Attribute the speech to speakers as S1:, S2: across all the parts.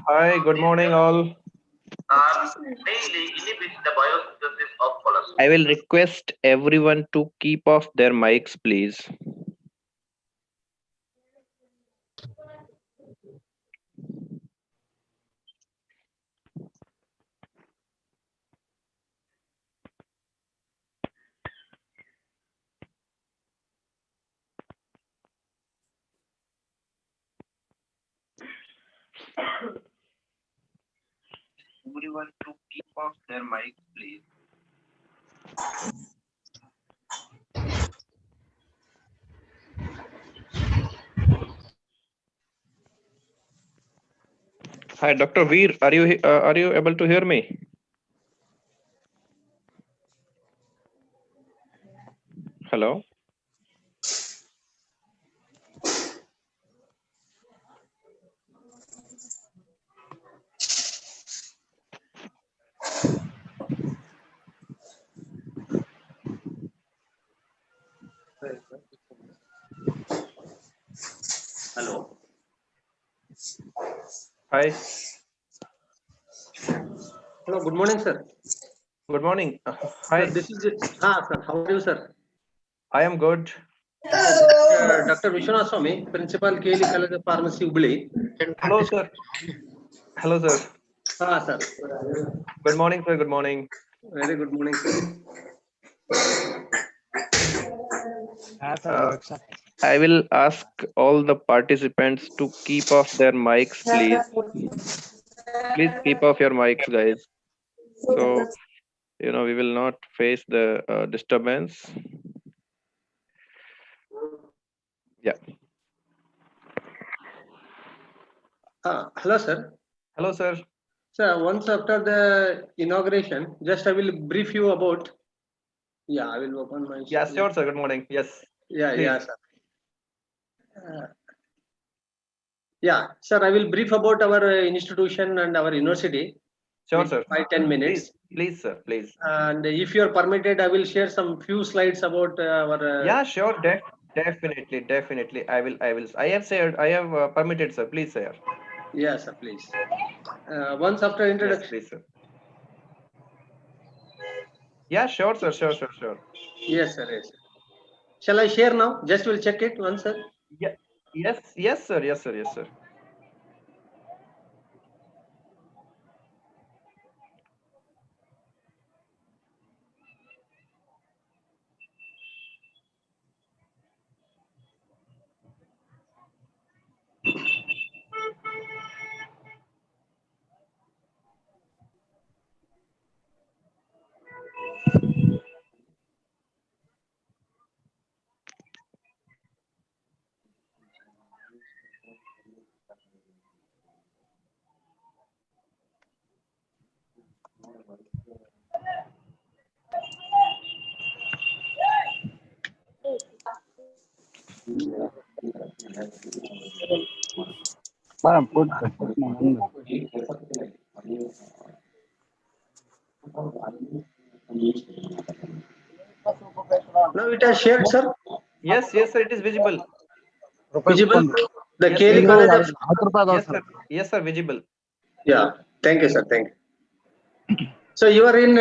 S1: Hi, good morning all. I will request everyone to keep off their mics, please. Everyone to keep off their mics, please. Hi, Dr. Veer, are you able to hear me? Hello.
S2: Hello.
S1: Hi.
S2: Hello. Good morning, sir.
S1: Good morning. Hi.
S2: Sir, this is sir. How are you, sir?
S1: I am good.
S2: Dr. Vishwanath Swami, Principal KLE College of Pharmacy, Hubli.
S1: Hello, sir. Hello, sir.
S2: Sir.
S1: Good morning, sir. Good morning.
S2: Very good morning, sir.
S1: I will ask all the participants to keep off their mics, please. Please keep off your mics, guys. So, we will not face the disturbance. Yeah.
S2: Hello, sir.
S1: Hello, sir.
S2: Sir, once after the inauguration, just I will brief you about. Yeah, I will open my.
S1: Yeah, sure, sir. Good morning. Yes.
S2: Yeah,
S1: please.
S2: yeah, sir. Yeah, sir, I will brief about our institution and our university.
S1: Sure, sir.
S2: 5-10 minutes.
S1: Please, sir. Please.
S2: And if you are permitted, I will share some few slides about our.
S1: Yeah, sure. Definitely. I will. I have said. I have permitted, sir. Please, sir.
S2: Yes, sir. Please. Once after introduction.
S1: Yes, please, sir. Yeah, sure, sir. Sure.
S2: Yes, sir. Yes, sir. Shall I share now? Just will check it once, sir.
S1: Yeah. Yes, sir.
S2: Now it has shared, sir.
S1: Yes, sir. It is visible.
S2: Visible? The
S1: Yes,
S2: KLE
S1: visible.
S2: College of...
S1: Yes, sir. Yes, sir. Visible.
S2: Yeah. Thank you, sir. Thank you. So you are in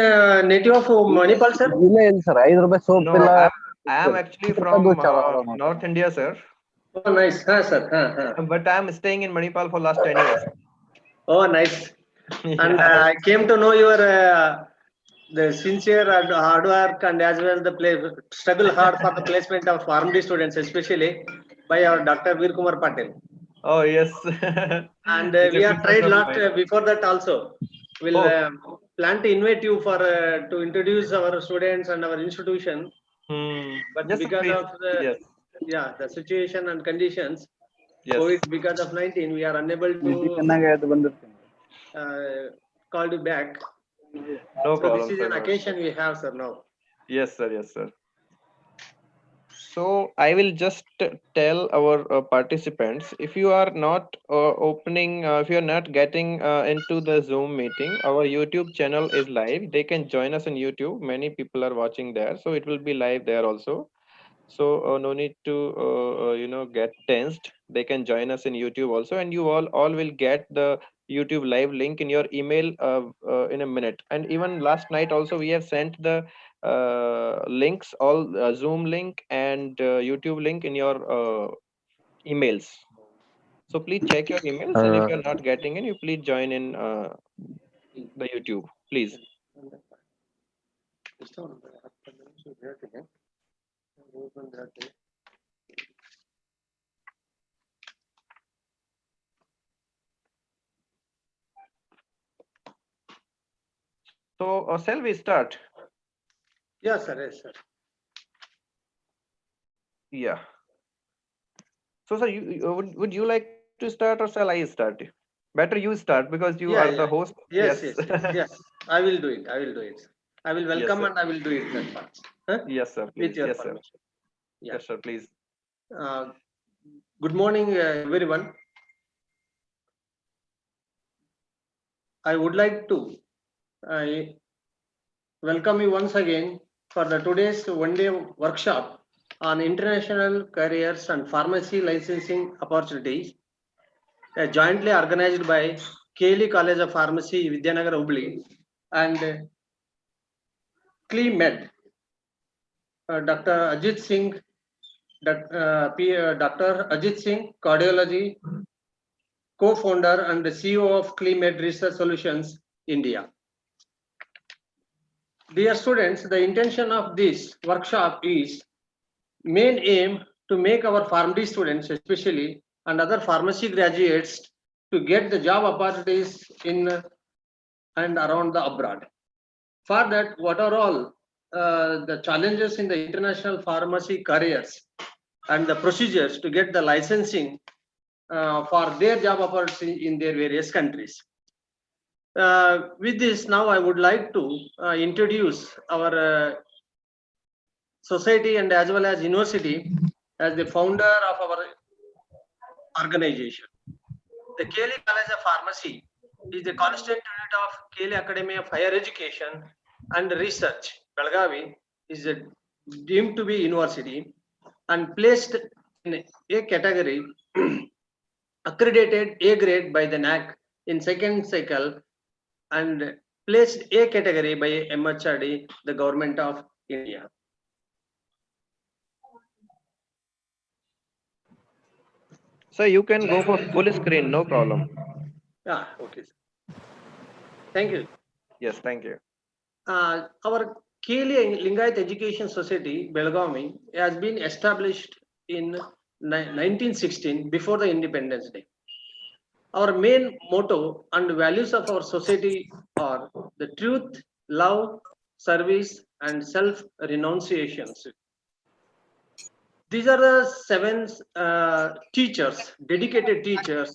S2: native of Manipal, sir?
S1: No, I am actually from North India, sir.
S2: Oh, nice. Sir.
S1: But I am staying in Manipal for last 10 years.
S2: Oh, nice. And
S1: Yeah.
S2: I came to know your the sincere and hard work, and as well the struggle hard for the placement of RMD students, especially by our Dr. Veer Kumar Patel.
S1: Oh, yes.
S2: And
S1: He's a
S2: we
S1: good
S2: have
S1: friend
S2: tried
S1: of
S2: lot
S1: mine.
S2: before that also. We'll
S1: Oh.
S2: plan to invite you for to introduce our students and our institution. But
S1: Yes, sir,
S2: because
S1: please.
S2: of the
S1: Yes.
S2: the situation and conditions,
S1: Yes.
S2: COVID, because of 19, we are unable to call you back.
S1: No
S2: So
S1: problem,
S2: this is
S1: sir.
S2: an
S1: No
S2: occasion
S1: issue.
S2: we have, sir, now.
S1: Yes, sir. Yes, sir. So I will just tell our participants, if you are not if you are not getting into the Zoom meeting, our YouTube channel is live. They can join us on YouTube. Many people are watching there, so it will be live there also. So no need to get tensed. They can join us in YouTube also, and you all will get the YouTube live link in your email in a minute. And even last night also we have sent the links, all Zoom link and YouTube link in your emails. So please check your emails, and if you're not getting in, you please join in the YouTube, please. So shall we start?
S2: Yes, sir. Yes, sir.
S1: Yeah. So sir, would you like to start, or shall I start? Better you start because you are the
S2: Yeah.
S1: host. Yes.
S2: Yes. I will do it. I will
S1: Yes,
S2: welcome
S1: sir.
S2: and I will do it that part. Huh?
S1: Yes, sir.
S2: With
S1: Please.
S2: your
S1: Yes, sir.
S2: permission. Yeah.
S1: Yes, sir. Please.
S2: Uh, Good morning, everyone. I would like to welcome you once again for the today's one-day workshop on international careers and pharmacy licensing opportunities, jointly organized by KLE College of Pharmacy, Vidyanagar, Hubli, and CliMed. Dr. Ajit Singh, Dr. Ajit Singh, cardiology, co-founder and the CEO of CliMed Research Solutions, India. Dear students, the intention of this workshop is main aim to make our PharmD students especially and other pharmacy graduates to get the job opportunities in and around the abroad. For that, what are all the challenges in the international pharmacy careers and the procedures to get the licensing for their job opportunity in their various countries. With this, now I would like to introduce our society and as well as university as the founder of our organization. The KLE College of Pharmacy is the constant unit of KLE Academy of Higher Education and Research. Belgavi is deemed to be university and placed in A category, accredited A grade by the NAC in second cycle and placed A category by MHRD, the government of India.
S1: So you can go for full screen, no problem.
S2: Okay. Thank you.
S1: Yes, thank you.
S2: Our KLE Lingayat Education Society, Belgavi, has been established in 1916 before the Independence Day. Our main motto and values of our society are the truth, love, service, and self-renunciations. These are the seven teachers, dedicated teachers.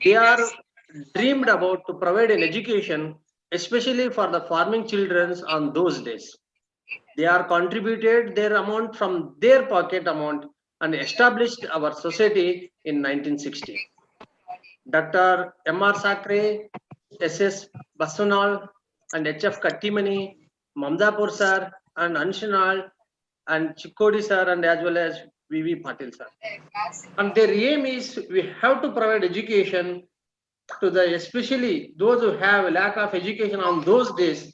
S2: They are dreamed about to provide an education, especially for the farming children on those days. They are contributed their amount from their pocket amount and established our society in 1960. Dr. M.R. Sakre, S.S. Basunal, and H.F. Kattimani, Mamdapur sir, and Anshanal, and Chikodi sir, and as well as V.V. Patil sir. And their aim is we have to provide education to the especially those who have a lack of education on those days,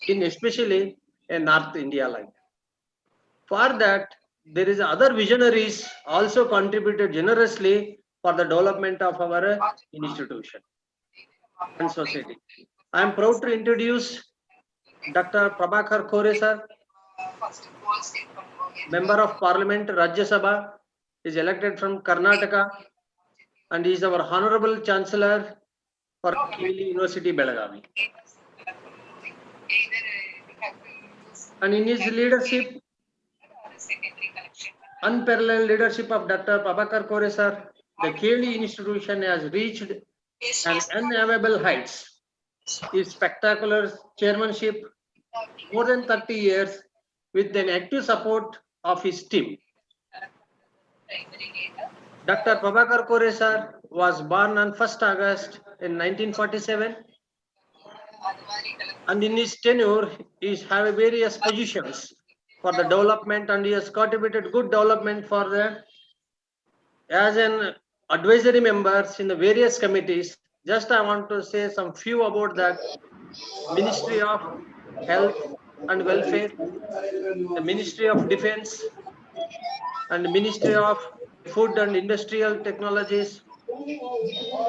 S2: in especially in North India like. For that, there is other visionaries also contributed generously for the development of our institution and society. I am proud to introduce Dr. Prabhakar Khore sir, Member of Parliament, Rajya Sabha, is elected from Karnataka and is our Honorable Chancellor for KLE University, Belagavi. And in his leadership, unparalleled leadership of Dr. Prabhakar Khore sir, the KLE institution has reached an unavailable heights. His spectacular chairmanship, more than 30 years, with an active support of his team. Dr. Prabhakar Khore sir was born on 1st August in 1947, and in his tenure, he has various positions for the development, and he has contributed good development for the as an advisory members in the various committees. Just I want to say some few about that Ministry of Health and Welfare, the Ministry of Defense, and Ministry of Food and Industrial Technologies,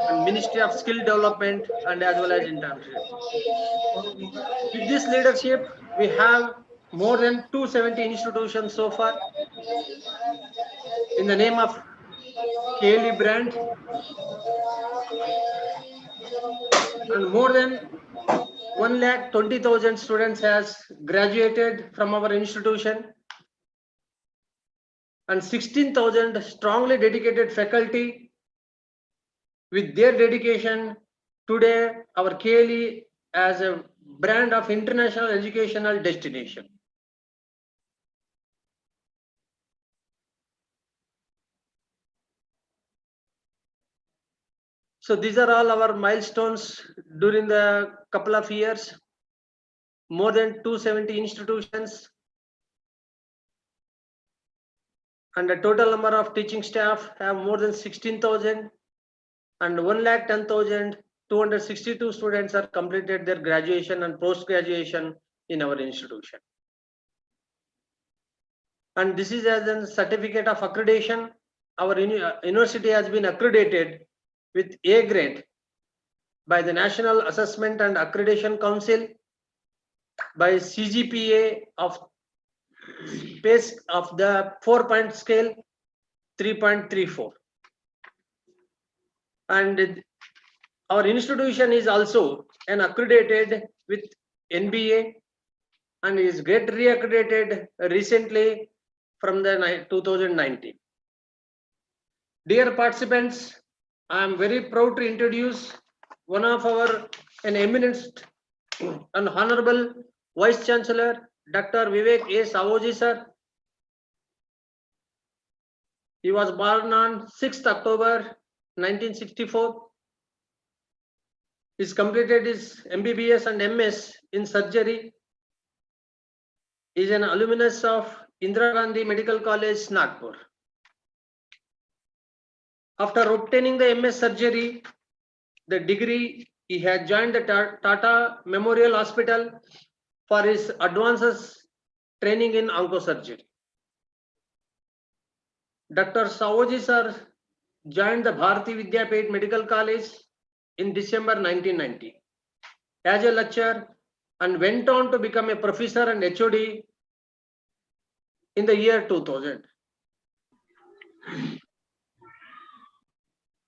S2: and Ministry of Skill Development, and as well as internship. With this leadership, we have more than 270 institutions so far in the name of KLE brand, and more than 1,20,000 students has graduated from our institution, and 16,000 strongly dedicated faculty. With their dedication, today our KLE as a brand of international educational destination. So these are all our milestones during the couple of years. More than 270 institutions, and the total number of teaching staff have more than 16,000, and 1,10,262 students are completed their graduation and post-graduation in our institution. And this is as a certificate of accreditation. Our university has been accredited with A grade by the National Assessment and Accreditation Council, by CGPA of space of the 4-point scale 3.34. And our institution is also an accredited with NBA and is get reaccredited recently from the 2019. Dear participants, I am very proud to introduce one of our an eminent and honorable Vice Chancellor, Dr. Vivek A. Savoji sir. He was born on 6th October 1964. He's completed his MBBS and MS in surgery. He is an alumnus of Indira Gandhi Medical College, Nagpur. After obtaining the MS surgery, the degree, he had joined the Tata Memorial Hospital for his advances training in oncosurgery. Dr. Savoji sir joined the Bharati Vidyapet Medical College in December 1990 as a lecturer and went on to become a professor and HOD in the year 2000.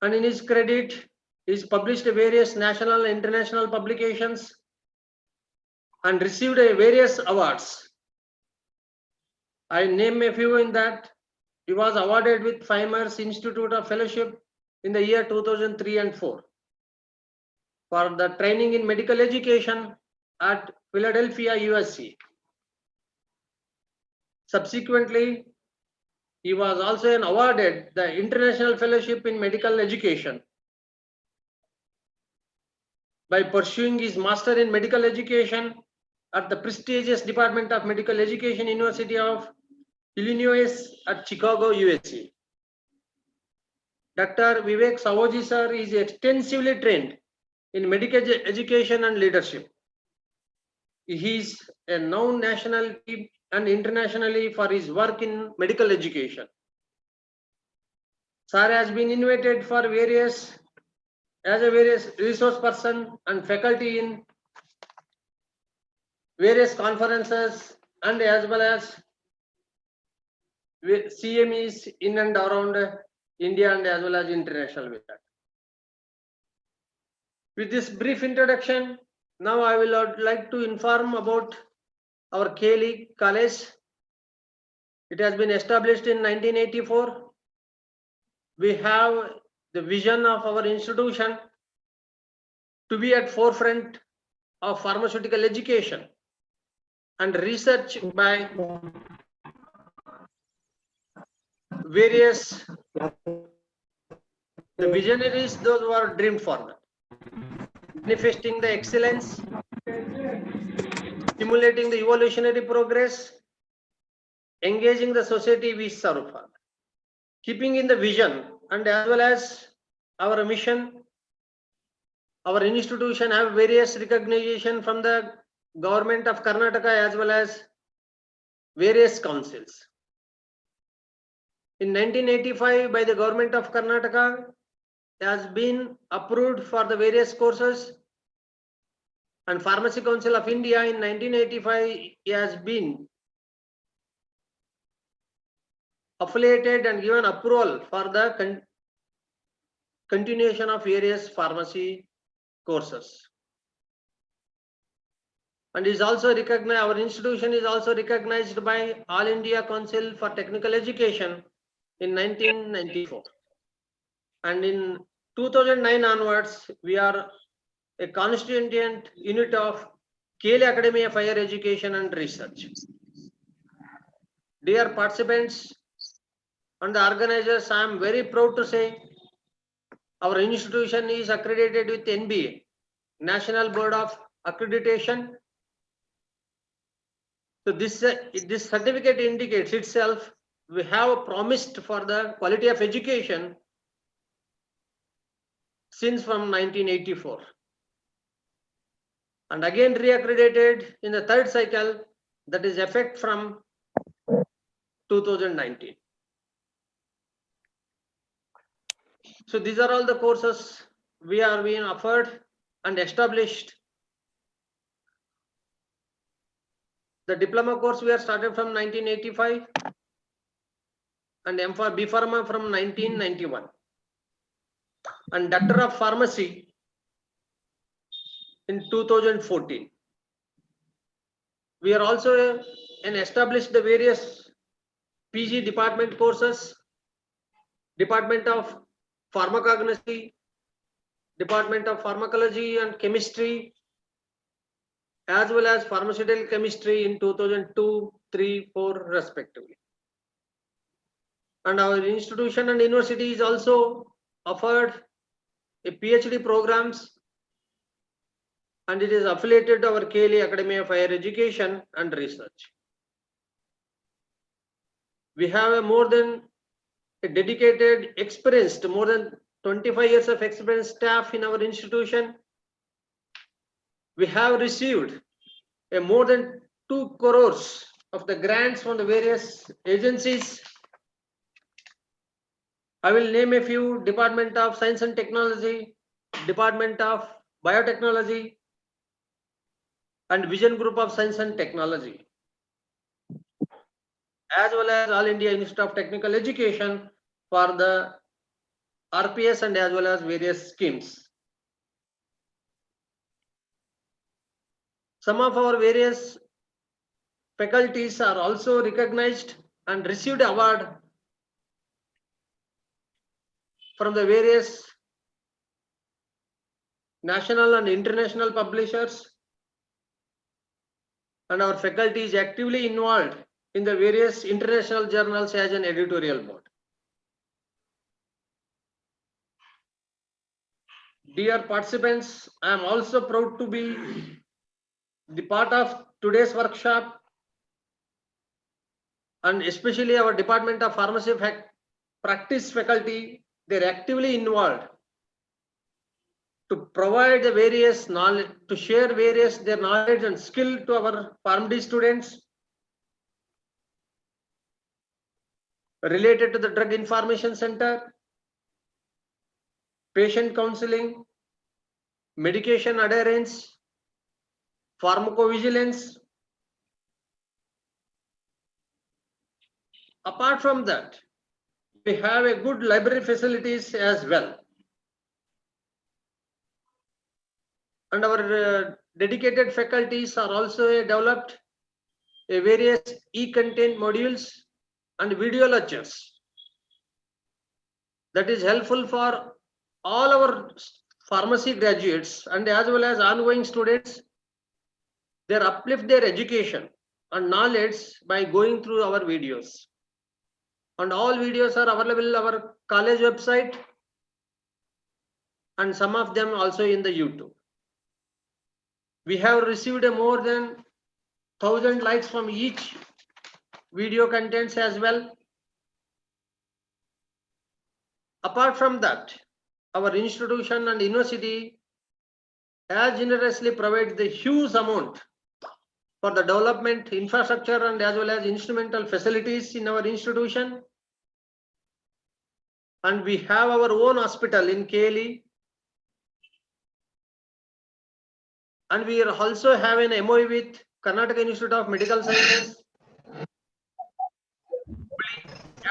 S2: And in his credit, he's published various national and international publications and received various awards. I name a few in that. He was awarded with Feimer's Institute of Fellowship in the year 2003 and 4 for the training in medical education at Philadelphia, USA. Subsequently, he was also awarded the International Fellowship in Medical Education by pursuing his Master in Medical Education at the prestigious Department of Medical Education, University of Illinois at Chicago, USA. Dr. Vivek Savoji sir is extensively trained in medical education and leadership. He is known nationally and internationally for his work in medical education. Sir has been invited for various resource person and faculty in various conferences and as well as CMEs in and around India and as well as international with that. With this brief introduction, now I will like to inform about our KLE college. It has been established in 1984. We have the vision of our institution to be at forefront of pharmaceutical education and research by various the visionaries, those who are dreamed for that, manifesting the excellence, stimulating the evolutionary progress, engaging the society we serve for, keeping in the vision and as well as our mission. Our institution have various recognition from the government of Karnataka as well as various councils. In 1985, by the government of Karnataka, has been approved for the various courses, and Pharmacy Council of India in 1985 has been affiliated and given approval for the continuation of various pharmacy courses. And is also recognized, our institution is also recognized by All India Council for Technical Education in 1994. And in 2009 onwards, we are a constituent unit of KLE Academy of Higher Education and Research. Dear participants and the organizers, I am very proud to say our institution is accredited with NBA, National Board of Accreditation. So this certificate indicates itself we have promised for the quality of education since from 1984. And again reaccredited in the third cycle, that is effect from 2019. So these are all the courses we are being offered and established. The diploma course we are started from 1985 and B Pharma from 1991 and Doctor of Pharmacy in 2014. We are also established the various PG department courses, Department of Pharmacognosy, Department of Pharmacology and Chemistry, as well as Pharmaceutical Chemistry in 2002, 3, 4 respectively. And our institution and university is also offered a PhD programs, and it is affiliated to our KLE Academy of Higher Education and Research. We have a more than a dedicated, experienced, more than 25 years of experienced staff in our institution. We have received a more than 2 crores of the grants from the various agencies. I will name a few: Department of Science and Technology, Department of Biotechnology, and Vision Group of Science and Technology, as well as All India Institute of Technical Education for the RPS and as well as various schemes. Some of our various faculties are also recognized and received award from the various national and international publishers, and our faculty is actively involved in the various international journals as an editorial board. Dear participants, I am also proud to be the part of today's workshop. and especially our Department of Pharmacy practice faculty, they're actively involved to provide the various knowledge, to share various their knowledge and skill to our PharmD students related to the Drug Information Center, patient counseling, medication adherence, pharmacovigilance. Apart from that, we have a good library facilities as well. And our dedicated faculties are also developed a various e-content modules and video lectures that is helpful for all our pharmacy graduates and as well as ongoing students. They uplift their education and knowledge by going through our videos. And all videos are available on our college website and some of them also in the YouTube. We have received more than 1,000 likes from each video contents as well. Apart from that, our institution and university has generously provided the huge amount for the development infrastructure and as well as instrumental facilities in our institution. And we have our own hospital in KLE. And we are also having an MOU with Karnataka Institute of Medical Sciences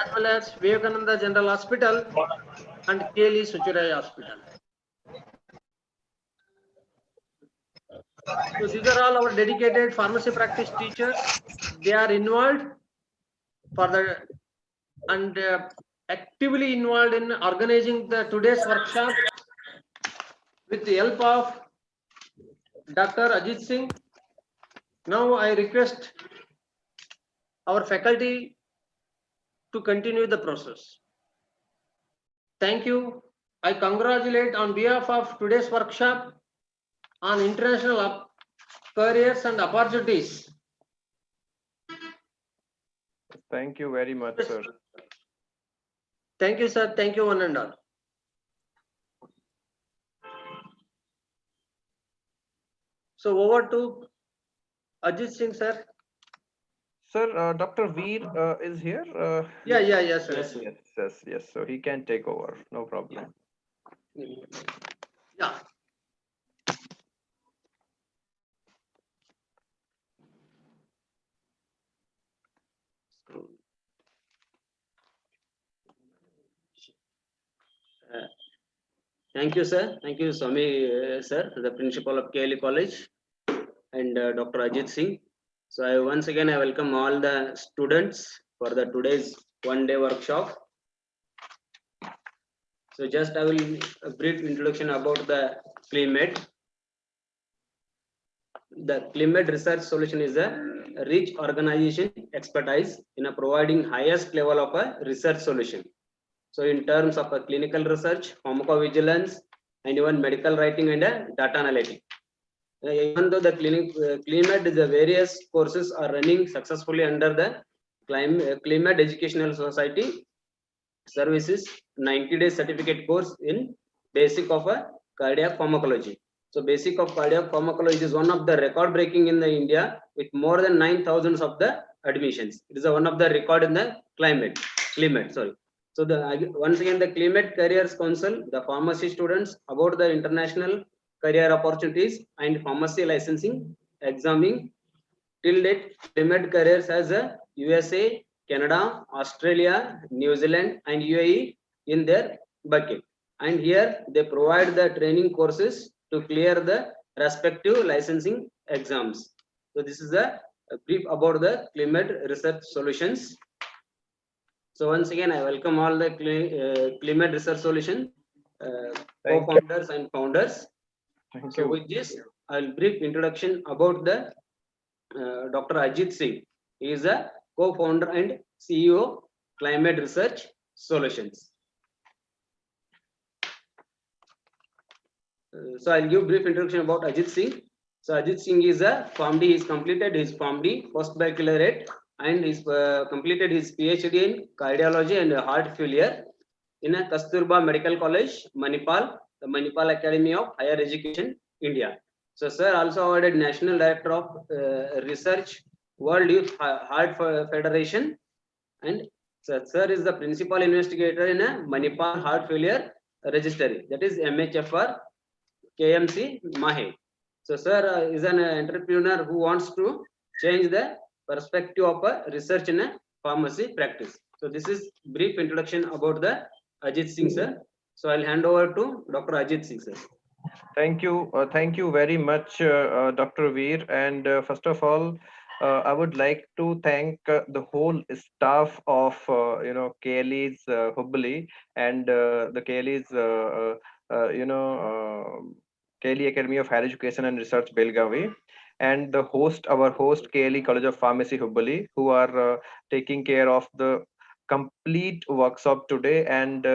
S2: as well as Vivekananda General Hospital and KLE Suchuraya Hospital. So these are all our dedicated pharmacy practice teachers. They are involved for the and actively involved in organizing the today's workshop with the help of Dr. Ajit Singh. Now I request our faculty to continue the process. Thank you. I congratulate on behalf of today's workshop on international careers and opportunities.
S1: Thank you very much, sir.
S2: Thank you, sir. Thank you, one and all. So over to Ajit Singh, sir.
S1: Sir, Dr. Veer is here.
S2: Yes, sir.
S1: Yes. So he can take over. No problem.
S2: Yeah.
S3: Thank you, sir. Thank you, Swami, sir, the principal of KLE College, and Dr. Ajit Singh. So I welcome all the students for the today's one-day workshop. So just I will a brief introduction about the CliMed. The CliMed research solution is a rich organization expertise in providing highest level of a research solution. So in terms of a clinical research, pharmacovigilance, and even medical writing and data analytics. Even though the CliMed, the various courses are running successfully under the CliMed Educational Society Services 90-day certificate course in basic of a cardiac pharmacology. So basic of cardiac pharmacology is one of the record breaking in the India with more than 9,000 of the admissions. It is one of the record in the CliMed, sorry. So once again the CliMed Careers Council, the pharmacy students about the international career opportunities and pharmacy licensing examining till date. CliMed Careers has a USA, Canada, Australia, New Zealand, and UAE in their bucket. And here they provide the training courses to clear the respective licensing exams. So this is a brief about the CliMed research solutions. So once again, I welcome all the CliMed research solution co-founders and founders.
S1: Thank
S3: so
S1: you.
S3: with this, I'll brief introduction about the Dr. Ajit Singh. He is a co-founder and CEO CliMed Research Solutions. So I'll give brief introduction about Ajit Singh. So Ajit Singh is a PharmD. He's completed his PharmD post baccalaureate and he's completed his PhD in cardiology and heart failure in a Kasturba Medical College, Manipal, the Manipal Academy of Higher Education, India. So, sir also awarded National Director of Research, World Youth Heart Federation, and sir is the principal investigator in a Manipal Heart Failure Registry, that is MHFR KMC Mahe. So, sir is an entrepreneur who wants to change the perspective of research in a pharmacy practice. So, this is brief introduction about the Ajit Singh, sir. So, I'll hand over to Dr. Ajit Singh, sir.
S1: Thank you very much, Dr. Veer. And first of all, I would like to thank the whole staff of KLE's Hubli and the KLE's KLE Academy of Higher Education and Research Belgavi, and the host, our host KLE College of Pharmacy Hubli, who are taking care of the complete workshop today. And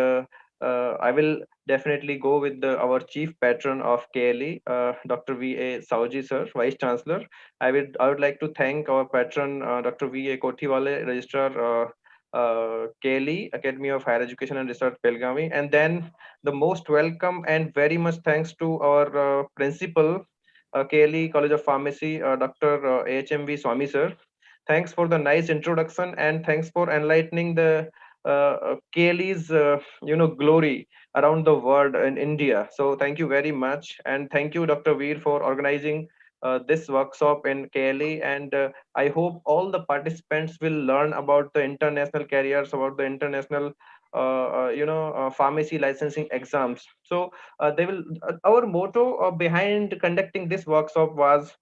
S1: I will definitely go with our chief patron of KLE, Dr. V.A. Sauji sir, Vice Chancellor. I would like to thank our patron, Dr. V.A. Kothiwale, Registrar, KLE, Academy of Higher Education and Research, Belgavi. And then the most welcome and very much thanks to our principal, KLE College of Pharmacy, Dr. HMV Swami sir. Thanks for the nice introduction, and thanks for enlightening the KLE's glory around the world in India. So thank you very much, and thank you, Dr. Veer, for organizing this workshop in KLE. And I hope all the participants will learn about the international careers, about the international pharmacy licensing exams. So they will. Our motto behind conducting this workshop was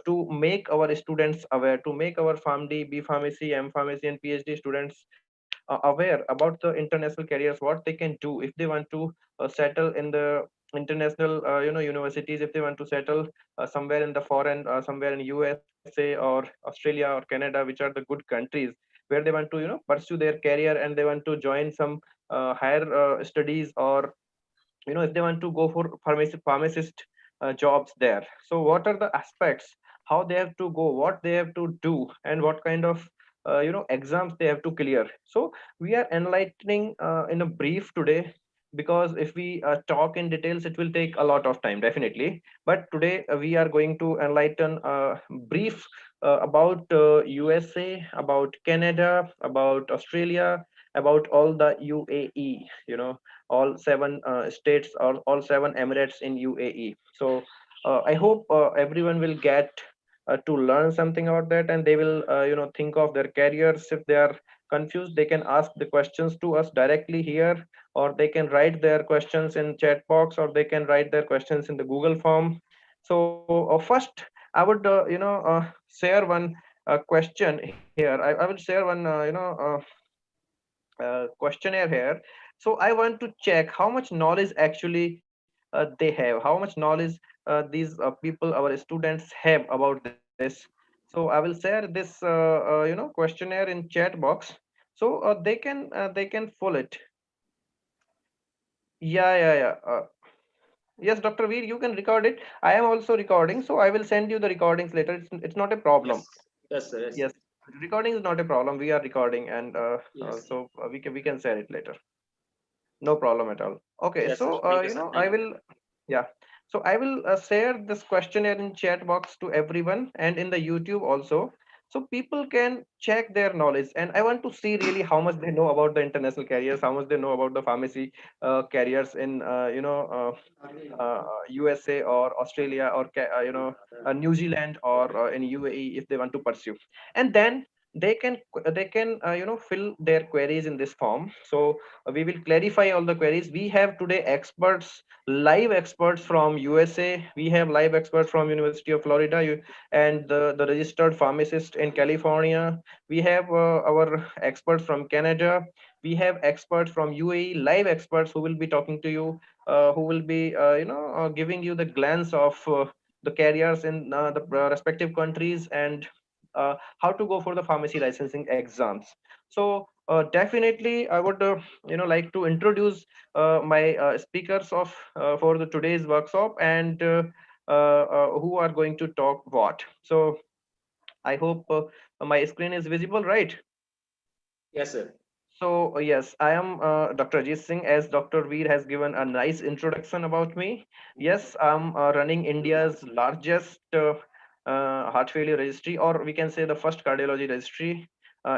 S1: to make our students aware, to make our PharmD, B Pharmacy, M Pharmacy, and PhD students aware about the international careers, what they can do if they want to settle in the international universities, if they want to settle somewhere in the foreign, somewhere in USA or Australia or Canada, which are the good countries where they want to pursue their career, and they want to join some higher studies, or if they want to go for pharmacist jobs there. So what are the aspects, how they have to go, what they have to do, and what kind of exams they have to clear. So we are enlightening in a brief today, because if we talk in details, it will take a lot of time, definitely. But today we are going to enlighten brief about USA, about Canada, about Australia, about all the UAE, all seven states, or all seven emirates in UAE. So I hope everyone will get to learn something about that, and they will think of their careers. If they are confused, they can ask the questions to us directly here, or they can write their questions in chat box, or they can write their questions in the Google form. So first, I would share one question here. I will share one questionnaire here. So I want to check how much knowledge actually they have, how much knowledge these people, our students, have about this. So I will share this questionnaire in chat box, so they can fill it. Yeah. Yes, Dr. Veer, you can record it. I am also recording, so I will send you the recordings later. It's not a problem.
S3: Yes, yes, sir. Yes,
S1: Yes, recording is not a problem. We are recording, and
S3: yes,
S1: we can share it later. No problem at all. Okay,
S3: yes, sir.
S1: so
S3: Thank you, sir.
S1: I
S3: Thank you.
S1: will, yeah. So I will share this questionnaire in chat box to everyone, and in the YouTube also, so people can check their knowledge. And I want to see really how much they know about the international carriers, how much they know about the pharmacy carriers in USA or Australia, or New Zealand, or in UAE, if they want to pursue. And then they can fill their queries in this form. So we will clarify all the queries. We have today experts, live experts from USA. We have live experts from University of Florida, and the registered pharmacist in California. We have our experts from Canada. We have experts from UAE, live experts who will be talking to you, who will be giving you the glance of the carriers in the respective countries, and how to go for the pharmacy licensing exams. So definitely I would like to introduce my speakers of for the today's workshop, and who are going to talk what. So I hope My screen is visible, right?
S3: Yes, sir.
S1: So, yes, I am Dr. Ajit Singh, as Dr. Veer has given a nice introduction about me. Yes, I'm running India's largest heart failure registry, or we can say the first cardiology registry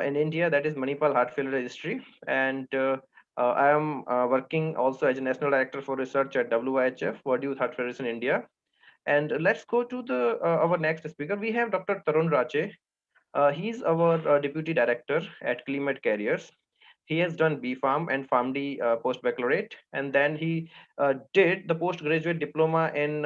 S1: in India, that is Manipal Heart Failure Registry. And I am working also as a National Director for Research at WIHF, World Youth Heart Federation India. And let's go to the our next speaker. We have Dr. Tarun Rache. He's our Deputy Director at CliMed Carriers. He has done BPharm and PharmD post-baccalaureate, and then he did the postgraduate diploma in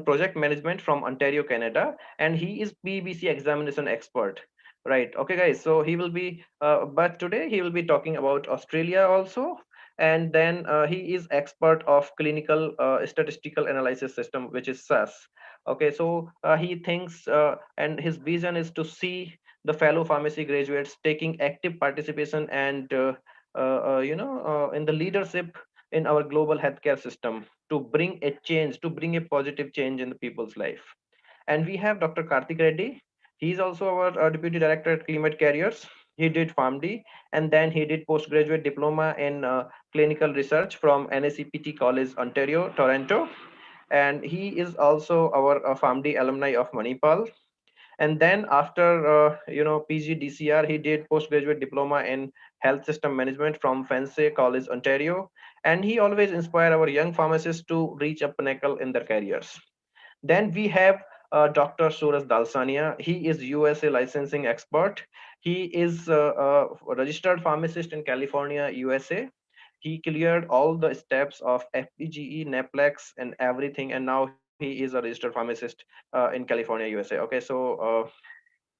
S1: project management from Ontario, Canada, and he is PBC examination expert. Right. Okay, guys. So he will be, but today he will be talking about Australia also, and then he is expert of clinical statistical analysis system, which is SAS. Okay, so he thinks, and his vision is to see the fellow pharmacy graduates taking active participation and in the leadership in our global healthcare system to bring a change, to bring a positive change in the people's life. And we have Dr. Karthik Reddy. He's also our Deputy Director at CliMed Carriers. He did PharmD, and then he did postgraduate diploma in clinical research from NACPT College, Ontario, Toronto. And he is also our PharmD alumni of Manipal. And then after PGDCR, he did postgraduate diploma in health system management from Fensey College, Ontario. And he always inspire our young pharmacists to reach a pinnacle in their careers. Then we have Dr. Suraj Dalsania. He is USA licensing expert. He is a registered pharmacist in California, USA. He cleared all the steps of FPGE, NAPLEX, and everything, and now he is a registered pharmacist in California, USA. Okay, so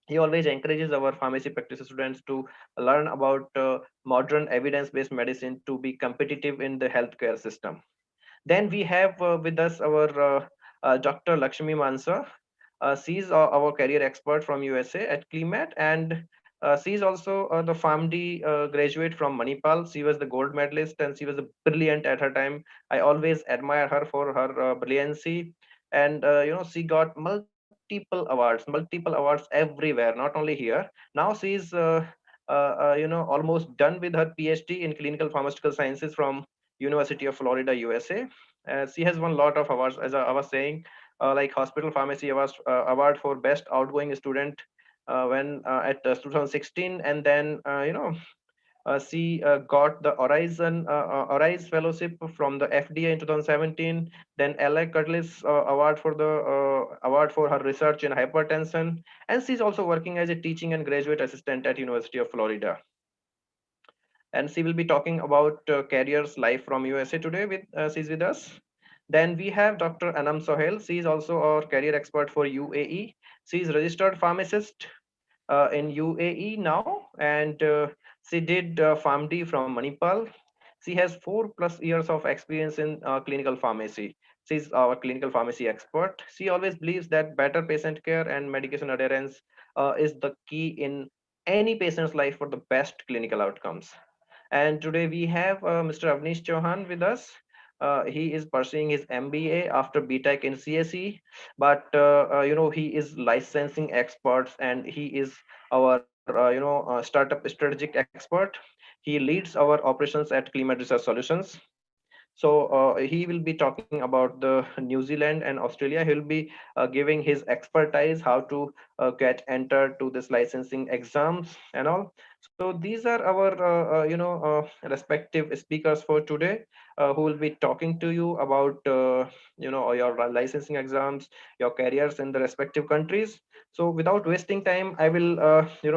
S1: he always encourages our pharmacy practice students to learn about modern evidence-based medicine to be competitive in the healthcare system. Then we have with us our Dr. Lakshmi Mansa. She's our career expert from USA at CliMed, and she's also the PharmD graduate from Manipal. She was the gold medalist, and she was brilliant at her time. I always admire her for her brilliancy, and she got multiple awards everywhere, not only here. Now she's almost done with her PhD in clinical pharmaceutical sciences from University of Florida, USA. She has won a lot of awards, as I was saying, like Hospital Pharmacy Award for Best Outgoing Student when at 2016, and then she got the Horizon Fellowship from the FDA in 2017. Then Ella Cutlass Award for the award for her research in hypertension, and she's also working as a teaching and graduate assistant at University of Florida. And she will be talking about careers life from USA today. She's with us. Then we have Dr. Anam Sohail. She is also our career expert for UAE. She is registered pharmacist in UAE now, and she did PharmD from Manipal. She has 4+ years of experience in clinical pharmacy. She's our clinical pharmacy expert. She always believes that better patient care and medication adherence is the key in any patient's life for the best clinical outcomes. And today we have Mr. Avnish Chauhan with us. He is pursuing his MBA after BTech in CSE, but he is licensing experts, and he is our startup strategic expert. He leads our operations at CliMed Research Solutions. So he will be talking about the New Zealand and Australia. He will be giving his expertise how to get entered to this licensing exams and all. So these are our respective speakers for today, who will be talking to you about your licensing exams, your careers in the respective countries. So without wasting time, I will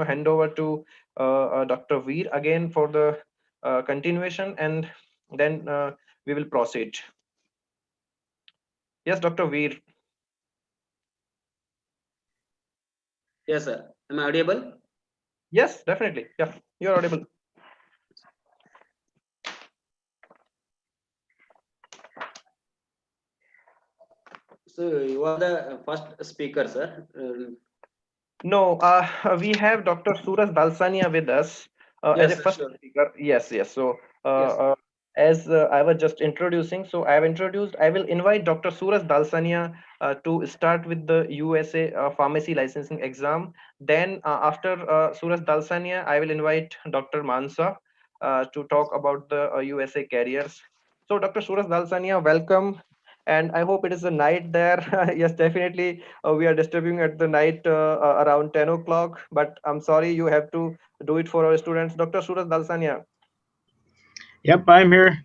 S1: hand over to Dr. Veer again for the continuation, and then we will proceed. Yes, Dr. Veer.
S3: Yes, sir. Am I audible?
S1: Yes, definitely. Yeah, you're audible.
S3: So you are the first speaker, sir.
S1: No, we have Dr. Suraj Dalsania with us as a
S3: Yes, sir,
S1: first
S3: sure.
S1: speaker. Yes, yes. So
S3: Yes.
S1: as I was just introducing, so I will invite Dr. Suraj Dalsania to start with the USA pharmacy licensing exam. Then, after Suraj Dalsania, I will invite Dr. Mansa to talk about the USA carriers. So, Dr. Suraj Dalsania, welcome. And I hope it is a night there. Yes, definitely. We are disturbing at the night around 10 o'clock, but I'm sorry you have to do it for our students. Dr. Suraj Dalsania.
S4: Yep, I'm here.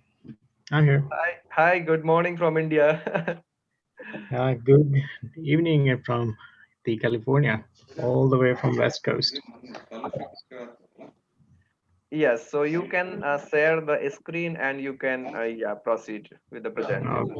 S4: I'm here.
S1: Hi, good morning from India.
S4: Good evening from the California, all the way from West Coast.
S1: Yes, so you can share the screen and you can yeah, proceed with the presentation.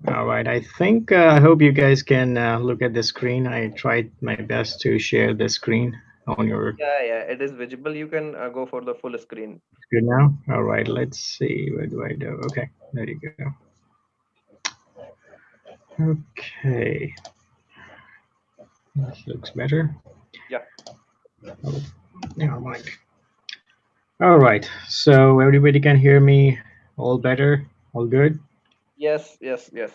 S4: All right, I hope you guys can look at the screen. I tried my best to share the screen on your
S1: Yeah, yeah, it is visible. You can go for the full screen.
S4: screen now. All right, let's see. Where do I do? Okay, there you go. Okay, this looks better.
S1: Yeah.
S4: Oh, never mind. All right, so everybody can hear me. All better. All good.
S1: Yes, yes, yes.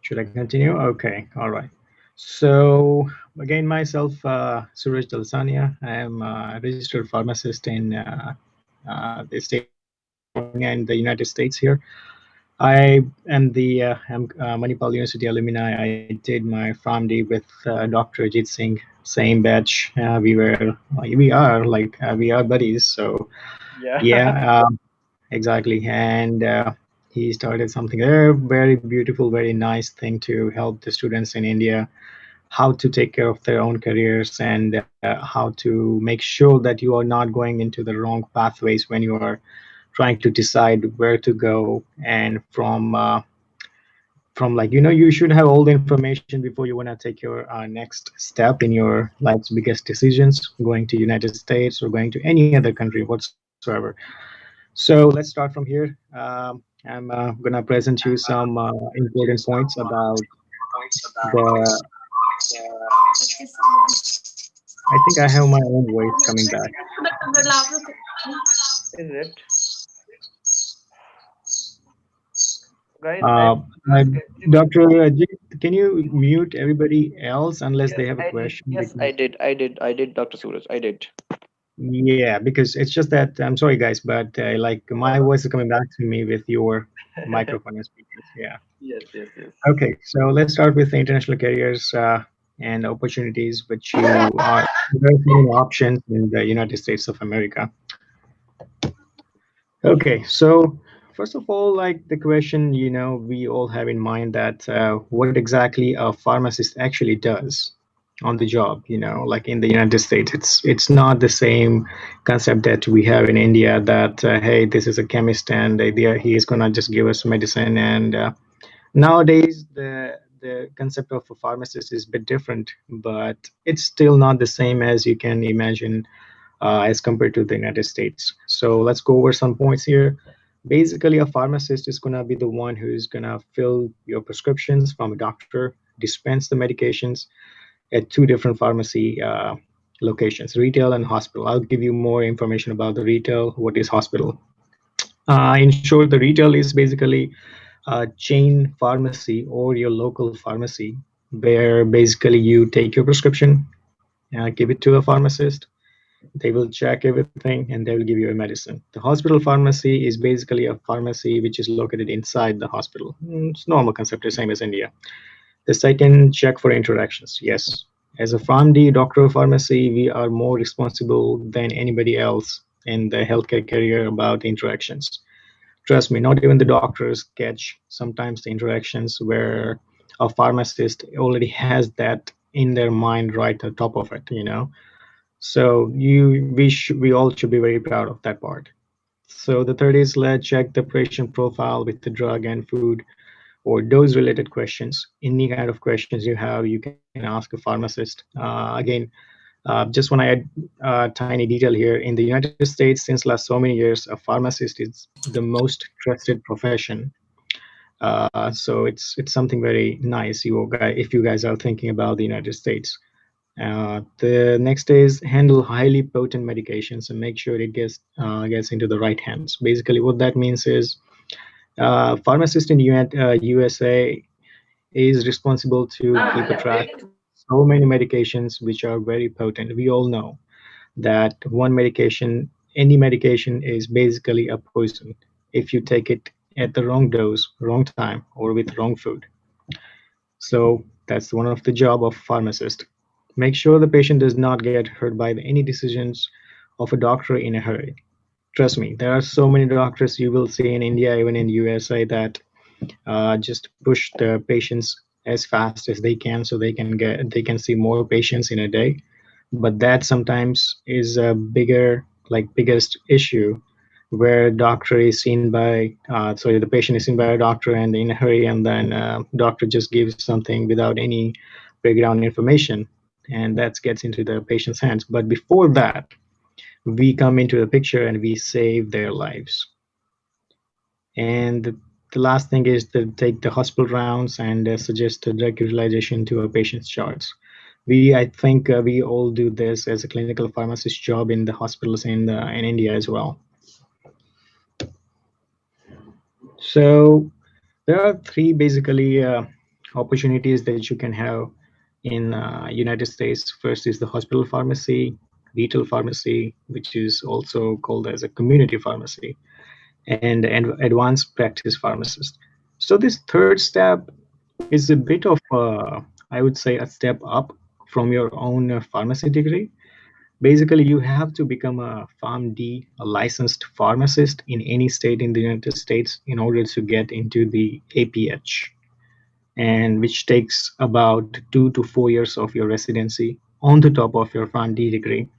S4: Should I continue? Okay, all right. So again, myself, Suraj Dalsania. I am a registered pharmacist in the state of California in the United States here. I am the Manipal University alumni. I did my PharmD with Dr. Ajit Singh, same batch. We are buddies. So
S1: Yeah.
S4: yeah, exactly. And he started something very beautiful, very nice thing to help the students in India how to take care of their own careers and how to make sure that you are not going into the wrong pathways when you are trying to decide where to go. And from like you should have all the information before you want to take your next step in your life's biggest decisions, going to United States or going to any other country whatsoever. So let's start from here. I'm gonna present you some important points about the. I think I have my own voice coming back.
S1: Is it? Guys, I
S4: Uh,
S1: will
S4: uh,
S1: ask
S4: Dr. Ajit, can you mute everybody else unless
S1: yes,
S4: they have a
S1: I did.
S4: question?
S1: Yes, I
S4: Because
S1: did. I did, Dr. Suraj. I did.
S4: yeah, because it's just that I'm sorry, guys, but like
S1: No,
S4: my
S1: no.
S4: voice is coming back to me with your microphone and speakers. Yeah.
S1: Yes, yes, yes.
S4: Okay, so let's start with the international careers and opportunities, which you are very many options in the United States of America. Okay, so first of all, like the question, we all have in mind that what exactly a pharmacist actually does on the job. Like in the United States, it's not the same concept that we have in India. That hey, this is a chemist and he is gonna just give us medicine. And nowadays, the concept of a pharmacist is a bit different, but it's still not the same as you can imagine as compared to the United States. So let's go over some points here. Basically, a pharmacist is going to be the one who is going to fill your prescriptions from a doctor, dispense the medications at two different pharmacy locations, retail and hospital. I'll give you more information about the retail. What is hospital? In short, the retail is basically a chain pharmacy or your local pharmacy where basically you take your prescription, give it to a pharmacist. They will check everything and they will give you a medicine. The hospital pharmacy is basically a pharmacy which is located inside the hospital. It's normal concept, the same as India. The second, check for interactions. Yes, as a PharmD, doctor of pharmacy, we are more responsible than anybody else in the healthcare career about interactions. Trust me, not even the doctors catch sometimes the interactions where a pharmacist already has that in their mind right on top of it. So we all should be very proud of that part. So the third is, let's check the patient profile with the drug and food or dose related questions. Any kind of questions you have, you can ask a pharmacist. Again, Just want to add a tiny detail here. In the United States, since last so many years, a pharmacist is the most trusted profession. So it's something very nice. You guys, if you guys are thinking about the United States. The next is handle highly potent medications and make sure it gets into the right hands. Basically, what that means is pharmacist in USA is responsible to keep a track of so many medications which are very potent. We all know that any medication is basically a poison if you take it at the wrong dose, wrong time, or with wrong food. So that's one of the job of pharmacist. Make sure the patient does not get hurt by any decisions of a doctor in a hurry. Trust me, there are so many doctors you will see in India, even in USA, that just push the patients as fast as they can so they can see more patients in a day. But that sometimes is a biggest issue where doctor is seen by sorry, the patient is seen by a doctor and in a hurry, and then doctor just gives something without any background information, and that gets into the patient's hands. But before that, we come into the picture and we save their lives. And the last thing is to take the hospital rounds and suggest the drug utilization to a patient's charts. I think we all do this as a clinical pharmacist job in the hospitals in India as well. So there are three basically opportunities that you can have in United States. First is the hospital pharmacy, retail pharmacy, which is also called as a community pharmacy, and advanced practice pharmacist. So this third step is a bit of I would say a step up from your own pharmacy degree. Basically, you have to become a PharmD, a licensed pharmacist in any state in the United States in order to get into the APH, and which takes about 2 to 4 years of your residency on the top of your PharmD degree.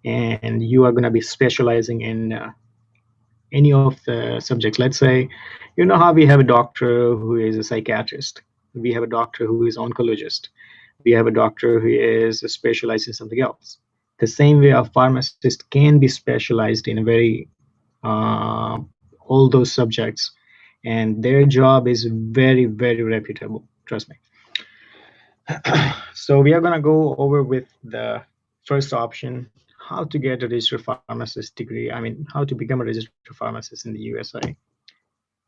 S4: And you are going to be specializing in any of the subjects. Let's say, you know how we have a doctor who is a psychiatrist, we have a doctor who is oncologist, we have a doctor who is specialized in something else. The same way a pharmacist can be specialized in a very all those subjects, and their job is very reputable. Trust me. So we are going to go over with the first option, how to get a registered pharmacist degree. I mean, how to become a registered pharmacist in the USA.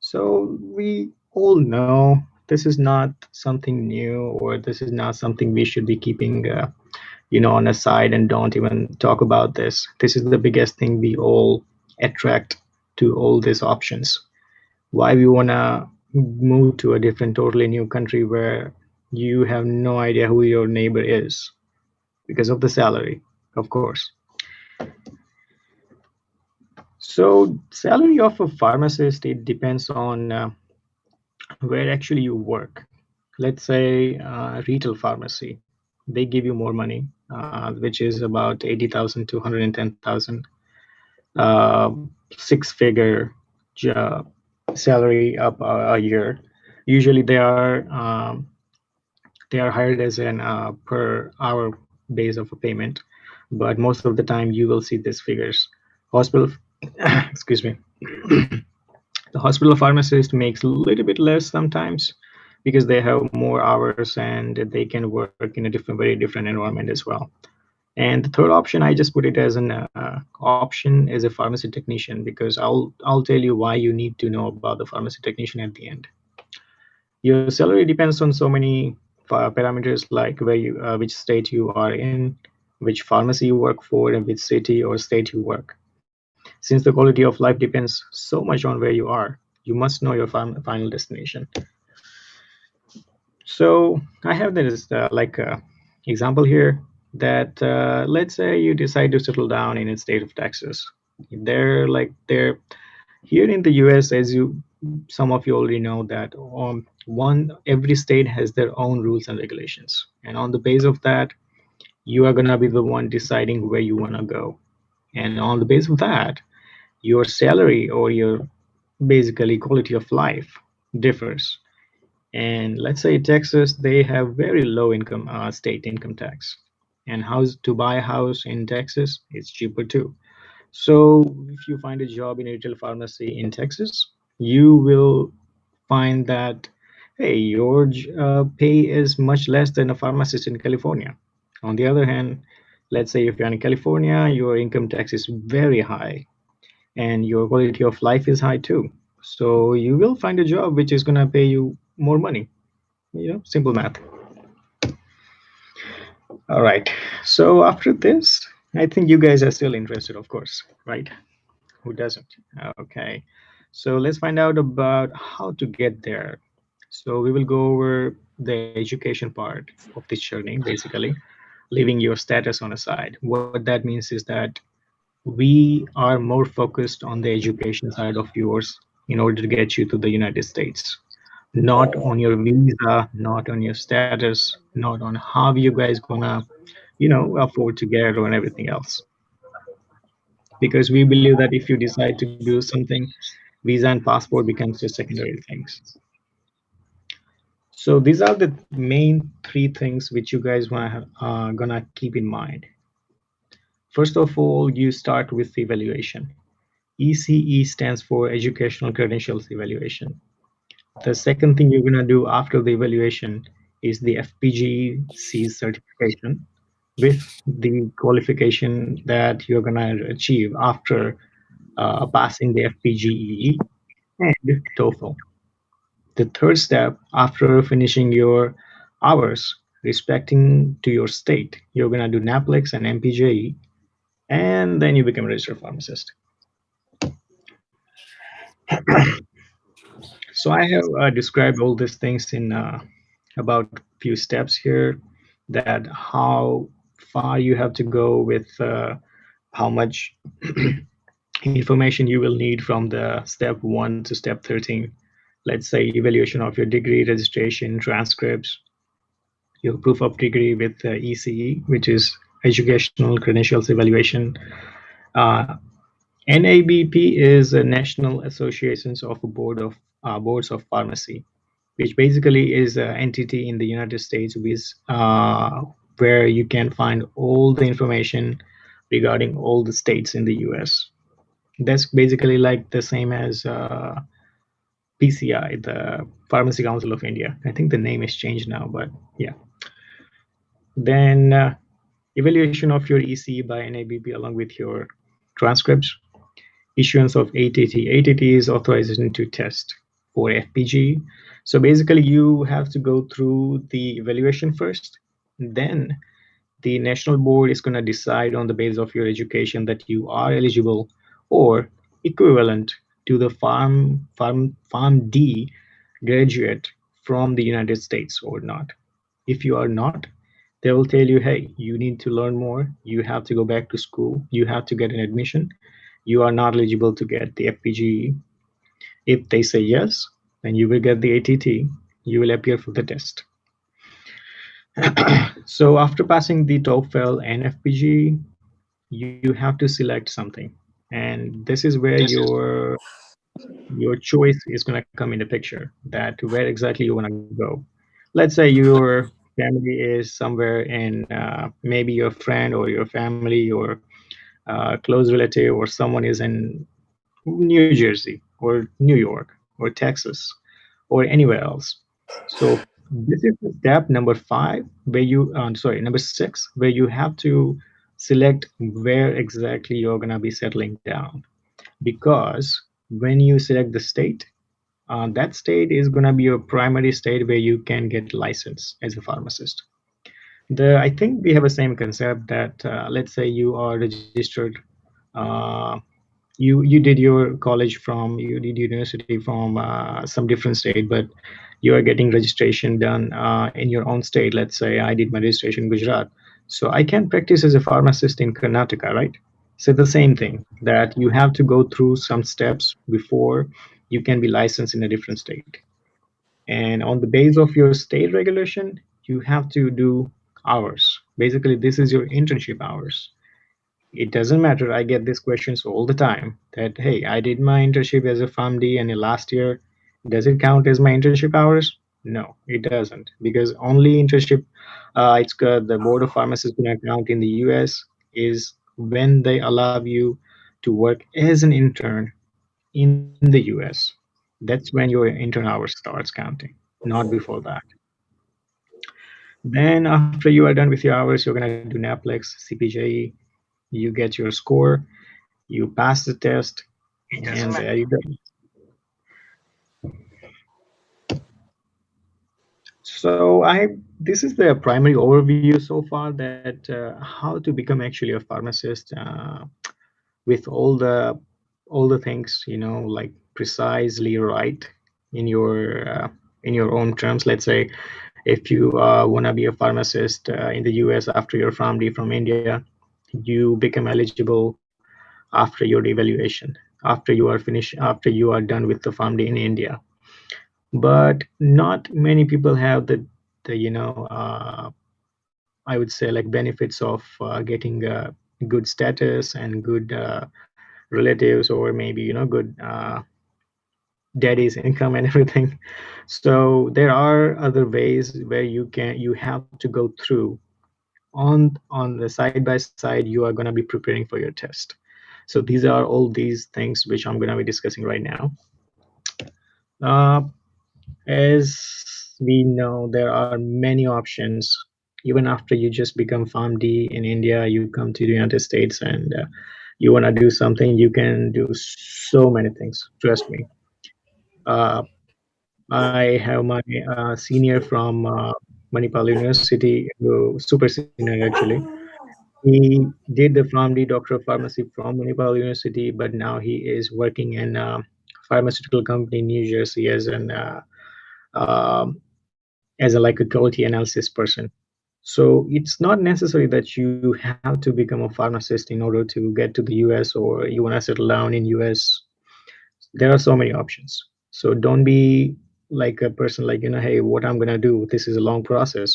S4: So we all know this is not something new, or this is not something we should be keeping, on the side and don't even talk about this. This is the biggest thing we all attract to all these options. Why we wanna move to a different, totally new country where you have no idea who your neighbor is, because of the salary, of course. So salary of a pharmacist, it depends on where actually you work. Let's say retail pharmacy, they give you more money, which is about 80,000 to 110,000, uh, six-figure salary up a year. Usually they are hired as an per hour base of a payment, but most of the time you will see these figures. Hospital, excuse me, the hospital pharmacist makes a little bit less sometimes because they have more hours and they can work in a very different environment as well. And the third option, I just put it as an option as a pharmacy technician, because I'll tell you why you need to know about the pharmacy technician at the end. Your salary depends on so many parameters, like which state you are in, which pharmacy you work for, and which city or state you work. Since the quality of life depends so much on where you are, you must know your final destination. So I have this example here that let's say you decide to settle down in the state of Texas. They're here in the US, as some of you already know, that every state has their own rules and regulations, and on the base of that, you are gonna be the one deciding where you wanna go, and on the base of that, your salary or your basically quality of life differs. And let's say Texas, they have very low income state income tax, And house to buy a house in Texas, it's cheaper too. So if you find a job in a retail pharmacy in Texas, you will find that hey, your pay is much less than a pharmacist in California. On the other hand, let's say if you're in California, your income tax is very high and your quality of life is high too. So you will find a job which is gonna pay you more money. Simple math. All right. So after this, I think you guys are still interested, of course, right? Who doesn't? Okay. So let's find out about how to get there. So we will go over the education part of this journey, basically, leaving your status on a side. What that means is that we are more focused on the education side of yours in order to get you to the United States, not on your visa, not on your status, not on how you guys gonna, afford to get or everything else. Because we believe that if you decide to do something, visa and passport becomes just secondary things. So these are the main three things which you guys gonna keep in mind. First of all, you start with the evaluation. ECE stands for Educational Credentials Evaluation. The second thing you're gonna do after the evaluation is the FPGC certification with the qualification that you're gonna achieve after passing the FPGEE and TOEFL. The third step, after finishing your hours respecting to your state, you're gonna do NAPLEX and MPJE, and then you become a registered pharmacist. So I have described all these things in about few steps here, that how far you have to go with how much information you will need from the step 1 to step 13. Let's say evaluation of your degree, registration, transcripts, your proof of degree with ECE, which is Educational Credentials Evaluation. Uh, NABP is a National Associations of Boards of Pharmacy, which basically is an entity in the United States where you can find all the information regarding all the states in the US. That's basically like the same as PCI, the Pharmacy Council of India. I think the name is changed now, but yeah. Then evaluation of your ECE by NABP along with your transcripts, issuance of ATT. ATT is authorization to test for FPG. So basically, you have to go through the evaluation first. Then the national board is going to decide on the basis of your education that you are eligible or equivalent to the Farm D graduate from the United States or not. If you are not, they will tell you, hey, you need to learn more. You have to go back to school. You have to get an admission. You are not eligible to get the FPGE. If they say yes, then you will get the ATT. You will appear for the test. So after passing the TOEFL and FPGE, you have to select something, and this is where your choice is going to come in the picture. That where exactly you want to go. Let's say your family is somewhere in maybe your friend or your family or close relative or someone is in New Jersey or New York or Texas or anywhere else. So this is the step number 5 where number 6, where you have to select where exactly you're gonna be settling down. Because when you select the state, that state is gonna be your primary state where you can get license as a pharmacist. I think we have a same concept that let's say you are registered. Uh, you did your college from you did university from some different state, but you are getting registration done in your own state. Let's say I did my registration in Gujarat, so I can practice as a pharmacist in Karnataka, right? So the same thing, that you have to go through some steps before you can be licensed in a different state. And on the base of your state regulation, you have to do hours. Basically, this is your internship hours. It doesn't matter. I get these questions all the time that, hey, I did my internship as a PharmD and last year, does it count as my internship hours? No, it doesn't, because only internship, it's the board of pharmacists going to count in the US is when they allow you to work as an intern in the US. That's when your intern hours starts counting, not before that. Then after you are done with your hours, you're gonna do NAPLEX, CPJ, you get your score, you pass the test, and there you go. So I this is the primary overview so far, that how to become actually a pharmacist, with all the things, like precisely right in your own terms. Let's say if you want to be a pharmacist in the US after your PharmD from India, you become eligible after your evaluation, after you are done with the PharmD in India. But not many people have the I would say, like, benefits of getting good status and good relatives, or maybe good daddy's income and everything. So there are other ways where you have to go through. On the side by side, you are going to be preparing for your test. So these are all these things which I'm going to be discussing right now. uh, as we know, there are many options. Even after you just become PharmD in India, you come to the United States, and you want to do something, you can do so many things. Trust me. Uh, I have my senior from Manipal University, who super senior actually. He did the PharmD Doctor of Pharmacy from Manipal University, but now he is working in a pharmaceutical company in New Jersey as a like a quality analysis person. So it's not necessary that you have to become a pharmacist in order to get to the US, or you want to settle down in US. There are so many options. So don't be like a person like, hey, what I'm gonna do? This is a long process.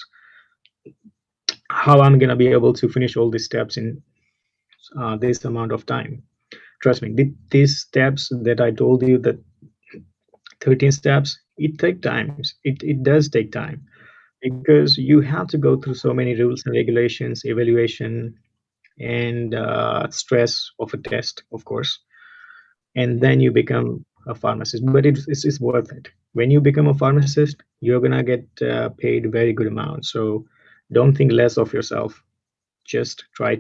S4: How I'm gonna be able to finish all these steps in this amount of time? Trust me, these steps that I told you, that 13 steps, it take times. It does take time, because you have to go through so many rules and regulations, evaluation, and stress of a test, of course, and then you become a pharmacist. But it's worth it. When you become a pharmacist, you're gonna get paid very good amount. So don't think less of yourself. Just try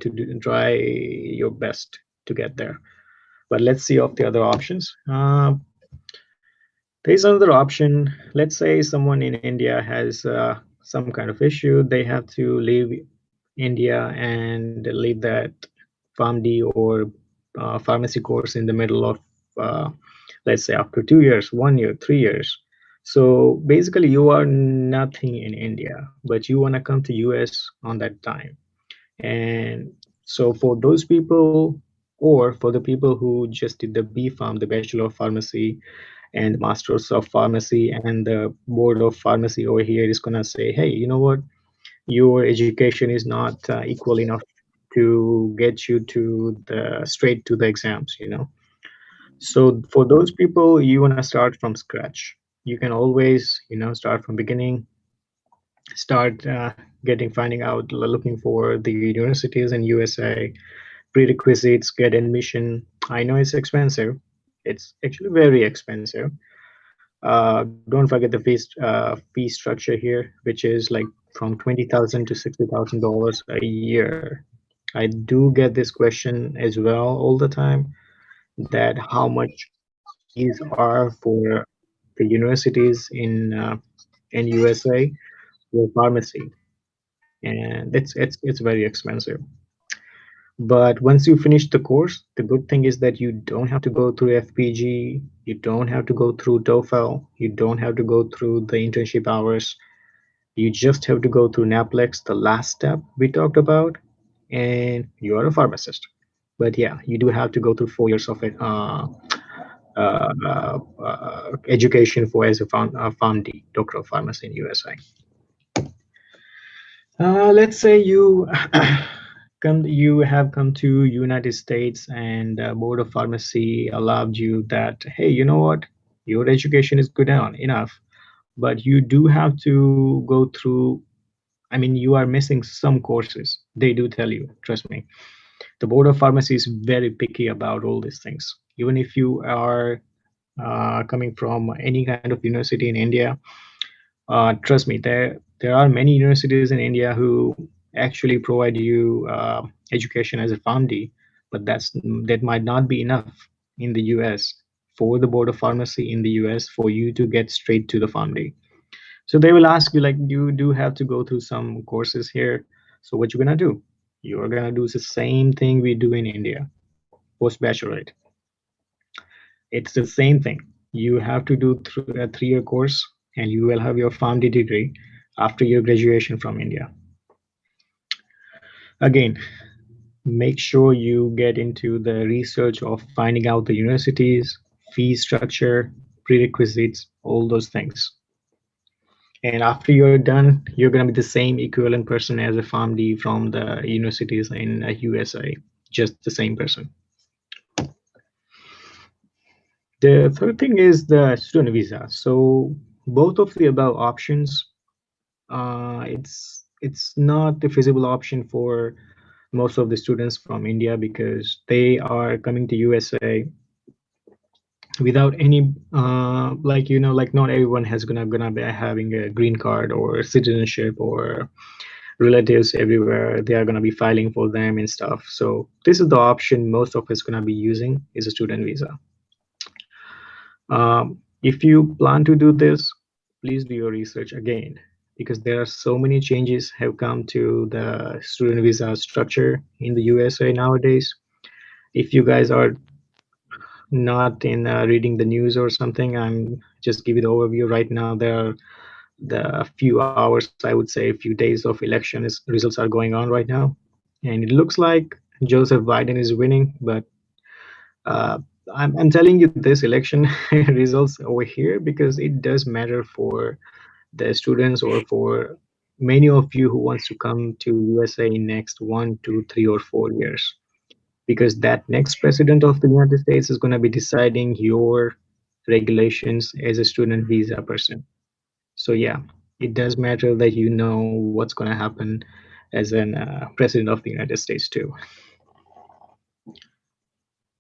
S4: your best to get there. But let's see of the other options. There's another option. Let's say someone in India has some kind of issue. They have to leave India and leave that PharmD or pharmacy course in the middle of, uh, let's say, after 2 years, 1 year, 3 years. So basically, you are nothing in India, but you want to come to US on that time. And so for those people, or for the people who just did the B Pharm, the Bachelor of Pharmacy and Masters of Pharmacy, and the Board of Pharmacy over here is gonna say, hey, you know what? Your education is not equal enough to get you to the straight to the exams. So for those people, you wanna start from scratch. You can always, start from beginning, start finding out, looking for the universities in USA, prerequisites, get admission. I know it's expensive. It's actually very expensive. Don't forget the fee structure here, which is like from 20,000 to $60,000 a year. I do get this question as well all the time, that how much fees are for the universities in USA for pharmacy, and it's very expensive. But once you finish the course, the good thing is that you don't have to go through FPG, you don't have to go through TOEFL, you don't have to go through the internship hours. You just have to go through NAPLEX, the last step we talked about, and you are a pharmacist. But yeah, you do have to go through 4 years of it, education for as a PharmD, Doctor of Pharmacy in USA. Let's say you have come to United States, and Board of Pharmacy allowed you that, hey, you know what? Your education is good enough. but you do have to go through. I mean, you are missing some courses. They do tell you, trust me. The board of pharmacy is very picky about all these things. Even if you are coming from any kind of university in India, trust me, there are many universities in India who actually provide you education as a PharmD, but that might not be enough in the US for the board of pharmacy in the US for you to get straight to the PharmD. So they will ask you like you do have to go through some courses here. So what you're gonna do? You're gonna do the same thing we do in India, post-bachelorate. It's the same thing. You have to do through a 3-year course, and you will have your PharmD degree after your graduation from India. Again, make sure you get into the research of finding out the universities, fee structure, prerequisites, all those things. And after you're done, you're going to be the same equivalent person as a PharmD from the universities in USA, just the same person. The third thing is the student visa. So both of the above options, it's not the feasible option for most of the students from India because they are coming to USA without any like like not everyone has gonna be having a green card or citizenship or relatives everywhere. They are going to be filing for them and stuff. So this is the option most of us going to be using is a student visa. If you plan to do this, please do your research again because there are so many changes have come to the student visa structure in the USA nowadays. If you guys are not in reading the news or something, I'm just give you the overview right now. There are the few hours, I would say, a few days of election results are going on right now, and it looks like Joseph Biden is winning. But uh, I'm telling you this election results over here because it does matter for the students or for many of you who wants to come to USA in next 1, 2, 3, or 4 years. Because that next president of the United States is going to be deciding your regulations as a student visa person. So yeah, it does matter that you know what's going to happen as an president of the United States too.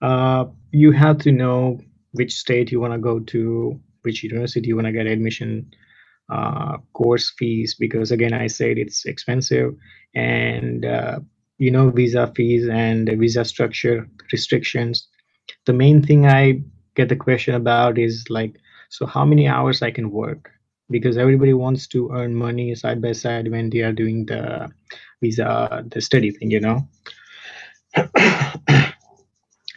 S4: You have to know which state you want to go to, which university you want to get admission, course fees, because again, I said it's expensive, and visa fees and visa structure restrictions. The main thing I get the question about is like, so how many hours I can work? Because everybody wants to earn money side by side when they are doing the visa, the study thing,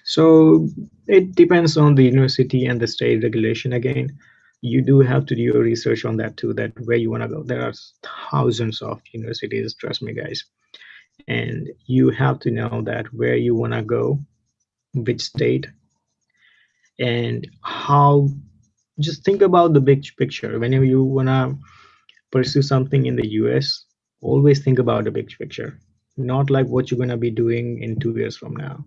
S4: So it depends on the university and the state regulation again. You do have to do your research on that too, that where you want to go. There are thousands of universities, trust me, guys. And you have to know that where you want to go, which state, and how. Just think about the big picture. Whenever you want to pursue something in the US, always think about the big picture, not like what you're going to be doing in 2 years from now.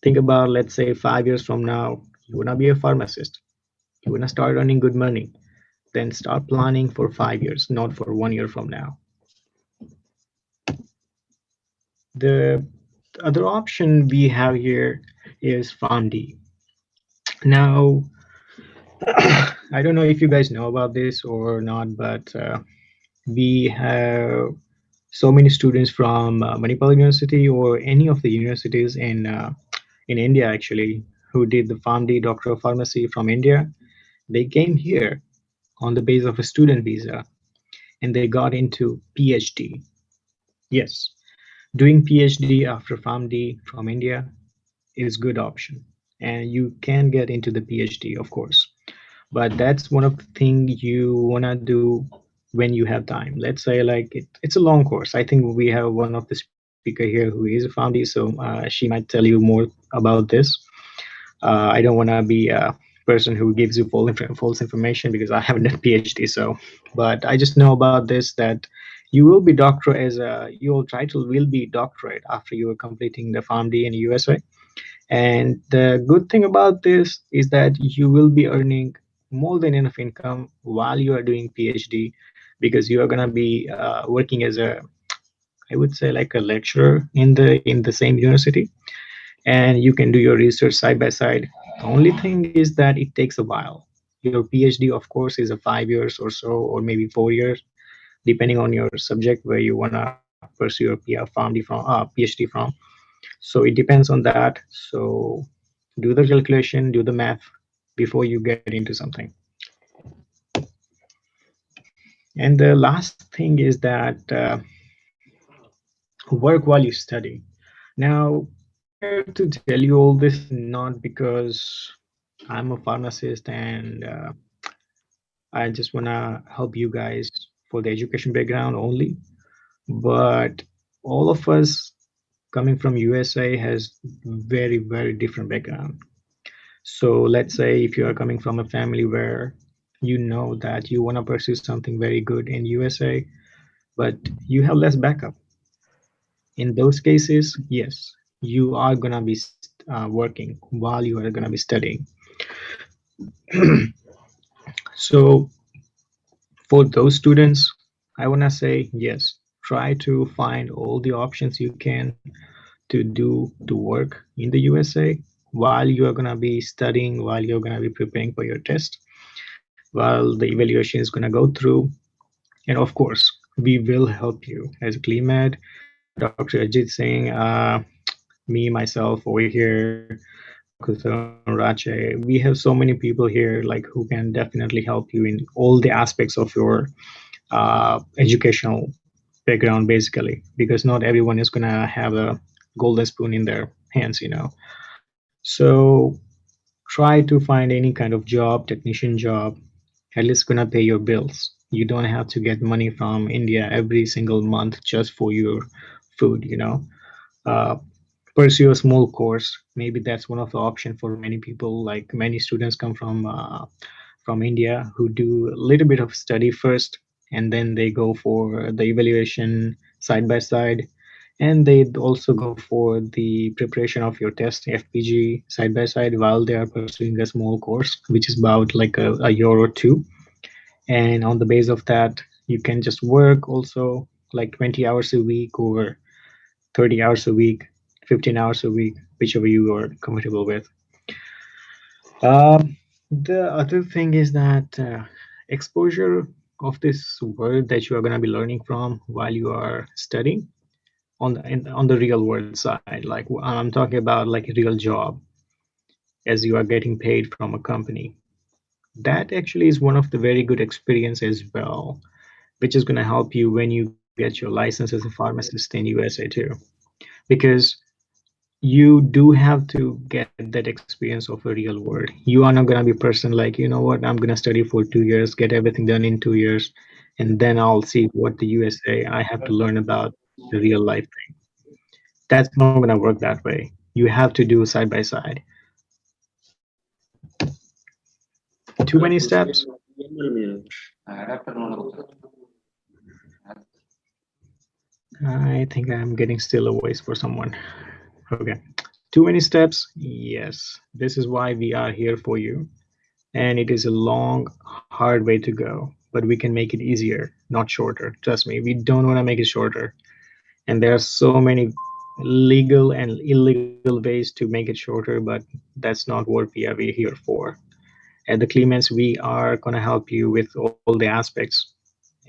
S4: Think about, let's say, 5 years from now, you want to be a pharmacist. You want to start earning good money. Then start planning for 5 years, not for 1 year from now. The other option we have here is PharmD. Now, I don't know if you guys know about this or not, but we have so many students from Manipal University or any of the universities in India actually who did the PharmD Doctor of Pharmacy from India. They came here on the base of a student visa and they got into PhD. Yes, doing PhD after PharmD from India is good option, and you can get into the PhD, of course. But that's one of the thing you wanna do when you have time. Let's say like it's a long course. I think we have one of the speaker here who is a PharmD, so she might tell you more about this. I don't want to be a person who gives you false information because I haven't done PhD. So, but I just know about this that you will be doctor as a your title will be doctorate after you are completing the PharmD in USA. And the good thing about this is that you will be earning more than enough income while you are doing PhD, because you are going to be working as a, I would say, like a lecturer in the same university, and you can do your research side by side. The only thing is that it takes a while. Your PhD, of course, is a 5 years or so, or maybe 4 years, depending on your subject where you wanna pursue your PhD from. So it depends on that. So do the calculation, do the math before you get into something. And the last thing is that work while you study. Now, I'm here to tell you all this not because I'm a pharmacist and I just want to help you guys for the education background only, but all of us coming from USA has very different background. So let's say if you are coming from a family where you know that you want to pursue something very good in USA, but you have less backup. In those cases, yes, you are gonna be working while you are gonna be studying. So for those students, I wanna say yes. Try to find all the options you can to work in the USA while you are gonna be studying, while you're gonna be preparing for your test, while the evaluation is gonna go through. And of course, we will help you as CliMed, Dr. Ajit Singh, me, myself over here, Dr. Tarun Rache. We have so many people here like who can definitely help you in all the aspects of your educational background, basically, because not everyone is gonna have a golden spoon in their hands. So try to find any kind of job, technician job, at least gonna pay your bills. You don't have to get money from India every single month just for your food. Uh, pursue a small course. Maybe that's one of the option for many people. Like many students come from India who do a little bit of study first, and then they go for the evaluation side by side, and they also go for the preparation of your test FPG side by side while they are pursuing a small course, which is about like a year or two. And on the base of that, you can just work also like 20 hours a week or 30 hours a week, 15 hours a week, whichever you are comfortable with. The other thing is that exposure of this world that you are going to be learning from while you are studying on the real world side, like I'm talking about like a real job as you are getting paid from a company. That actually is one of the very good experience as well, which is going to help you when you get your license as a pharmacist in USA too, because you do have to get that experience of a real world. You are not going to be a person like, what, I'm going to study for 2 years, get everything done in 2 years, and then I'll see what the USA I have to learn about the real life thing. That's not going to work that way. You have to do side by side. Too many steps. I think I'm getting still a voice for someone. Okay. Too many steps? Yes. This is why we are here for you. And it is a long, hard way to go, but we can make it easier, not shorter. Trust me, we don't want to make it shorter. And there are so many legal and illegal ways to make it shorter, but that's not what we are here for. At the Clements, we are going to help you with all the aspects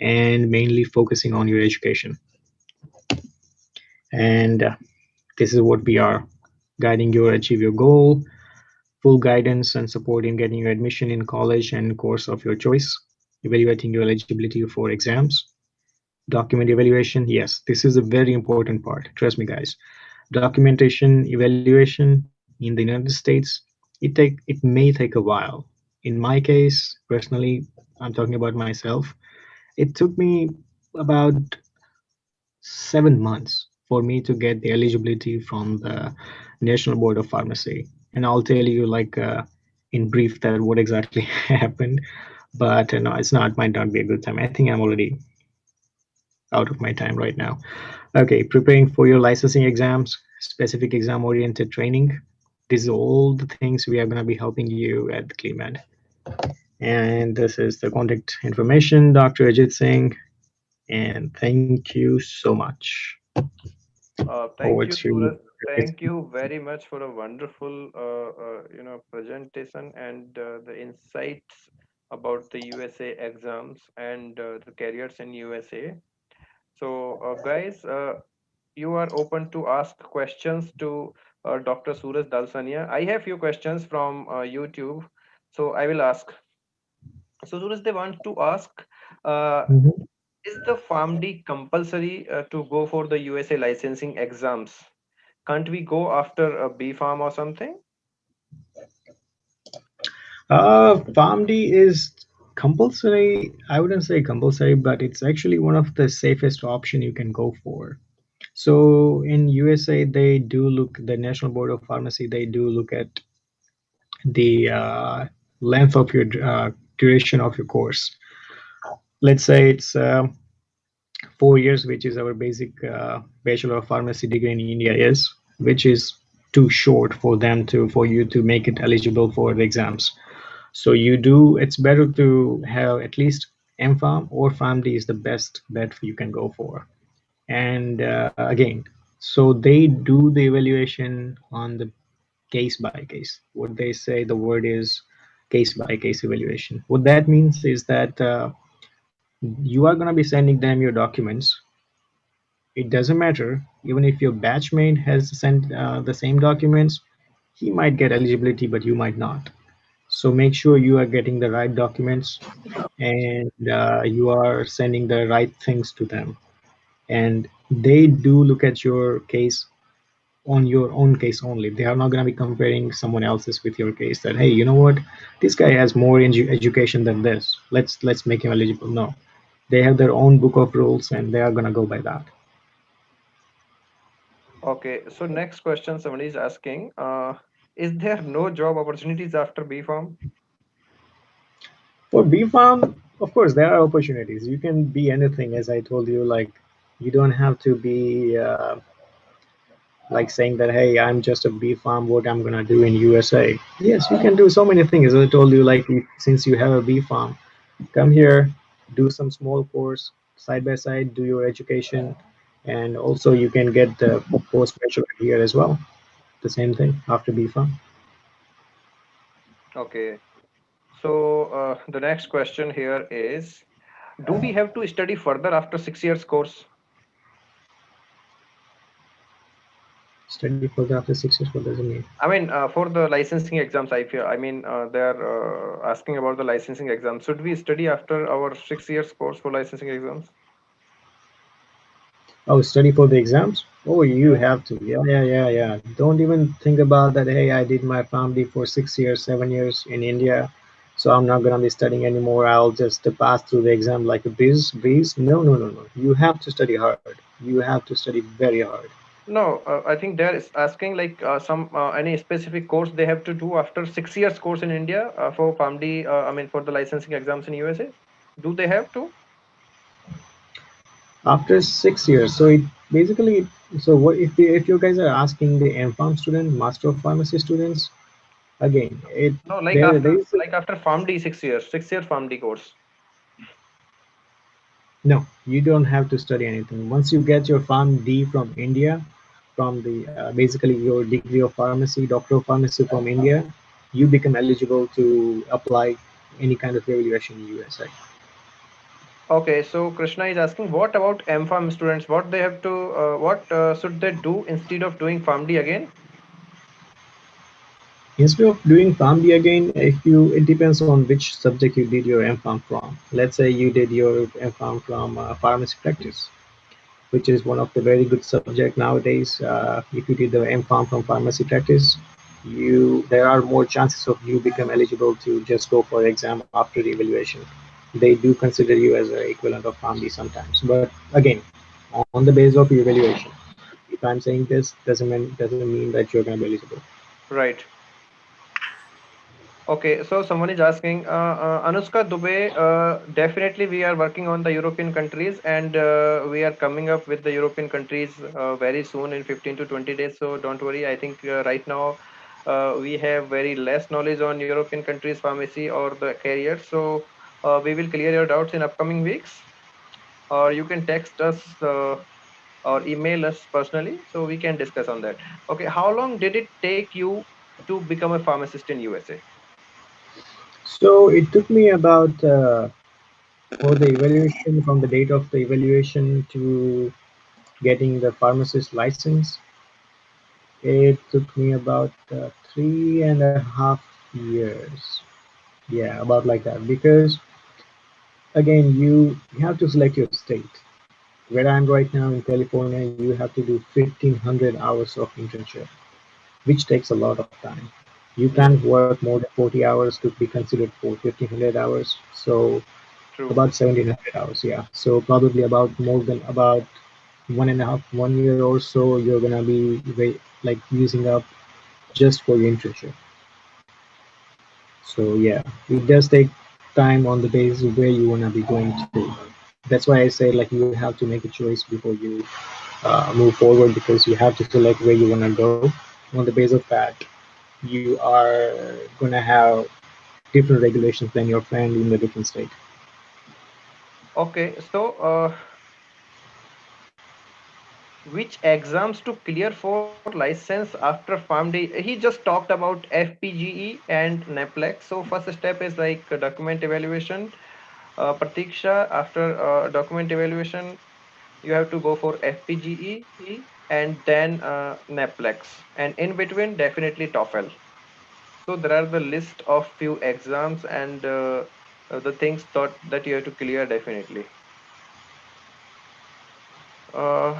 S4: and mainly focusing on your education. And this is what we are, guiding you to achieve your goal, full guidance and support in getting your admission in college and course of your choice, evaluating your eligibility for exams, document evaluation. Yes, this is a very important part. Trust me, guys. Documentation evaluation in the United States, it may take a while. In my case, personally, I'm talking about myself. It took me about 7 months for me to get the eligibility from the National Board of Pharmacy. And I'll tell you, like, in brief, that what exactly happened. But no, it's not. Might not be a good time. I think I'm already out of my time right now. Okay, preparing for your licensing exams, specific exam oriented training. These are all the things we are going to be helping you at CliMed. And this is the contact information, Dr. Ajit Singh. And thank you so much. Over
S1: Thank you,
S4: to
S1: Suraj. Thank you very much for a wonderful, presentation and the insights about the USA exams and the careers in USA. So, guys, you are open to ask questions to Dr. Suraj Dalsania. I have few questions from YouTube, so I will ask. So, Suraj, they want to ask, uh,
S4: Mhm.
S1: is the PharmD compulsory to go for the USA licensing exams? Can't we go after a B Farm or something?
S4: PharmD is compulsory. I wouldn't say compulsory, but it's actually one of the safest option you can go for. So in USA, they do look, the National Board of Pharmacy, they do look at the length of your duration of your course. Let's say it's 4 years, which is our basic Bachelor of Pharmacy degree in India is, which is too short for them to, for you to make it eligible for the exams. So you do, it's better to have at least MPharm or PharmD is the best bet you can go for. And again, so they do the evaluation on the case by case. What they say, the word is case by case evaluation. What that means is that you are going to be sending them your documents. It doesn't matter, even if your batchmate has sent the same documents, he might get eligibility, but you might not. So make sure you are getting the right documents and you are sending the right things to them. And they do look at your case on your own case only. They are not going to be comparing someone else's with your case. That hey, you know what, this guy has more education than this. Let's make him eligible. No, they have their own book of rules, and they are going to go by that.
S1: Okay, so next question somebody is asking, is there no job opportunities after B Farm?
S4: For B Farm, of course, there are opportunities. You can be anything, as I told you. Like you don't have to be like saying that hey, I'm just a B Farm, what I'm gonna do in USA. Yes, you can do so many things. As I told you, like since you have a B Farm, come here, do some small course side by side, do your education, and also you can get the post graduate here as well. The same thing after B Farm.
S1: Okay, so the next question here is, do we have to study further after 6 years course?
S4: Study further after 6 years. What does it mean?
S1: I mean, for the licensing exams, I feel, I mean, they're asking about the licensing exams. Should we study after our 6 years course for licensing exams?
S4: Oh, study for the exams? Oh, you
S1: Yeah.
S4: have to. Yeah, yeah, yeah, yeah. Don't even think about that. Hey, I did my family for 6 years, 7 years in India, so I'm not gonna be studying anymore. I'll just pass through the exam like a breeze. No, no, no, no. You have to study hard. You have to study very hard.
S1: No, I think they're asking like some any specific course they have to do after 6 years course in India for PharmD. I mean, for the licensing exams in USA. Do they have to?
S4: After 6 years, so it basically, so what if you guys are asking the MPharm student, Master of Pharmacy students, again, it
S1: No, like
S4: there
S1: after
S4: is
S1: like after PharmD 6 years, 6 year PharmD course.
S4: No, you don't have to study anything. Once you get your Pharm D from India, from the basically your degree of pharmacy, doctor of pharmacy from India, you become eligible to apply any kind of evaluation in USA.
S1: Okay, so Krishna is asking, what about M-Pharm students? What they have to, what should they do instead of doing PharmD again?
S4: Instead of doing Pharm D again, if you it depends on which subject you did your MPharm from. Let's say you did your MPharm from pharmacy practice, which is one of the very good subject nowadays. If you did the MPharm from pharmacy practice, you there are more chances of you become eligible to just go for exam after the evaluation. They do consider you as an equivalent of PharmD sometimes. But again, on the basis of your evaluation, if I'm saying this doesn't mean that you're going to be eligible.
S1: Right. Okay, so someone is asking, Anushka Dubey, definitely we are working on the European countries and we are coming up with the European countries very soon in 15 to 20 days. So don't worry. I think right now we have very less knowledge on European countries pharmacy or the career. So we will clear your doubts in upcoming weeks, or you can text us or email us personally so we can discuss on that. Okay, how long did it take you to become a pharmacist in USA?
S4: So it took me about for the evaluation, from the date of the evaluation to getting the pharmacist license, it took me about 3.5 years. Yeah, about like that. Because again, you have to select your state. Where I'm right now in California, you have to do 1,500 hours of internship, which takes a lot of time. You
S1: Yes,
S4: can't work more than 40 hours to be considered for 1,500 hours. So
S1: true.
S4: about 1,700 hours, yeah. So probably about more than about 1.5 1 year or so, you're gonna be like using up just for your internship. So yeah, it does take time on the basis of where you wanna be going to. That's why I say like you have to make a choice before you move forward, because you have to select where you wanna go. On the basis of that, you are gonna have different regulations than your friend in the different state.
S1: Okay, so which exams to clear for license after PharmD? He just talked about FPGE and NAPLEX. So first step is like document evaluation. Pratiksha, after document evaluation, you have to go for FPGE and then NAPLEX, and in between definitely TOEFL. So there are the list of few exams and the things that you have to clear definitely. Uh,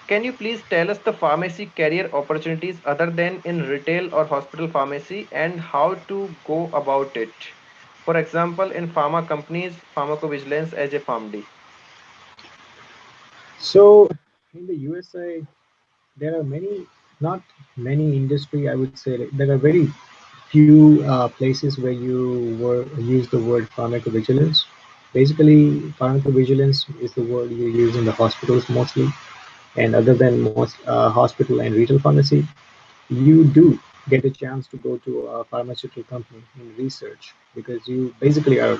S1: can you please tell us the pharmacy career opportunities other than in retail or hospital pharmacy and how to go about it? For example, in pharma companies, pharmacovigilance as a PharmD.
S4: So in the USA, there are many, not many industry, I would say. Like, there are very few places where use the word pharmacovigilance. Basically, pharmacovigilance is the word you use in the hospitals mostly. And other than most hospital and retail pharmacy, you do get a chance to go to a pharmaceutical company in research, because you basically are a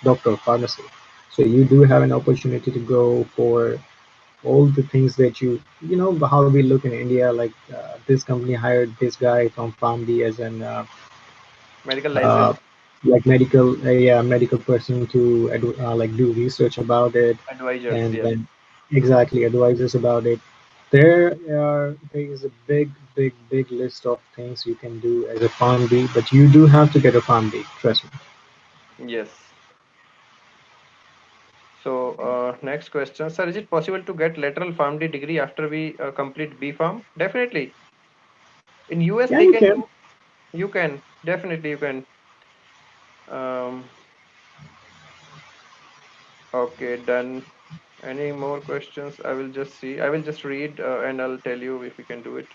S4: doctor of pharmacy. So you do have an opportunity to go for all the things that you know how we look in India, like this company hired this guy from PharmD as an
S1: Medical
S4: uh,
S1: license,
S4: like medical yeah, medical person to like do research about it,
S1: advisors,
S4: and
S1: yes.
S4: then exactly advise us about it. There is a big list of things you can do as a PharmD, but you do have to get a PharmD, trust me.
S1: Yes. So, next question, sir, is it possible to get lateral PharmD degree after we complete B Pharm? Definitely. In US,
S4: Yeah,
S1: they
S4: you
S1: can
S4: can.
S1: do. You can definitely you can. Um, okay, done. Any more questions? I will just see. I will just read and I'll tell you if we can do it.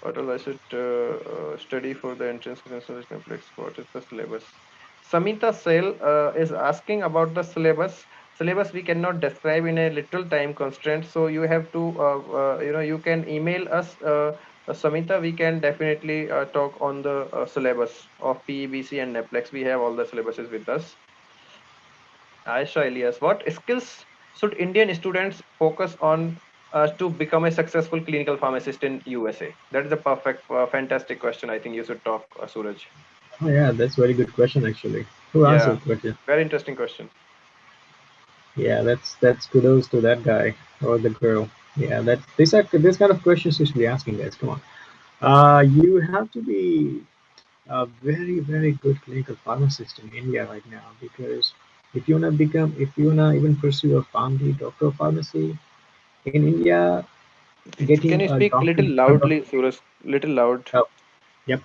S1: What all I should study for the entrance examination complex? What is the syllabus? Samita Sale is asking about the syllabus. Syllabus we cannot describe in a little time constraint. So you have to, you can email us, Samita. We can definitely talk on the syllabus of PEBC and NEPLEX. We have all the syllabuses with us. Aisha Elias, what skills should Indian students focus on to become a successful clinical pharmacist in USA? That is a perfect, fantastic question. I think you should talk, Suraj.
S4: Oh yeah, that's very good question actually. Who asked
S1: Yeah,
S4: that question?
S1: very interesting question.
S4: Yeah, that's kudos to that guy or the girl. Yeah, that these are this kind of questions you should be asking, guys. Come on. You have to be a very good clinical pharmacist in India right now, because if you wanna even pursue a PharmD, doctor of pharmacy in India,
S1: Can
S4: getting
S1: you
S4: a
S1: speak a
S4: doctor,
S1: little loudly, Suraj? Little loud.
S4: oh, yep.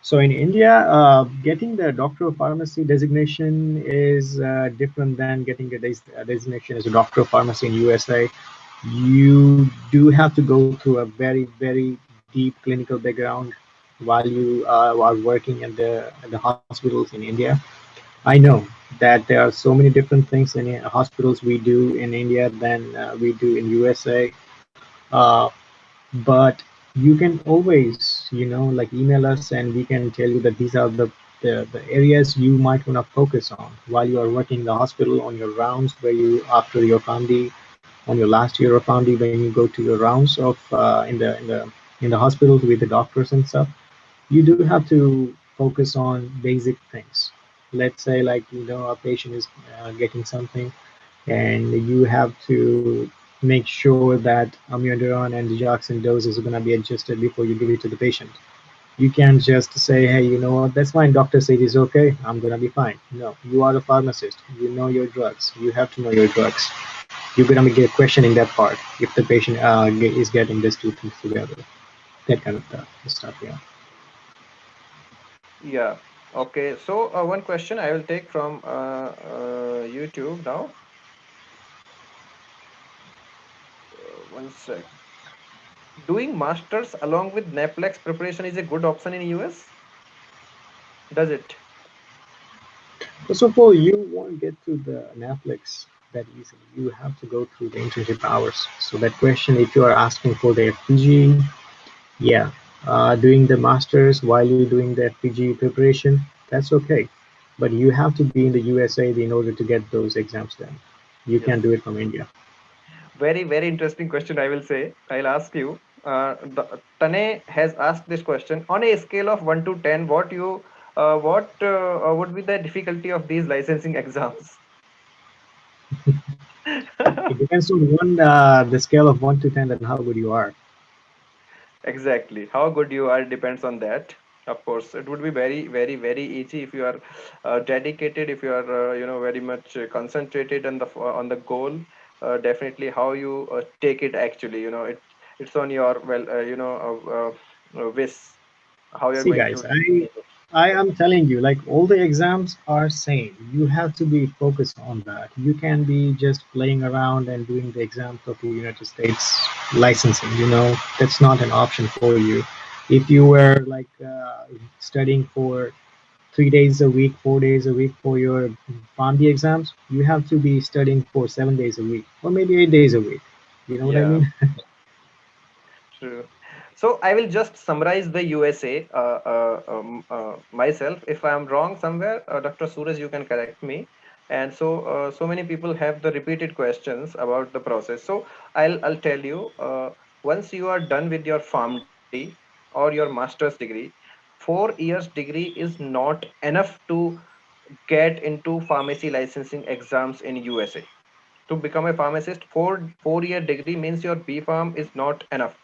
S4: So in India, getting the doctor of pharmacy designation is different than getting a designation as a doctor of pharmacy in USA. You do have to go through a very deep clinical background while you are working at the hospitals in India. I know that there are so many different things in hospitals we do in India than we do in USA. Uh, but you can always, like email us and we can tell you that these are the areas you might want to focus on while you are working in the hospital on your rounds, where you after your PharmD, on your last year of PharmD, when you go to your rounds of in the hospitals with the doctors and stuff. You do have to focus on basic things. Let's say, like, a patient is getting something, and you have to make sure that amiodarone and digoxin dose is going to be adjusted before you give it to the patient. You can't just say, hey, you know what, that's fine, doctor said it's okay, I'm going to be fine. No, you are a pharmacist, you know your drugs, you have to know your drugs. You're going to be questioning that part if the patient is getting these two things together, that kind of stuff. Yeah.
S1: Yeah. Okay. So one question I will take from YouTube now. One sec. Doing masters along with Naplex preparation is a good option in US. Does it?
S4: First of all, you won't get to the Netflix that easily. You have to go through the internship hours. So that question, if you are asking for the FPG, yeah, doing the masters while you're doing the FPG preparation, that's okay. But you have to be in the USA in order to get those exams done. You
S1: Yes.
S4: can't do it from India.
S1: Very, very interesting question, I will say. I'll ask you. Tane has asked this question on a scale of 1 to 10. What would be the difficulty of these licensing exams?
S4: It depends on the scale of 1 to 10 and how good you are.
S1: Exactly. How good you are depends on that. Of course, it would be very, very, very easy if you are dedicated, if you are, very much concentrated on the goal. Definitely, how you take it actually, it's on your wish how you're
S4: See,
S1: going
S4: guys,
S1: to.
S4: I am telling you, like, all the exams are same. You have to be focused on that. You can be just playing around and doing the exams of the United States licensing. That's not an option for you. If you were like studying for 3 days a week, 4 days a week for your PharmD exams, you have to be studying for 7 days a week, or maybe 8 days a week. You know what I
S1: Yeah.
S4: mean?
S1: True. So I will just summarize the USA myself. If I am wrong somewhere, Dr. Suraj, you can correct me. And so many people have the repeated questions about the process. So I'll tell you. Once you are done with your PharmD or your master's degree, 4 years degree is not enough to get into pharmacy licensing exams in USA. To become a pharmacist, four-year degree means your B Pharm is not enough.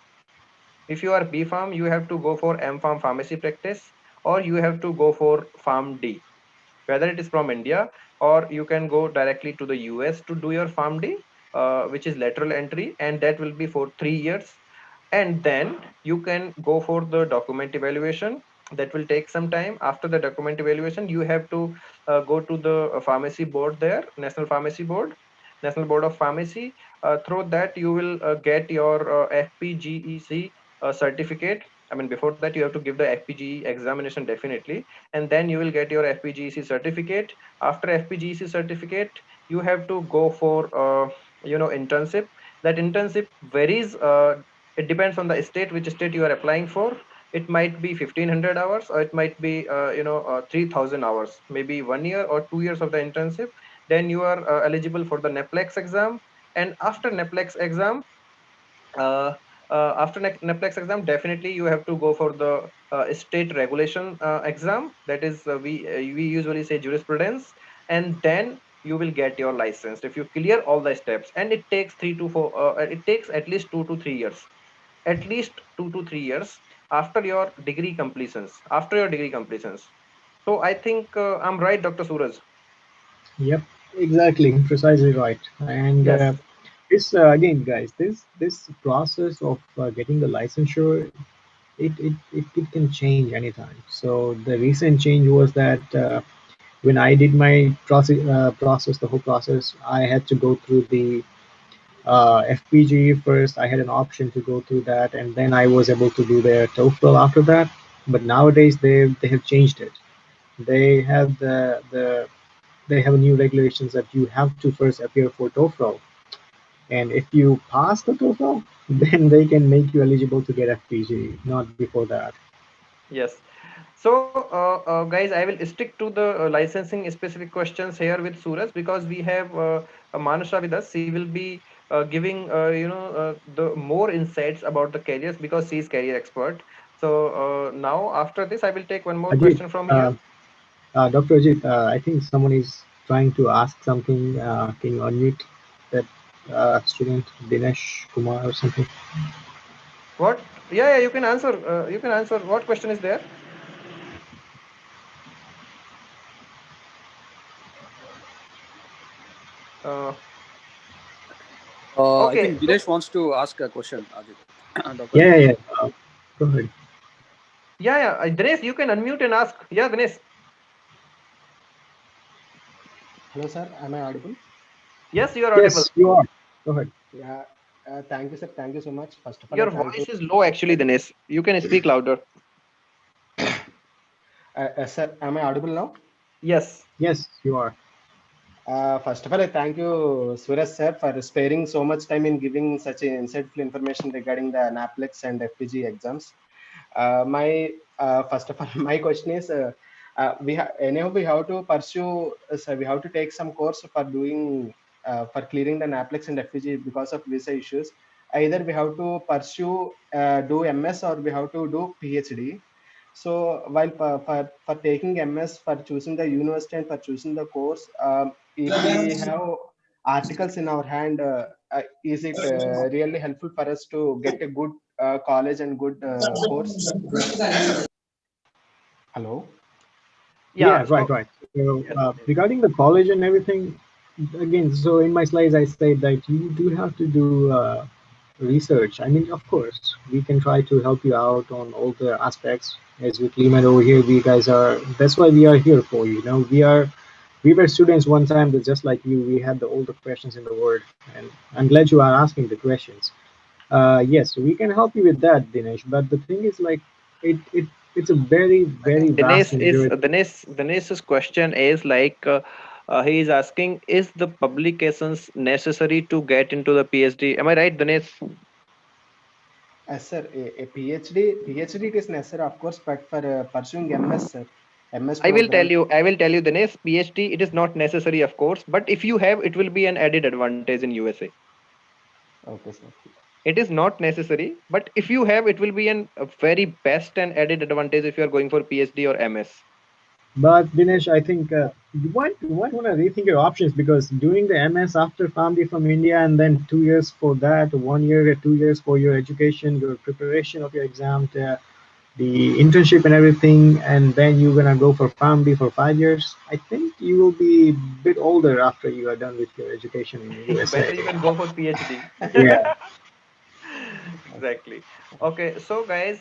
S1: If you are B Farm, you have to go for M Farm pharmacy practice, or you have to go for Farm D, whether it is from India, or you can go directly to the US to do your Farm D, which is lateral entry, and that will be for 3 years. And then you can go for the document evaluation. That will take some time. After the document evaluation, you have to go to the pharmacy board there, National Board of Pharmacy. Through that, you will get your FPGEC certificate. I mean, before that, you have to give the FPGE examination definitely, and then you will get your FPGEC certificate. After FPGEC certificate, you have to go for internship. That internship varies. It depends on the state, which state you are applying for. It might be 1500 hours, or it might be 3000 hours, maybe 1 year or 2 years of the internship. Then you are eligible for the NEPLEX exam. And after NEPLEX exam, uh, NEPLEX exam, definitely you have to go for the state regulation exam. That is, we usually say jurisprudence, and then you will get your license if you clear all the steps. And it takes 3 to 4. It takes at least 2 to 3 years. At least 2 to 3 years after your degree completions. After your degree completions. So I think I'm right, Dr. Suraj.
S4: Yep, exactly, precisely right. And
S1: Yes.
S4: this again, guys, this process of getting the licensure, it can change anytime. So the recent change was that when I did my process, the whole process, I had to go through the FPG first. I had an option to go through that, and then I was able to do the TOEFL after that. But nowadays they have changed it. They have they have new regulations that you have to first appear for TOEFL, and if you pass the TOEFL, then they can make you eligible to get FPG, not before that.
S1: Yes. So, guys, I will stick to the licensing specific questions here with Suraj, because we have Manusha with us. She will be giving, the more insights about the careers, because she is career expert. So now, after this, I will take one more
S4: Ajit,
S1: question from here.
S4: Dr. Ajit, I think someone is trying to ask something. Can you unmute that student, Dinesh Kumar or something?
S1: What? Yeah, yeah, you can answer. You can answer. What question is there? Uh,
S5: I
S1: okay.
S5: think
S1: So,
S5: Dinesh wants to ask a question, Ajit. Dr. Ajit.
S4: Yeah, yeah, yeah. Go ahead.
S1: yeah, yeah. Dinesh, you can unmute and ask. Yeah, Dinesh.
S6: Hello, sir. Am I audible?
S1: Yes, you are audible.
S4: Yes, you are. Go ahead.
S6: Yeah. Thank you, sir. Thank you so much. First of all, I
S1: Your
S6: thank to
S1: voice is low, actually, Dinesh. You can speak louder.
S6: sir. Am I audible now?
S1: Yes.
S4: Yes, you are.
S6: First of all, I thank you, Suraj sir, for sparing so much time in giving such insightful information regarding the NAPLEX and FPG exams. My First of all, my question is, anyhow we have to pursue, so we have to take some course for doing for clearing the NAPLEX and FPG because of visa issues. Either we have to pursue do MS or we have to do PhD. So while for taking MS, for choosing the university and for choosing the course, if we have articles in our hand, is it really helpful for us to get a good college and good course? Hello.
S1: Yeah.
S4: Yeah, right,
S1: So,
S4: right. So,
S1: yes, yes.
S4: regarding the college and everything, again, so in my slides, I said that you do have to do research. I mean, of course, we can try to help you out on all the aspects. As with CliMed over here, we guys are, that's why we are here for, we were students one time, that just like you, we had all the questions in the world. And I'm glad you are asking the questions. Yes, we can help you with that, Dinesh. But the thing is, like, it's a very,
S1: I
S4: very
S1: think
S4: vast
S1: Dinesh
S4: and
S1: is
S4: great.
S1: Dinesh's question is like, he is asking, is the publications necessary to get into the PhD? Am I right, Dinesh?
S6: Sir, a PhD it is necessary, of course, but for pursuing MS, sir, MS
S1: I will tell
S6: program.
S1: you. I will tell you, Dinesh. PhD, it is not necessary, of course, but if you have, it will be an added advantage in USA.
S6: Okay, sir.
S1: It is not necessary, but if you have, it will be a very best and added advantage if you are going for PhD or MS.
S4: But Dinesh, I think you might want to rethink your options, because doing the MS after family from India, and then 2 years for that, 1 year, 2 years for your education, your preparation of your exam, the internship and everything, and then you're gonna go for family for 5 years. I think you will be a bit older after you are done with your education in USA.
S1: Better you can go for PhD.
S4: Yeah.
S1: Exactly. Okay, so guys,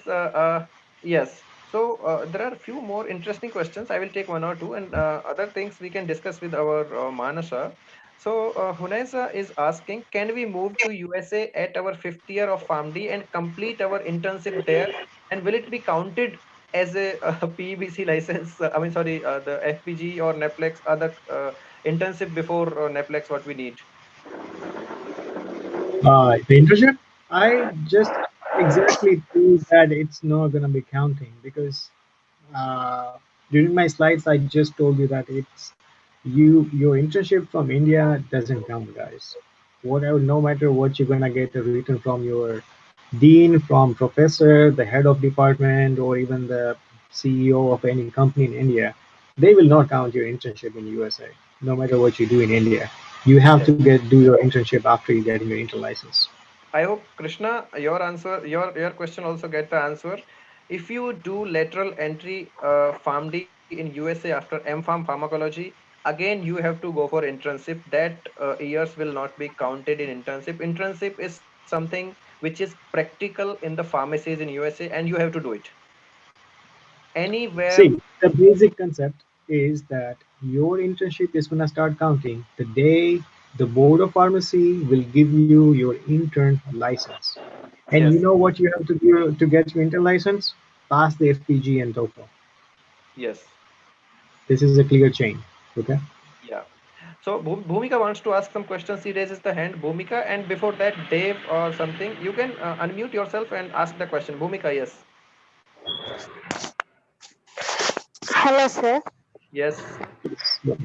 S1: yes. So there are a few more interesting questions. I will take one or two, and other things we can discuss with our Manasa. So Hunesa is asking, can we move to USA at our fifth year of PharmD and complete our internship there? And will it be counted as a, PEBC license? I mean, sorry, the FPG or Neplex, other internship before Neplex, what we need?
S4: The internship, I just exactly told that it's not gonna be counting, because during my slides I just told you that it's your internship from India doesn't count, guys. Whatever, no matter what you're gonna get a written from your dean, from professor, the head of department, or even the CEO of any company in India, they will not count your internship in USA. No matter what you do in India, you have to
S1: Yes.
S4: do your internship after you getting your inter license.
S1: I hope Krishna, your answer, your question also get the answer. If you do lateral entry PharmD in USA after M.Pharm pharmacology, again you have to go for internship. That years will not be counted in internship. Internship is something which is practical in the pharmacies in USA, and you have to do it anywhere.
S4: See, the basic concept is that your internship is going to start counting the day the board of pharmacy will give you your intern license. And you
S1: Yes,
S4: know what you have to do to get your intern license? Pass the FPG and TOEFL.
S1: yes.
S4: This is a clear chain. Okay.
S1: Yeah. So Bhumika wants to ask some questions. She raises the hand. Bhumika, and before that, Dave or something. You can unmute yourself and ask the question. Bhumika, yes,
S7: Hello, sir.
S1: yes.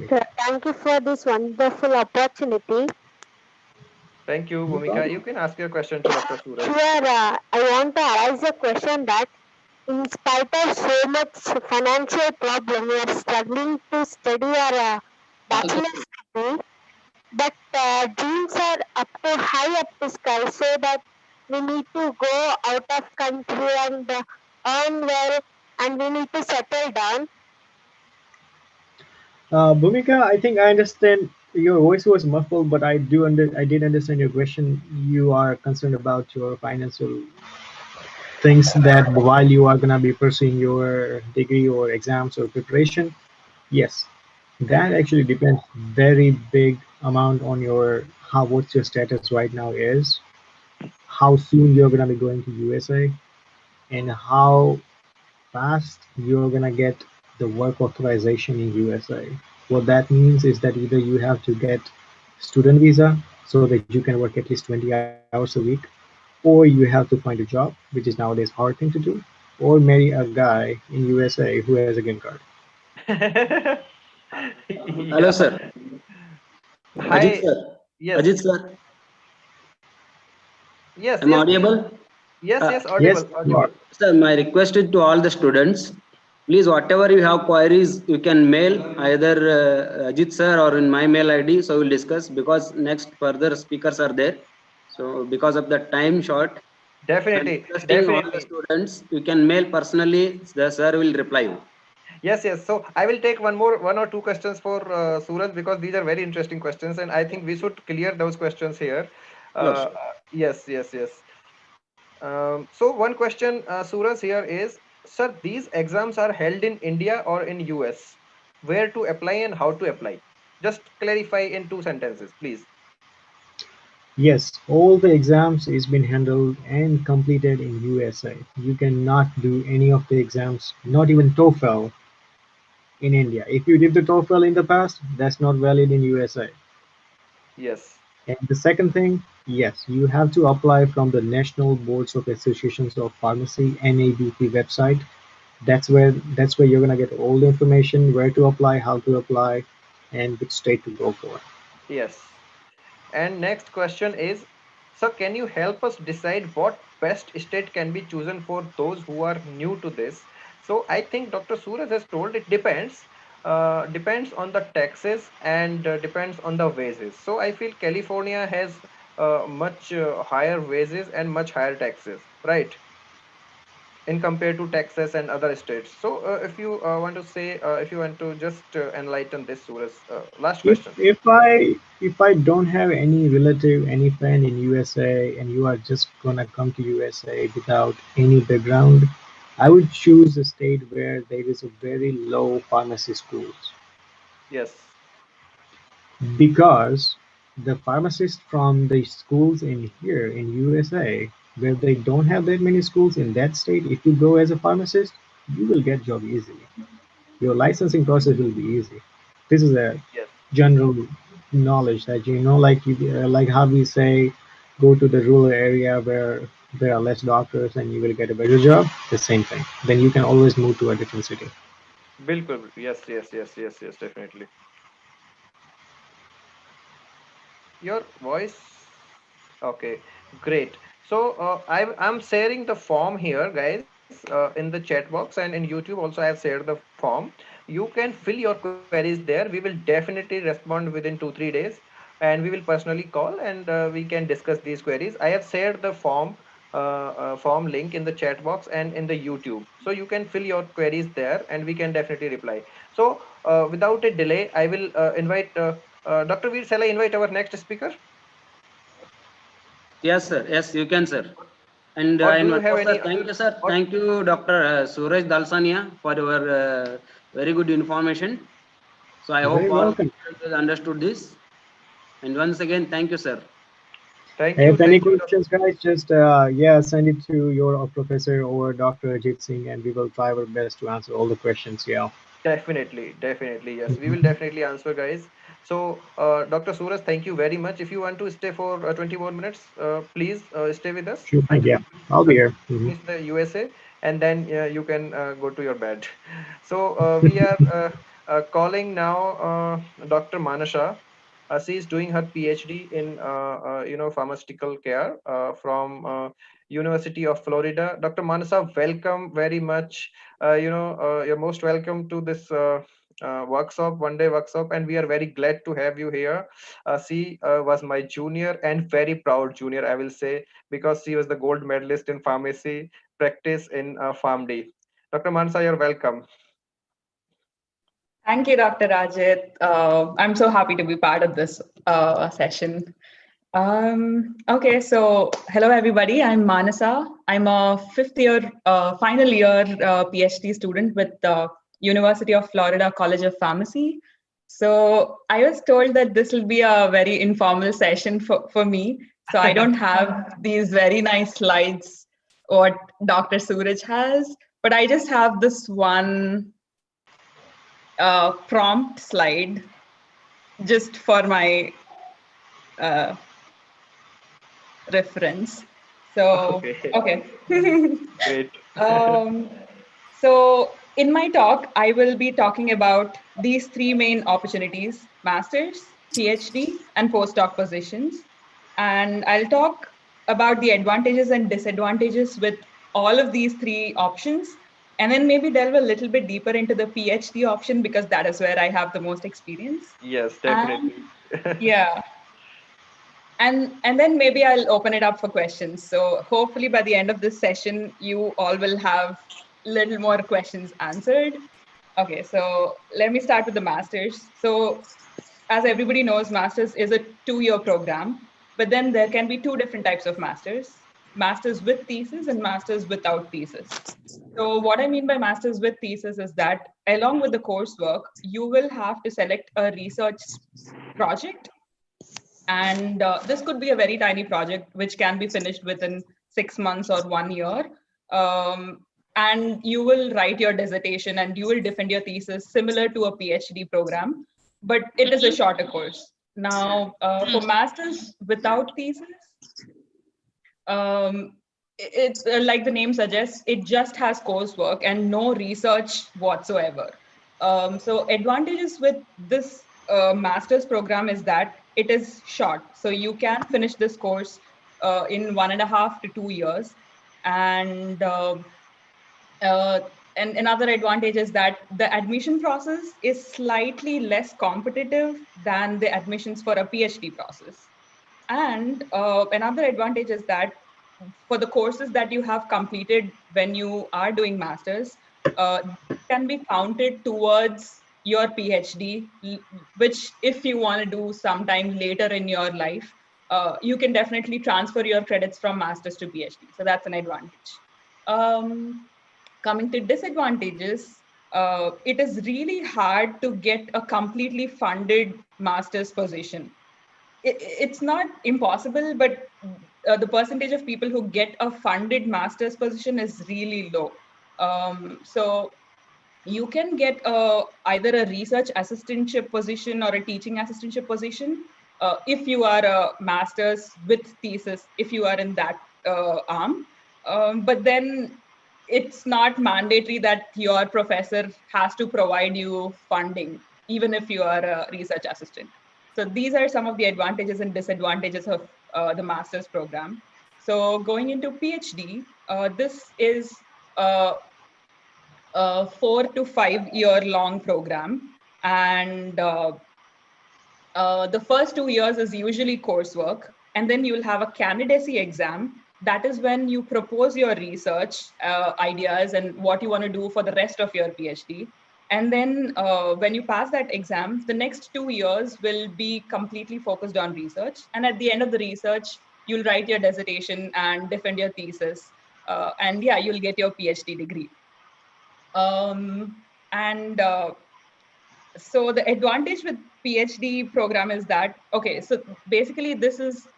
S7: Sir, thank you for this wonderful opportunity.
S1: Thank you,
S4: No
S1: Bhumika. You
S4: problem.
S1: can ask your question to Dr. Suraj.
S7: Here, I want to arise a question that, in spite of so much financial problem, we are struggling to study our bachelor's degree, but dreams are up to high up the sky, so that we need to go out of country and earn well, and we need to settle down.
S4: Bhumika, I think I understand your voice was muffled, but I did understand your question. You are concerned about your financial things that while you are gonna be pursuing your degree or exams or preparation. Yes, that actually depends very big amount on your how what's your status right now is, how soon you're gonna be going to USA, and how fast you're gonna get the work authorization in USA. What that means is that either you have to get student visa so that you can work at least 20 hours a week, or you have to find a job, which is nowadays hard thing to do, or marry a guy in USA who has a green card.
S3: Hello,
S1: Yeah.
S3: sir. Ajit
S1: Hi.
S3: sir.
S1: Yes.
S3: Ajit sir.
S1: Yes.
S3: Am I
S1: Yes. Please.
S3: audible?
S1: Yes.
S3: Uh,
S1: Yes.
S4: Yes,
S1: Audible.
S4: you are.
S1: Audible.
S3: Sir, my request is to all the students, please, whatever you have queries, you can mail either Ajit sir or in my mail ID. So we'll discuss because next further speakers are there. So because of the time short, so I'm
S1: Definitely.
S3: requesting all the
S1: Definitely.
S3: students, you can mail personally. The sir will reply you.
S1: Yes, yes. So I will take one or two questions for Suraj, because these are very interesting questions, and I think we should clear those questions here.
S3: Sure,
S1: Uh,
S3: sure.
S1: yes, yes, yes. So one question, Suraj, here is, sir, these exams are held in India or in US? Where to apply and how to apply? Just clarify in two sentences, please.
S4: Yes, all the exams is been handled and completed in USA. You cannot do any of the exams, not even TOEFL in India. If you did the TOEFL in the past, that's not valid in USA.
S1: Yes,
S4: And the second thing, yes, you have to apply from the National Boards of Associations of Pharmacy (NABP) website. That's where you're gonna get all the information, where to apply, how to apply, and which state to go for.
S1: yes. And next question is, sir, can you help us decide what best state can be chosen for those who are new to this? So I think Dr. Suraj has told it depends. Depends on the taxes and depends on the wages. So I feel California has much higher wages and much higher taxes, right? In compared to Texas and other states. So if you want to say, if you want to just enlighten this, Suraj, last
S4: If
S1: question.
S4: if I if I don't have any relative, any friend in USA, and you are just gonna come to USA without any background, I would choose a state where there is a very low pharmacy schools,
S1: Yes.
S4: because the pharmacists from the schools in here in USA, where they don't have that many schools in that state, if you go as a pharmacist, you will get job easily. Your licensing process will be easy. This is a
S1: Yes.
S4: general knowledge that like how we say, go to the rural area where there are less doctors and you will get a better job. The same thing. Then you can always move to a different city.
S1: Bilkul. Yes, yes, yes, yes, yes, definitely. Your voice. Okay, great. So I'm sharing the form here, guys, in the chat box, and in YouTube also I have shared the form. You can fill your queries there. We will definitely respond within 2 3 days, and we will personally call and we can discuss these queries. I have shared the form link in the chat box and in the YouTube, so you can fill your queries there, and we can definitely reply. So without a delay, I will invite Dr. Veer. Shall I invite our next speaker?
S3: Yes, sir. Yes, you can, sir.
S1: Or do
S3: And
S1: you
S3: one
S1: have
S3: more, sir.
S1: any
S3: Thank
S1: other,
S3: you, sir.
S1: or
S3: Thank you, Dr. Suraj Dalsania, for your very good information. So I
S4: You're
S3: hope
S4: very
S3: all
S4: welcome.
S3: students understood this. And once again, thank you, sir.
S4: If any
S1: thank you,
S4: questions, guys, just yeah, send it to your professor or Dr. Ajit Singh, and we will try our best to answer all the questions. Yeah.
S1: definitely, definitely, yes, we will definitely answer, guys. So, Dr. Suraj, thank you very much. If you want to stay for 20 more minutes, please stay with us
S4: Sure.
S1: until
S4: Yeah, I'll be here.
S1: finish the USA, and then you can go to your bed. So, we are calling now Dr. Manasha. She is doing her PhD in pharmaceutical care from University of Florida. Dr. Manasha, welcome very much. You're most welcome to this workshop, one day workshop, and we are very glad to have you here. She was my junior and very proud junior, I will say, because she was the gold medalist in pharmacy practice in PharmD. Dr. Mansa, you're welcome.
S8: Thank you, Dr. Rajit. I'm so happy to be part of this session. Okay, so hello, everybody. I'm Manasa. I'm a final year PhD student with the University of Florida College of Pharmacy. So I was told that this will be a very informal session for me. So I don't have these very nice slides what Dr. Suraj has, but I just have this one prompt slide just for my reference. So, okay.
S1: Great.
S8: So in my talk, I will be talking about these three main opportunities: master's, PhD, and postdoc positions. And I'll talk about the advantages and disadvantages with all of these three options. And then maybe delve a little bit deeper into the PhD option because that is where I have the most experience.
S1: Yes,
S8: And
S1: definitely.
S8: yeah, and then maybe I'll open it up for questions. So hopefully by the end of this session, you all will have little more questions answered. Okay, so let me start with the masters. So as everybody knows, masters is a 2-year program, but then there can be two different types of masters: masters with thesis and masters without thesis. So what I mean by masters with thesis is that along with the coursework, you will have to select a research project, and this could be a very tiny project which can be finished within 6 months or 1 year. And you will write your dissertation and you will defend your thesis similar to a PhD program, but it is a shorter course. Now, for masters without thesis, like the name suggests, it just has coursework and no research whatsoever. So advantages with this master's program is that it is short. So you can finish this course in 1.5 to 2 years. And and another advantage is that the admission process is slightly less competitive than the admissions for a PhD process. And another advantage is that for the courses that you have completed when you are doing masters, can be counted towards your PhD, which if you want to do sometime later in your life, you can definitely transfer your credits from masters to PhD. So that's an advantage. Coming to disadvantages, it is really hard to get a completely funded master's position. It's not impossible, but the percentage of people who get a funded master's position is really low. So you can get either a research assistantship position or a teaching assistantship position if you are a master's with thesis, if you are in that arm. But then it's not mandatory that your professor has to provide you funding, even if you are a research assistant. So these are some of the advantages and disadvantages of the master's program. So going into PhD, this is a 4 to 5 year long program. And the first 2 years is usually coursework. And then you'll have a candidacy exam. That is when you propose your research ideas and what you want to do for the rest of your PhD. And then when you pass that exam, the next 2 years will be completely focused on research. And at the end of the research, you'll write your dissertation and defend your thesis. And yeah, you'll get your PhD degree. And so the advantage with PhD program is that, okay, so basically this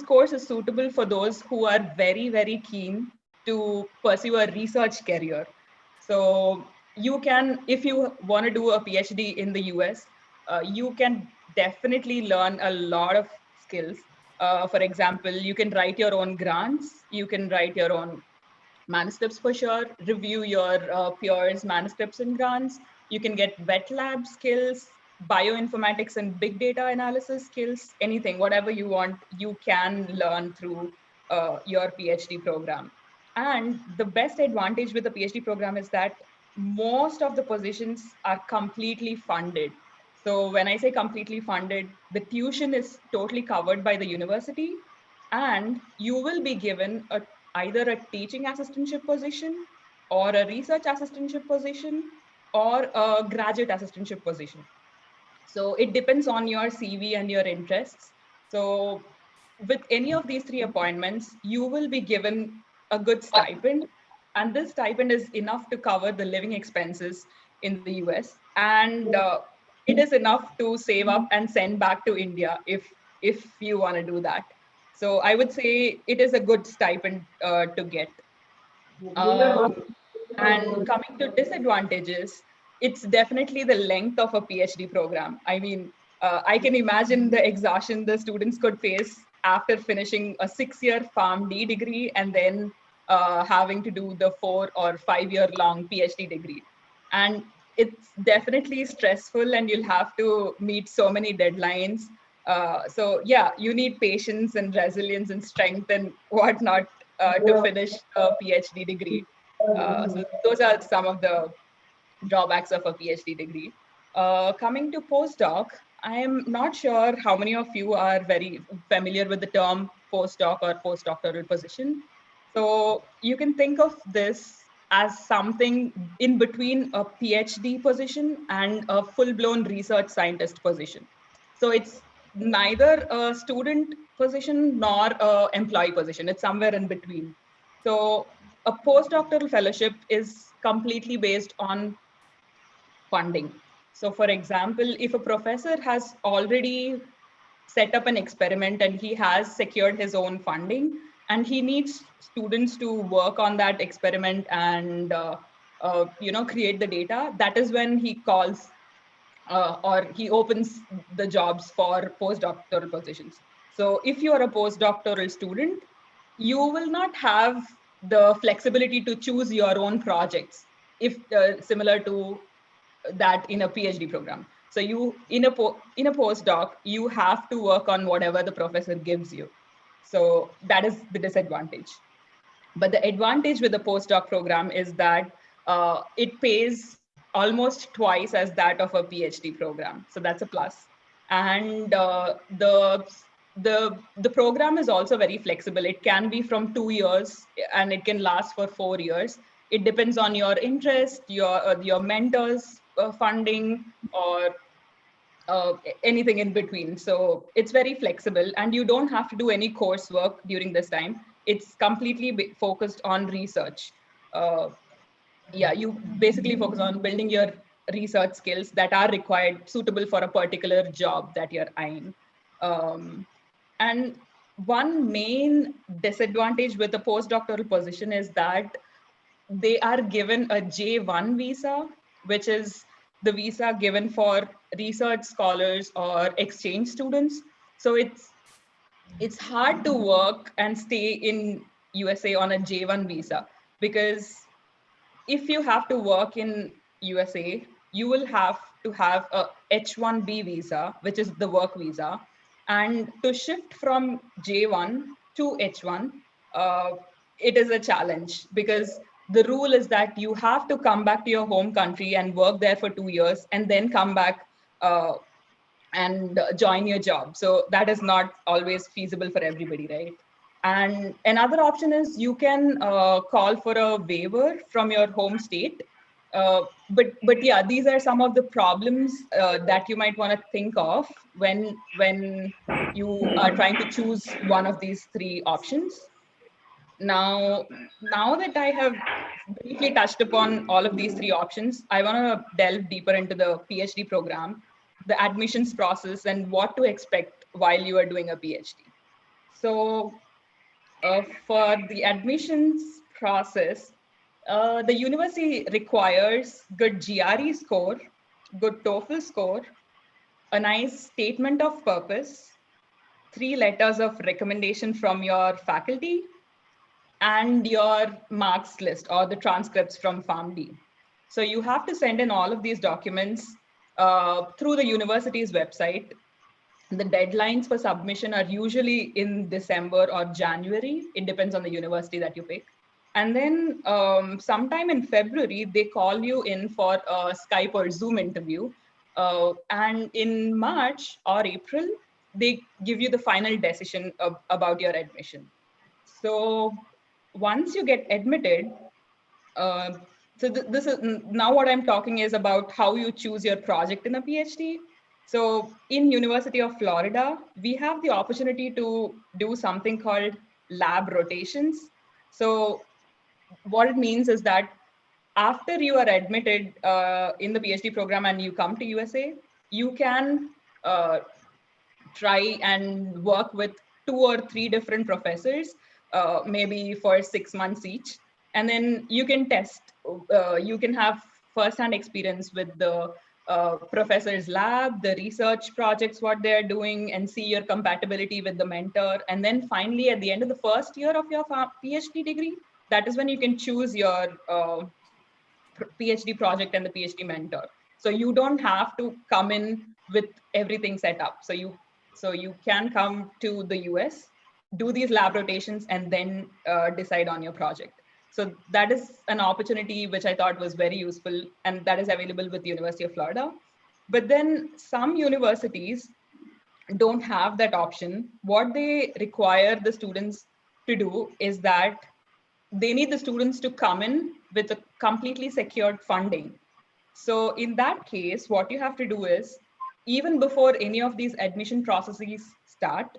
S8: course is suitable for those who are very, very keen to pursue a research career. So you can, if you want to do a PhD in the US, you can definitely learn a lot of skills. For example, you can write your own grants, you can write your own manuscripts for sure, review your peers' manuscripts and grants. You can get wet lab skills, bioinformatics and big data analysis skills, anything, whatever you want, you can learn through your PhD program. And the best advantage with the PhD program is that most of the positions are completely funded. So when I say completely funded, the tuition is totally covered by the university, and you will be given either a teaching assistantship position or a research assistantship position or a graduate assistantship position. So it depends on your CV and your interests. So with any of these three appointments, you will be given a good stipend, and this stipend is enough to cover the living expenses in the US, and it is enough to save up and send back to India if you want to do that. So I would say it is a good stipend to get. And coming to disadvantages, it's definitely the length of a PhD program. I mean, I can imagine the exhaustion the students could face after finishing a 6-year PharmD degree and then having to do the 4 or 5-year long PhD degree. And it's definitely stressful, and you'll have to meet so many deadlines. So yeah, you need patience and resilience and strength and whatnot to finish a PhD degree. So those are some of the drawbacks of a PhD degree. Coming to postdoc, I am not sure how many of you are very familiar with the term postdoc or postdoctoral position. So you can think of this as something in between a PhD position and a full-blown research scientist position. So it's neither a student position nor a employee position. It's somewhere in between. So a postdoctoral fellowship is completely based on funding. So for example, if a professor has already set up an experiment and he has secured his own funding and he needs students to work on that experiment and create the data, that is when he calls or he opens the jobs for postdoctoral positions. So if you are a postdoctoral student, you will not have the flexibility to choose your own projects, if similar to that in a PhD program. So you in a postdoc, you have to work on whatever the professor gives you. So that is the disadvantage. But the advantage with the postdoc program is that it pays almost twice as that of a PhD program. So that's a plus. And the program is also very flexible. It can be from 2 years and it can last for 4 years. It depends on your interest, your mentors funding, or anything in between. So it's very flexible, and you don't have to do any coursework during this time. It's completely focused on research. Yeah, you basically focus on building your research skills that are required, suitable for a particular job that you're eyeing. And one main disadvantage with the postdoctoral position is that they are given a J1 visa, which is the visa given for research scholars or exchange students. So it's hard to work and stay in USA on a J1 visa, because if you have to work in USA, you will have to have a H1B visa, which is the work visa. And to shift from J1 to H1, it is a challenge, because the rule is that you have to come back to your home country and work there for 2 years and then come back and join your job. So that is not always feasible for everybody, right? And another option is you can call for a waiver from your home state. But yeah, these are some of the problems that you might want to think of when you are trying to choose one of these three options. Now that I have briefly touched upon all of these three options, I want to delve deeper into the PhD program, the admissions process, and what to expect while you are doing a PhD. So for the admissions process, The university requires good GRE score, good TOEFL score, a nice statement of purpose, 3 letters of recommendation from your faculty, and your marks list or the transcripts from PharmD. So you have to send in all of these documents through the university's website. The deadlines for submission are usually in December or January. It depends on the university that you pick. And then sometime in February, they call you in for a Skype or Zoom interview. And in March or April, they give you the final decision about your admission. So once you get admitted, this is now what I'm talking is about how you choose your project in a PhD. So in University of Florida, we have the opportunity to do something called lab rotations. So what it means is that after you are admitted in the PhD program and you come to USA, you can try and work with 2 or 3 different professors, maybe for 6 months each. And then you can test, you can have firsthand experience with the professor's lab, the research projects, what they're doing, and see your compatibility with the mentor. And then finally, at the end of the first year of your PhD degree, that is when you can choose your PhD project and the PhD mentor. So you don't have to come in with everything set up. So you can come to the US, do these lab rotations, and then decide on your project. So that is an opportunity which I thought was very useful, and that is available with the University of Florida. But then some universities don't have that option. What they require the students to do is that they need the students to come in with a completely secured funding. So in that case, what you have to do is, even before any of these admission processes start,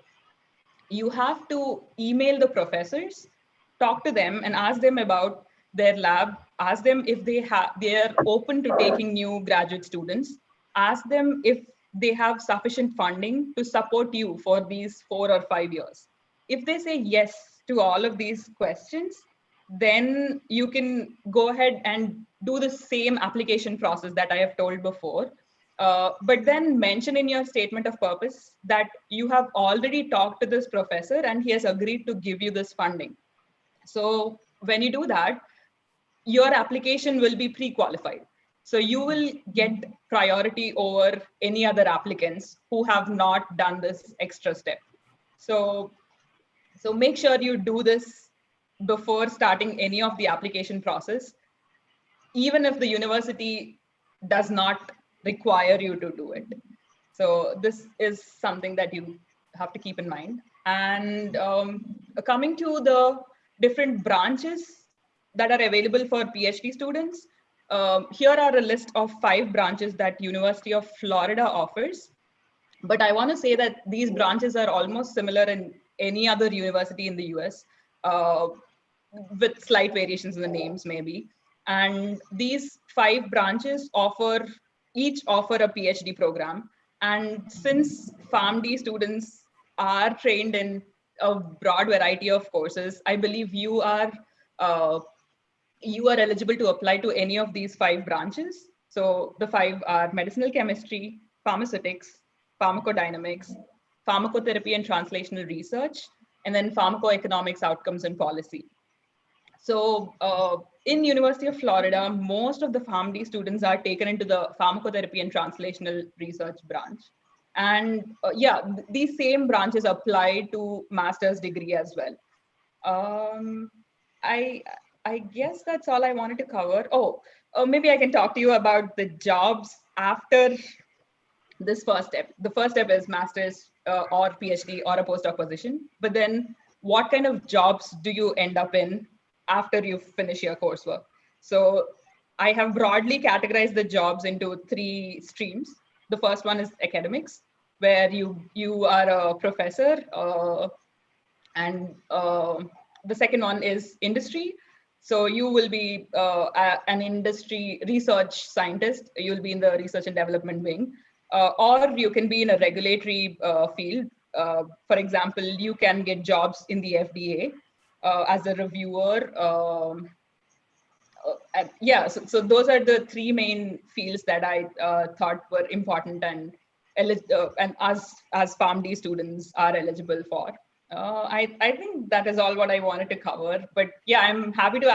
S8: you have to email the professors, talk to them and ask them about their lab, ask them if they are open to taking new graduate students, ask them if they have sufficient funding to support you for these 4 or 5 years. If they say yes to all of these questions, then you can go ahead and do the same application process that I have told before. But then mention in your statement of purpose that you have already talked to this professor and he has agreed to give you this funding. So when you do that, your application will be pre-qualified. So you will get priority over any other applicants who have not done this extra step. So make sure you do this before starting any of the application process, even if the university does not require you to do it. So this is something that you have to keep in mind. And coming to the different branches that are available for PhD students, here are a list of 5 branches that University of Florida offers. But I want to say that these branches are almost similar in any other university in the US, with slight variations in the names maybe. And these 5 branches each offer a PhD program. And since PharmD students are trained in a broad variety of courses, I believe you are eligible to apply to any of these 5 branches. So the 5 are medicinal chemistry, pharmaceutics, pharmacodynamics, pharmacotherapy and translational research, and then pharmacoeconomics, outcomes and policy. So in University of Florida, most of the PharmD students are taken into the pharmacotherapy and translational research branch. And these same branches apply to master's degree as well. I guess that's all I wanted to cover. Maybe I can talk to you about the jobs after this first step. The first step is master's or PhD or a postdoc position. But then what kind of jobs do you end up in after you finish your coursework? So I have broadly categorized the jobs into 3 streams. The first one is academics, where you are a professor, and the second one is industry. So you will be an industry research scientist. You'll be in the research and development wing, or you can be in a regulatory field. For example, you can get jobs in the FDA as a reviewer, and yeah, so those are the three main fields that I thought were important and us as PharmD students are eligible for. I think that is all what I wanted to cover. But yeah, I'm happy to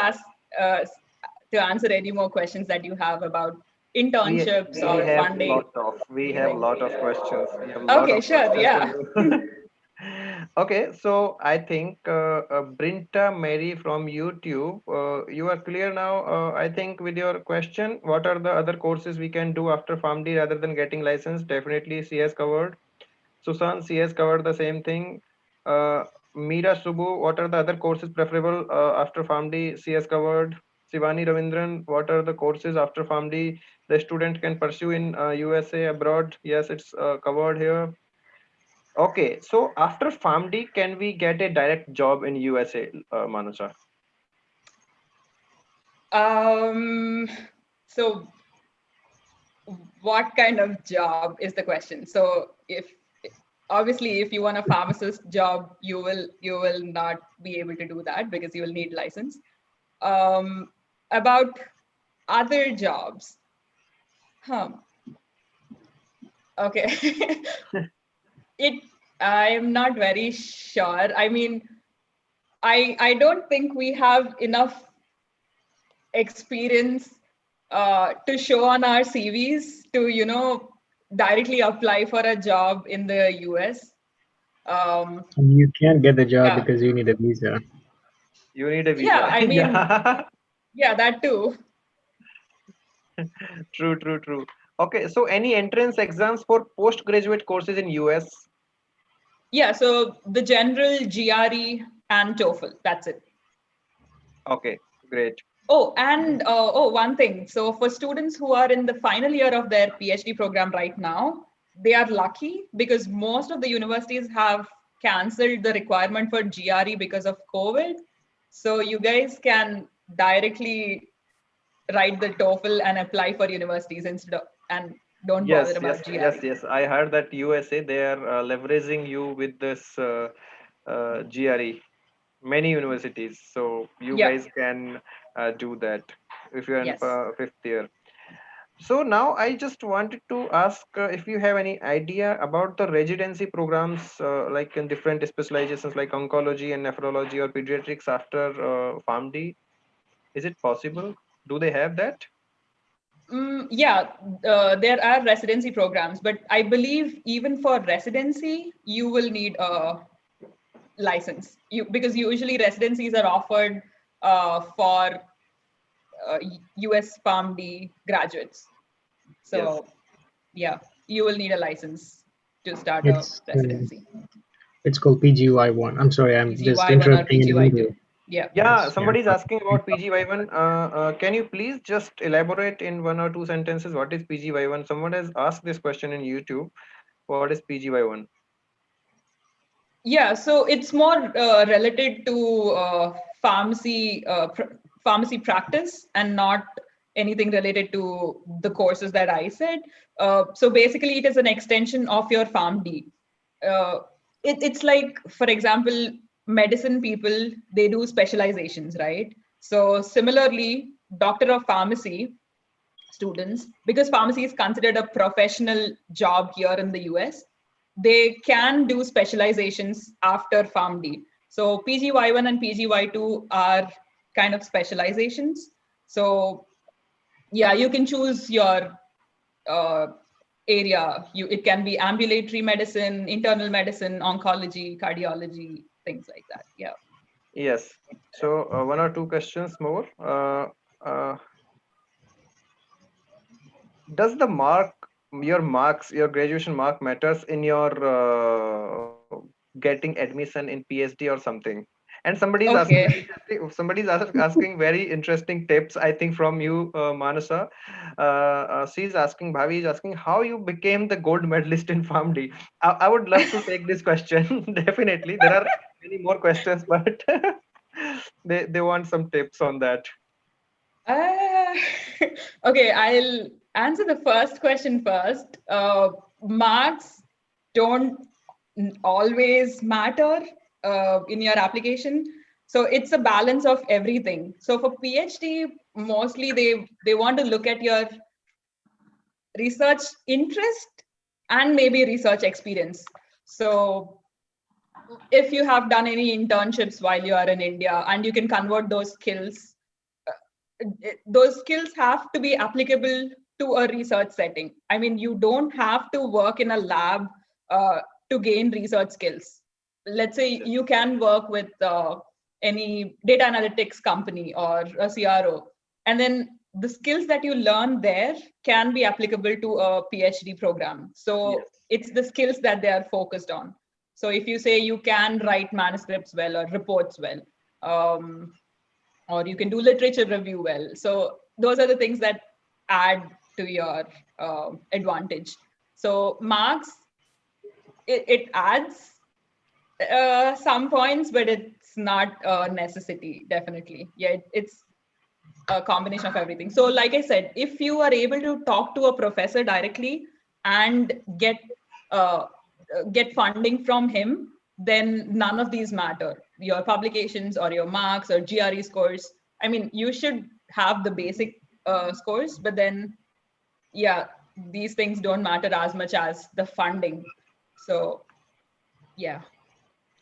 S8: answer any more questions that you have about internships
S1: We
S8: or
S1: have
S8: funding.
S1: lot of questions. We have lot
S8: Okay,
S1: of
S8: sure,
S1: questions
S8: yeah.
S1: for you. Okay, so I think Brinta Mary from YouTube, you are clear now. I think with your question, what are the other courses we can do after PharmD rather than getting licensed? Definitely she has covered. Susan, she has covered the same thing. Meera Subbu, what are the other courses preferable after PharmD? She has covered. Shivani Ravindran, what are the courses after PharmD the student can pursue in USA abroad? Yes, it's covered here. Okay, so after PharmD, can we get a direct job in USA, Manuja?
S8: So what kind of job is the question? So if obviously if you want a pharmacist job, you will not be able to do that because you will need license. About other jobs, okay. I am not very sure. I mean, I don't think we have enough experience to show on our CVs to directly apply for a job in the US.
S4: You can't get the job
S8: Yeah.
S4: because you need a visa.
S1: You need a visa.
S8: Yeah, I mean,
S1: Yeah.
S8: yeah, that too.
S1: True. Okay, so any entrance exams for postgraduate courses in US?
S8: Yeah, so the general GRE and TOEFL, that's it.
S1: Okay, great.
S8: Oh, and one thing. So for students who are in the final year of their PhD program right now, they are lucky because most of the universities have canceled the requirement for GRE because of COVID. So you guys can directly write the TOEFL and apply for universities instead of, and don't bother about GRE.
S1: Yes. I heard that USA, they are leveraging you with this GRE, many universities. So you
S8: Yeah.
S1: guys can do that if you're in
S8: Yes.
S1: fifth year. So now I just wanted to ask if you have any idea about the residency programs like in different specializations like oncology and nephrology or pediatrics after PharmD. Is it possible? Do they have that?
S8: Yeah, there are residency programs, but I believe even for residency, you will need a license. Because usually residencies are offered for US PharmD graduates. So yeah, you will need a license to start a
S4: It's
S8: residency.
S4: it's called PGY1. I'm sorry, I'm just
S8: PGY1 or
S4: interrupting in the middle.
S8: PGY2. Yeah.
S1: Yeah,
S4: Yes,
S1: somebody's asking about PGY1. Can you please just elaborate in one or two sentences what is PGY1? Someone has asked this question in YouTube. What is PGY1?
S8: Yeah, so it's more related to pharmacy practice and not anything related to the courses that I said. So basically, it is an extension of your PharmD. It's like, for example, medicine people, they do specializations, right? So similarly, doctor of pharmacy students, because pharmacy is considered a professional job here in the US, they can do specializations after PharmD. So PGY1 and PGY2 are kind of specializations. So yeah, you can choose your area. It can be ambulatory medicine, internal medicine, oncology, cardiology, things like that. Yeah.
S1: Yes. So one or two questions more. Does the your graduation mark matters in your getting admission in PhD or something? And
S8: Okay.
S1: asking very interesting tips, I think, from you, Manasa. She's asking, Bhavi is asking, how you became the gold medalist in PharmD. I would love to take this question. Definitely, there are many more questions, but they want some tips on that.
S8: Uh, okay, I'll answer the first question first. Marks don't always matter in your application. So it's a balance of everything. So for PhD, mostly they want to look at your research interest and maybe research experience. So if you have done any internships while you are in India and you can convert those skills have to be applicable to a research setting. I mean, you don't have to work in a lab to gain research skills. Let's say you can work with any data analytics company or a CRO, and then the skills that you learn there can be applicable to a PhD program. So it's the skills that they are focused on. So if you say you can write manuscripts well or reports well, or you can do literature review well. So those are the things that add to your advantage. So marks, it adds some points, but it's not a necessity, definitely. Yeah, it's a combination of everything. So like I said, if you are able to talk to a professor directly and get funding from him, then none of these matter. Your publications or your marks or GRE scores. I mean, you should have the basic scores, but then, yeah, these things don't matter as much as the funding. So, yeah.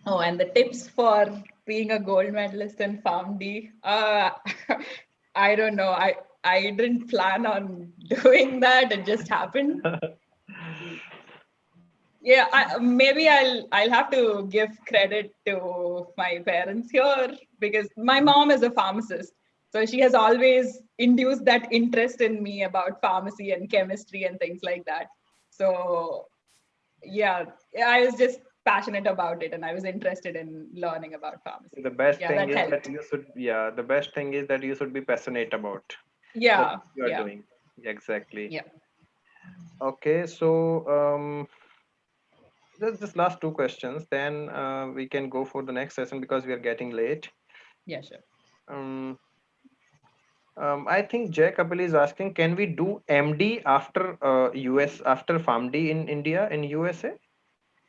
S8: Oh, and the tips for being a gold medalist in PharmD. I don't know. I didn't plan on doing that. It just happened. Yeah, maybe I'll have to give credit to my parents here, because my mom is a pharmacist. So she has always induced that interest in me about pharmacy and chemistry and things like that. So yeah, I was just passionate about it and I was interested in learning about pharmacy.
S1: The best
S8: Yeah,
S1: thing
S8: that
S1: is
S8: helped.
S1: that you should, the best thing is that you should be passionate about
S8: Yeah,
S1: what you are
S8: yeah,
S1: doing. Exactly.
S8: yeah.
S1: Okay, so just last two questions, then we can go for the next session because we are getting late.
S8: Yeah, sure.
S1: I think Jay Kapil is asking, can we do MD after US after PharmD in India in USA?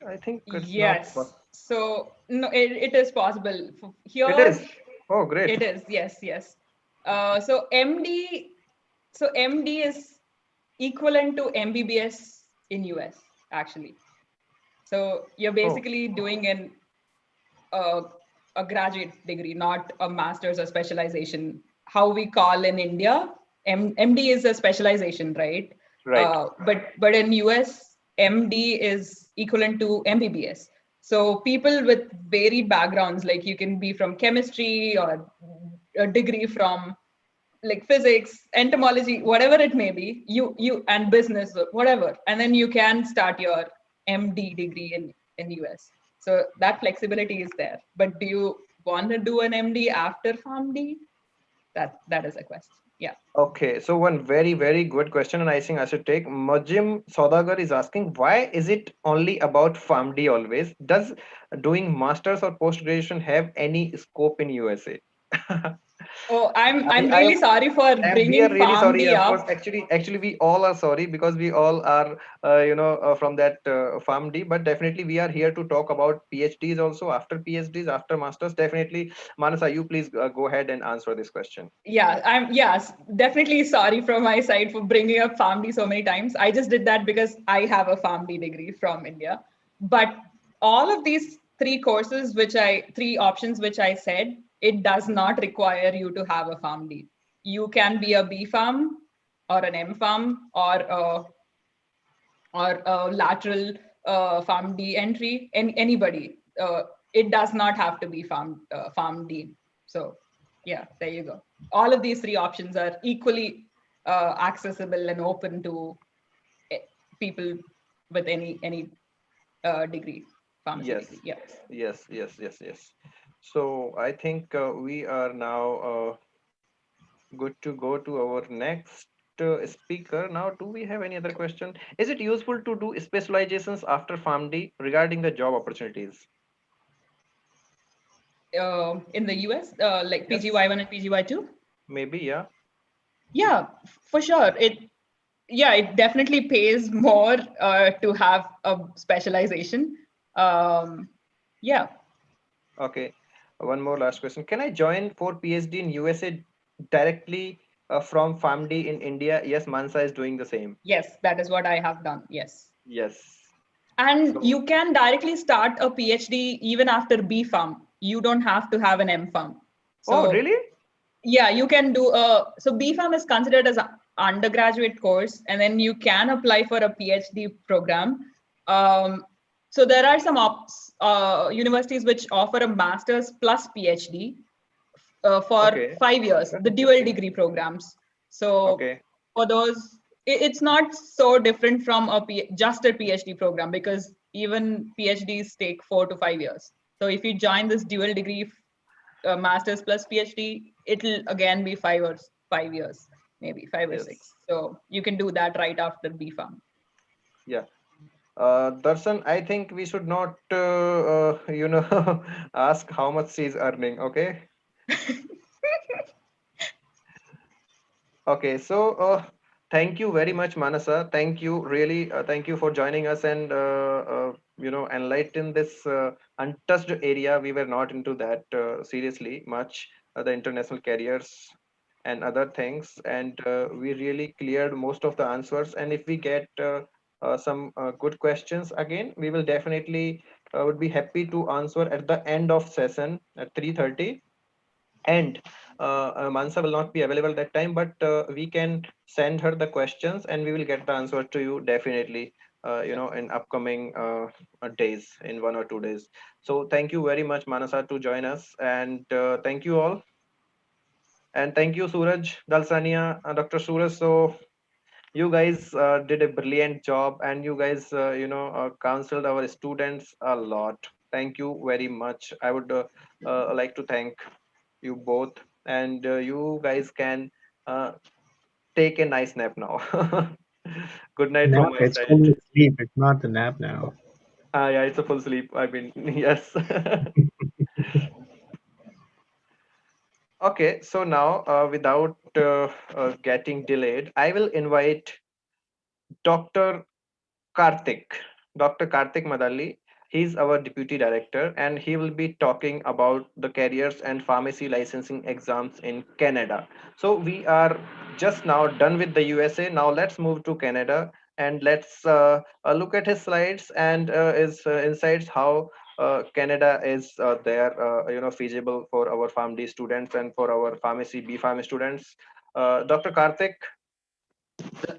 S1: I think it's not
S8: Yes. So no, it is possible. Here,
S1: It is. Oh, great.
S8: it is. Yes, yes. So MD is equivalent to MBBS in US, actually. So you're basically doing a graduate degree, not a master's or specialization. How we call in India, MD is a specialization, right?
S1: Right.
S8: But in US, MD is equivalent to MBBS. So people with varied backgrounds, like you can be from chemistry or a degree from like physics, entomology, whatever it may be, you and business, whatever, and then you can start your MD degree in US. So that flexibility is there. But do you want to do an MD after PharmD? That is a question. Yeah.
S1: Okay, so one very, very good question, and I think I should take. Majim Saudagar is asking, why is it only about PharmD always? Does doing masters or post graduation have any scope in USA?
S8: Oh, I'm
S1: I
S8: really sorry for
S1: And we are
S8: bringing
S1: really sorry,
S8: PharmD
S1: of course.
S8: up.
S1: Actually, we all are sorry because we all are, from that PharmD. But definitely, we are here to talk about PhDs also. After PhDs, after masters, definitely, Manasa, you please go ahead and answer this question.
S8: Yeah, I'm definitely sorry from my side for bringing up PharmD so many times. I just did that because I have a PharmD degree from India. But all of these three options which I said, it does not require you to have a PharmD. You can be a B Pharm or an M Pharm or a lateral PharmD entry. Anybody. It does not have to be PharmD. So yeah, there you go. All of these three options are equally accessible and open to people with any degree, pharmacy
S1: Yes,
S8: degree. Yeah.
S1: yes. So I think we are now good to go to our next speaker. Now, do we have any other question? Is it useful to do specializations after PharmD regarding the job opportunities?
S8: In the US, like
S1: Yes,
S8: PGY1 and PGY2?
S1: maybe, yeah.
S8: Yeah, for sure. It definitely pays more to have a specialization. Yeah.
S1: Okay. one more last question. Can I join for PhD in USA directly from PharmD in India? Yes, Mansa is doing the same.
S8: Yes, that is what I have done. Yes.
S1: Yes.
S8: And
S1: So-
S8: you can directly start a PhD even after B Pharm. You don't have to have an M Pharm. So,
S1: oh, really?
S8: Yeah, you can do so B Pharm is considered as an undergraduate course, and then you can apply for a PhD program. So there are some universities which offer a master's plus PhD for
S1: Okay.
S8: 5 years,
S1: That's
S8: the dual
S1: interesting.
S8: degree programs. So
S1: Okay.
S8: for those, it's not so different from just a PhD program, because even PhDs take 4 to 5 years. So if you join this dual degree master's plus PhD, it'll again be 5 years, maybe 5 or
S1: Yes.
S8: 6. So you can do that right after B Pharm.
S1: Yeah. Darshan, I think we should not, ask how much she's earning. Okay. Okay. So, thank you very much, Manasa. Thank you, really. Thank you for joining us and, enlighten this untouched area. We were not into that seriously much, the international careers and other things. And we really cleared most of the answers. And if we get some good questions again, we will definitely would be happy to answer at the end of session at 3:30. And Mansa will not be available that time, but we can send her the questions and we will get the answer to you definitely, in upcoming days, in 1 or 2 days. So thank you very much, Manasa, to join us. And thank you all. And thank you, Suraj, Dalsania, Dr. Suraj. So you guys did a brilliant job, and you guys counseled our students a lot. Thank you very much. I would like to thank you both, and you guys can uh, take a nice nap now. Good night from
S4: Nap,
S1: my
S4: it's
S1: side.
S4: called sleep. It's not the nap now.
S1: Yeah, it's a full sleep, I mean. Yes. Okay, so now without getting delayed, I will invite Dr. Karthik, Dr. Karthik Madalli. He's our deputy director, and he will be talking about the careers and pharmacy licensing exams in Canada. So we are just now done with the USA. Now let's move to Canada, and let's look at his slides and his insights how Canada is there, feasible for our PharmD students and for our pharmacy B Pharm students. Dr. Karthik,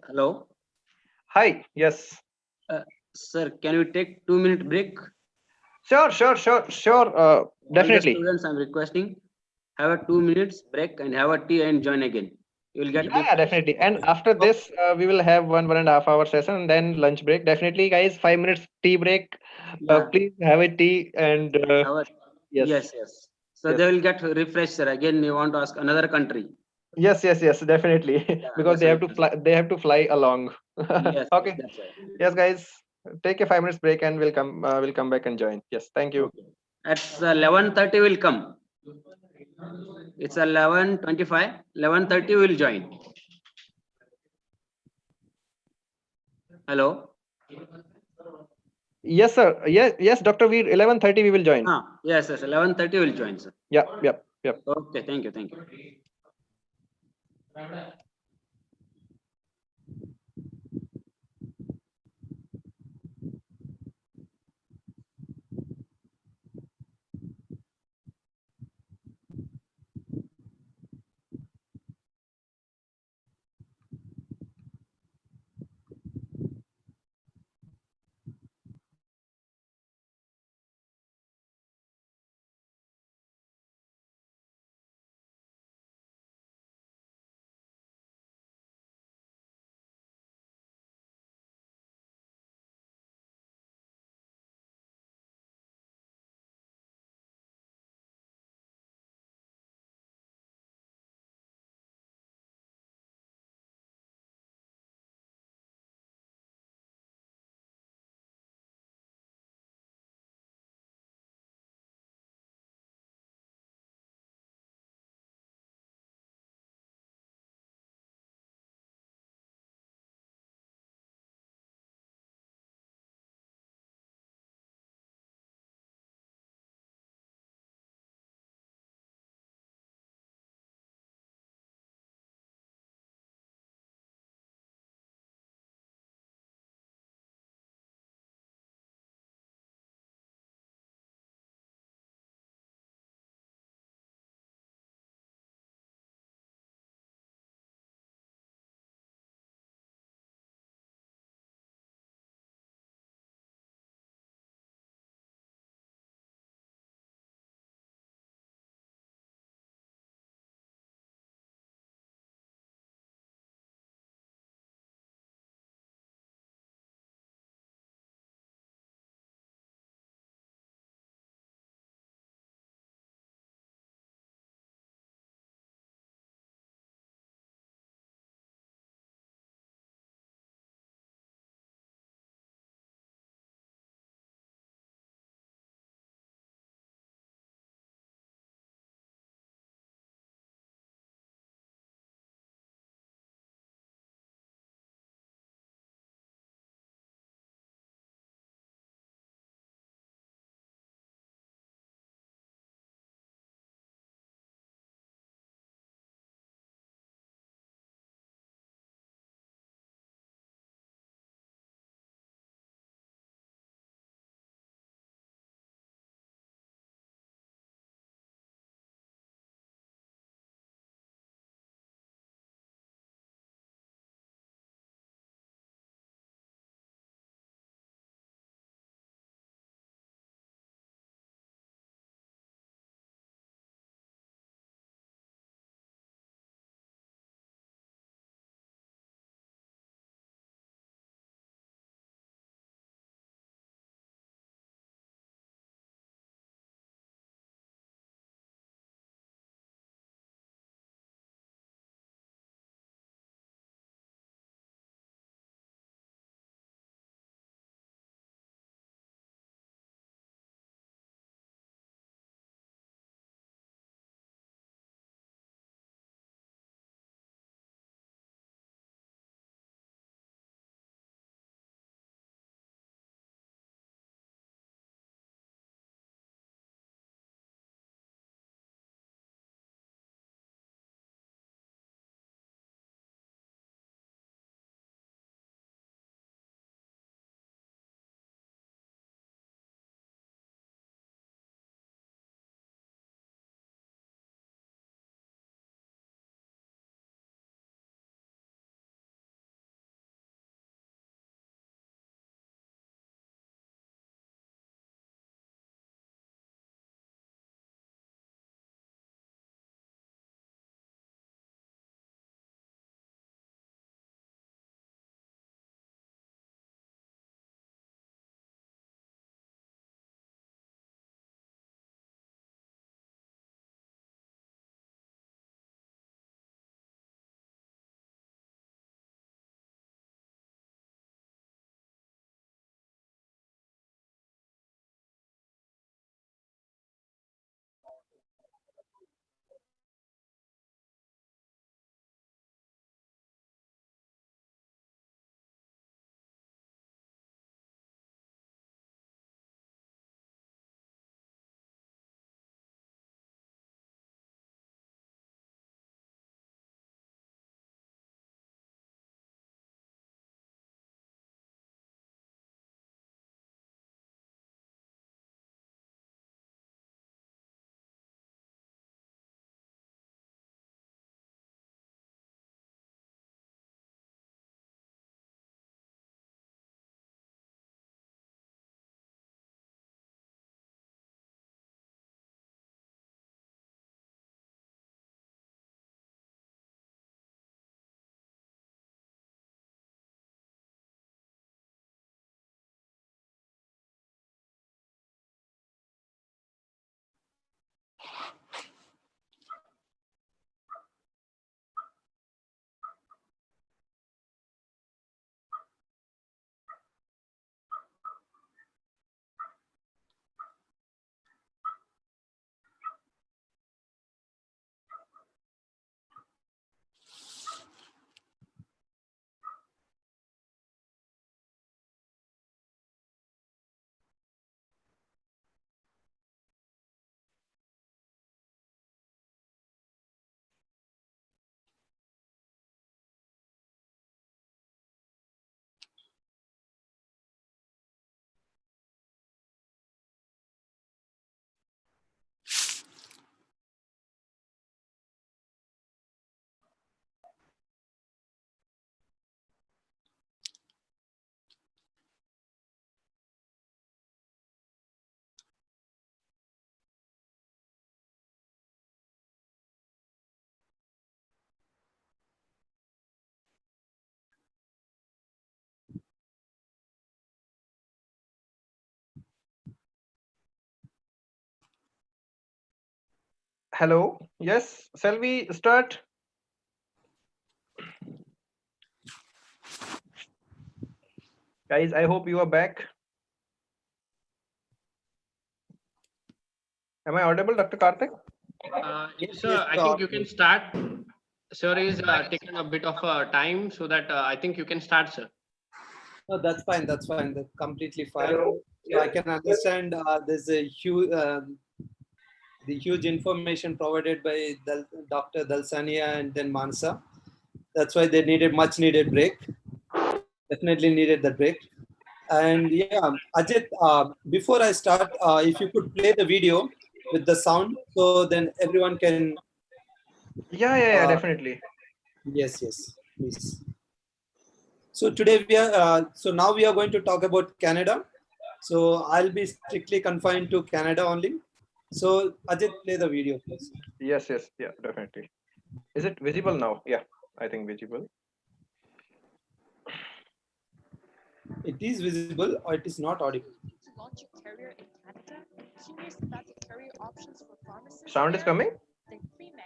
S3: Hello.
S1: hi. Yes.
S3: Sir, can we take 2 minute break?
S1: Sure, sure, sure, sure.
S3: All the
S1: Definitely.
S3: students I'm requesting, have a 2 minutes break and have a tea and join again. You will get
S1: Yeah, definitely. And after
S3: Okay.
S1: this, we will have 1.5 hour session and then lunch break. Definitely, guys. 5 minutes tea break.
S3: Yeah,
S1: Please have a tea and
S3: have a,
S1: yes,
S3: yes. So
S1: yes,
S3: they will get refreshed, sir. Again, you want to ask another country.
S1: yes. Definitely,
S3: Yeah,
S1: because
S3: that's
S1: they
S3: why.
S1: have to fly. They have to fly along.
S3: Yes,
S1: Okay.
S3: that's right.
S1: Yes, guys. Take a 5 minutes break and we'll come. We'll come back and join. Yes. Thank you.
S3: Okay. At 11:30 will come. It's 11:25. 11:30 will join. Hello.
S1: Yes, sir. Yes, Doctor Veer. 11:30 we will join.
S3: Yes. 11:30 will join, sir.
S1: Yep.
S3: Okay. Thank you.
S1: Hello. Yes. Shall we start? Guys, I hope you are back. Am I audible, Dr. Karthik?
S2: Sir, I think you can start. Sir is taking a bit of time, so that I think you can start, sir.
S9: No, that's fine. That's fine. That's completely fine. So I can understand there's a huge, the huge information provided by Dr. Dalsania and then Mansa. That's why they needed much needed break. Definitely needed the break. And yeah, Ajit, before I start, if you could play the video with the sound, so then everyone can.
S1: Yeah, definitely.
S9: Yes, yes, please. So today we are, so now we are going to talk about Canada. So I'll be strictly confined to Canada only. So Ajit, play the video, please.
S1: Yes, yeah, definitely. Is it visible now? Yeah, I think visible.
S9: It is visible or it is not audible.
S10: To launch a career in Canada and curious about the career options for pharmacists.
S1: Sound is coming?
S10: Then CliMed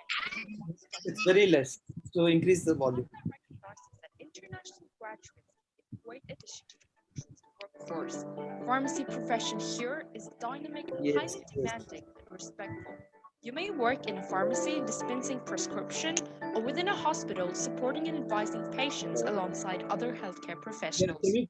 S9: It's very less. So increase the volume.
S10: recognizes that international graduates are a great addition to the country's workforce. Pharmacy profession here is dynamic, highly demanding, and respectful. You may work in a pharmacy dispensing prescription or within a hospital supporting and advising patients alongside other healthcare professionals.
S9: Can you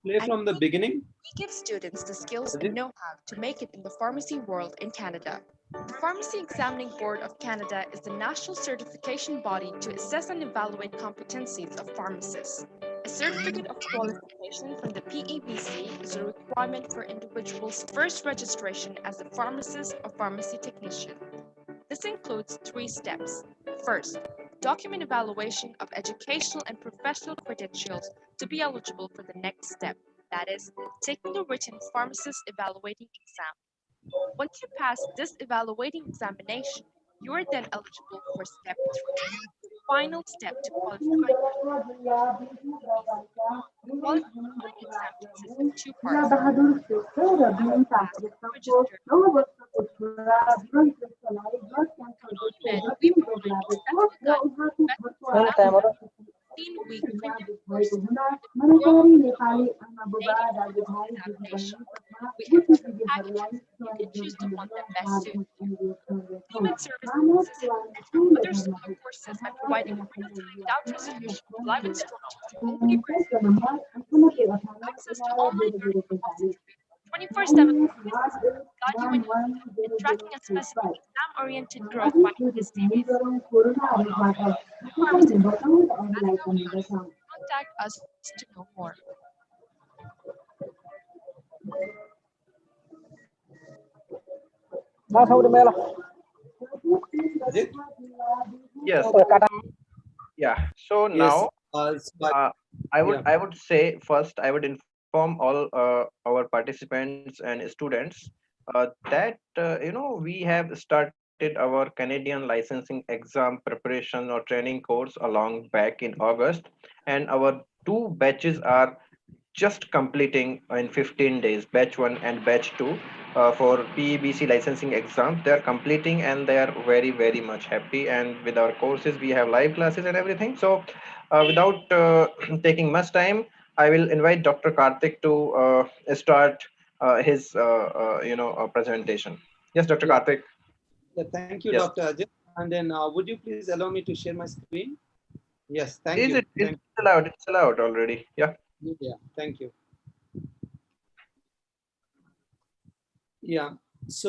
S9: play from the beginning?
S10: We give students the skills and know-how to make it in the pharmacy world in Canada. The Pharmacy Examining Board of Canada is the national certification body to assess and evaluate competencies of pharmacists. A certificate of qualification from the PEBC is a requirement for individuals' first registration as a pharmacist or pharmacy technician. This includes 3 steps. First, document evaluation of educational and professional credentials to be eligible for the next step. That is, taking the written pharmacist evaluating exam. Once you pass this evaluating examination, you are then eligible for step 3, the final step to qualify. The qualification exam consists of 2 parts. We provide special guidance, 15-week premium course to examination. We have 2 packages. You can choose the one that best suits you. CliMed service consists of other smaller courses by providing real-time doubt resolution, live instructions, complete access to online learning repository, 24/7 guide you in tracking a specific exam-oriented growth by his series. Contact us to know more.
S1: Yes. Yeah. So now, I would say first I would inform all our participants and students that we have started our Canadian licensing exam preparation or training course along back in August, and our 2 batches are just completing in 15 days, batch 1 and batch 2 for PEBC licensing exam. They are completing and they are very, very much happy. And with our courses, we have live classes and everything. So without taking much time, I will invite Dr. Karthik to start his presentation. Yes, Dr. Karthik.
S9: Thank you,
S1: Yes.
S9: Dr. Ajit. And then would you please allow me to share my screen? Yes, thank you.
S1: It's allowed. It's allowed already. Yeah.
S9: Yeah, thank you. Yeah. So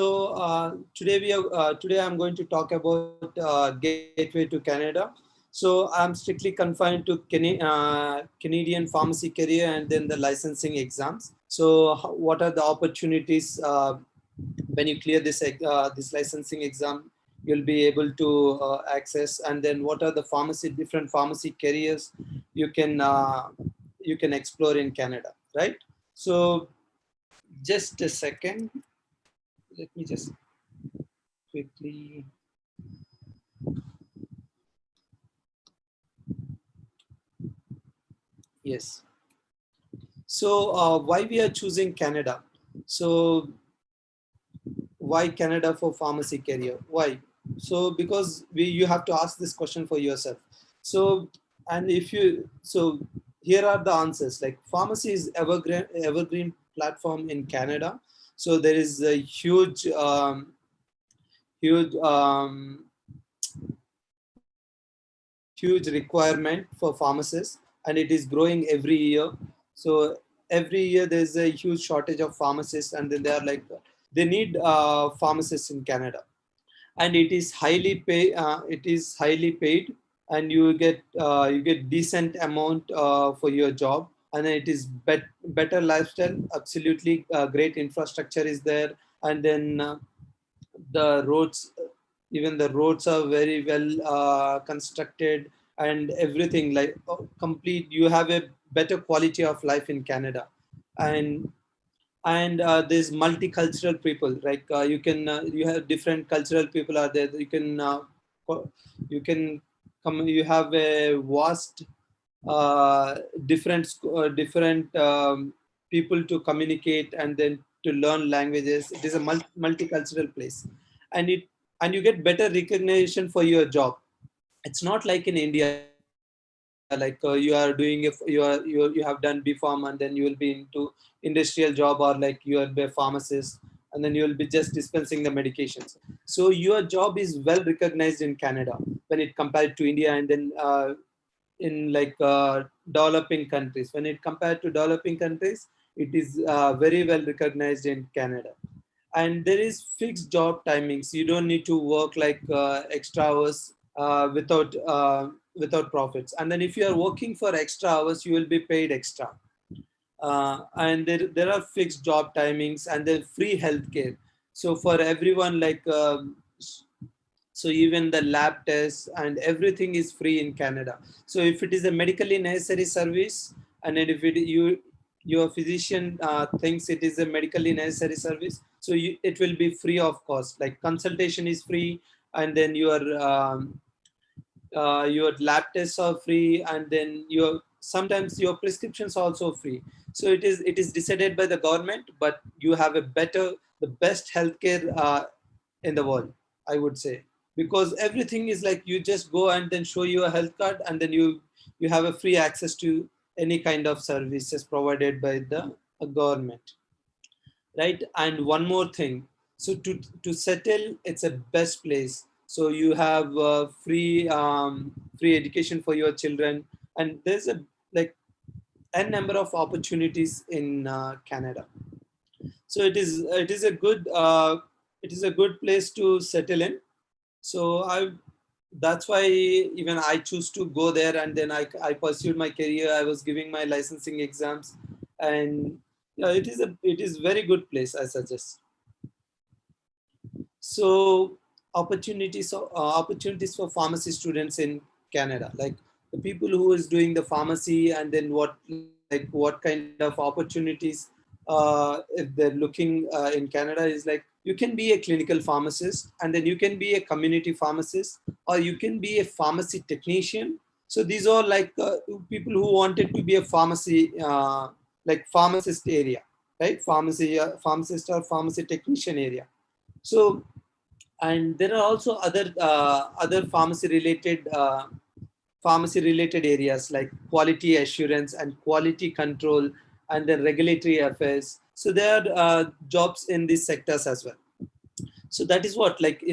S9: today I'm going to talk about Gateway to Canada. So I'm strictly confined to Canadian pharmacy career and then the licensing exams. So what are the opportunities when you clear this licensing exam? You'll be able to access, and then what are the different pharmacy careers you can explore in Canada, right? So just a second. Let me just quickly. Yes. So why we are choosing Canada? So why Canada for pharmacy career? Why? so because you have to ask this question for yourself. So, and if you, so here are the answers. Like pharmacy is evergreen platform in Canada. So there is a huge huge requirement for pharmacists, and it is growing every year. So every year there's a huge shortage of pharmacists, and then they are like, they need pharmacists in Canada, and it is highly paid, and you get decent amount for your job, and then it is better lifestyle, absolutely great infrastructure is there, and then the roads, even the roads are very well constructed, and everything like complete, you have a better quality of life in Canada. And there's multicultural people, like you have different cultural people are there, you can come, you have a vast different people to communicate, and then to learn languages. It is a multicultural place, and you get better recognition for your job. It's not like in India, like you are doing, if you have done BPharm, and then you will be into industrial job, or like you are a pharmacist, and then you will be just dispensing the medications. So your job is well recognized in Canada when it compared to India, and then in like developing countries. When it compared to developing countries, it is very well recognized in Canada. And there is fixed job timings. You don't need to work like extra hours without profits. And then if you are working for extra hours, you will be paid extra. And there are fixed job timings, and then free healthcare. So for everyone, like so even the lab tests and everything is free in Canada. So if it is a medically necessary service, and then if your physician thinks it is a medically necessary service, so it will be free of cost. Like consultation is free, and then your lab tests are free, and then sometimes your prescriptions are also free. So it is decided by the government, but you have the best healthcare in the world, I would say, because everything is like, you just go and then show your health card, and then you have a free access to any kind of services provided by the government, right? And one more thing, so to settle, it's a best place. So you have free education for your children, and there's a like n number of opportunities in Canada. So it is a good place to settle in. So that's why even I choose to go there, and then I pursued my career. I was giving my licensing exams, and yeah, it is very good place, I suggest. So opportunities for pharmacy students in Canada, like the people who is doing the pharmacy, and then what kind of opportunities if they're looking in Canada, is like, you can be a clinical pharmacist, and then you can be a community pharmacist, or you can be a pharmacy technician. So these are like people who wanted to be a pharmacy like pharmacist area, right? Pharmacist or pharmacy technician area. So, and there are also other pharmacy related areas, like quality assurance and quality control, and then regulatory affairs. So there are jobs in these sectors as well. So that is what, like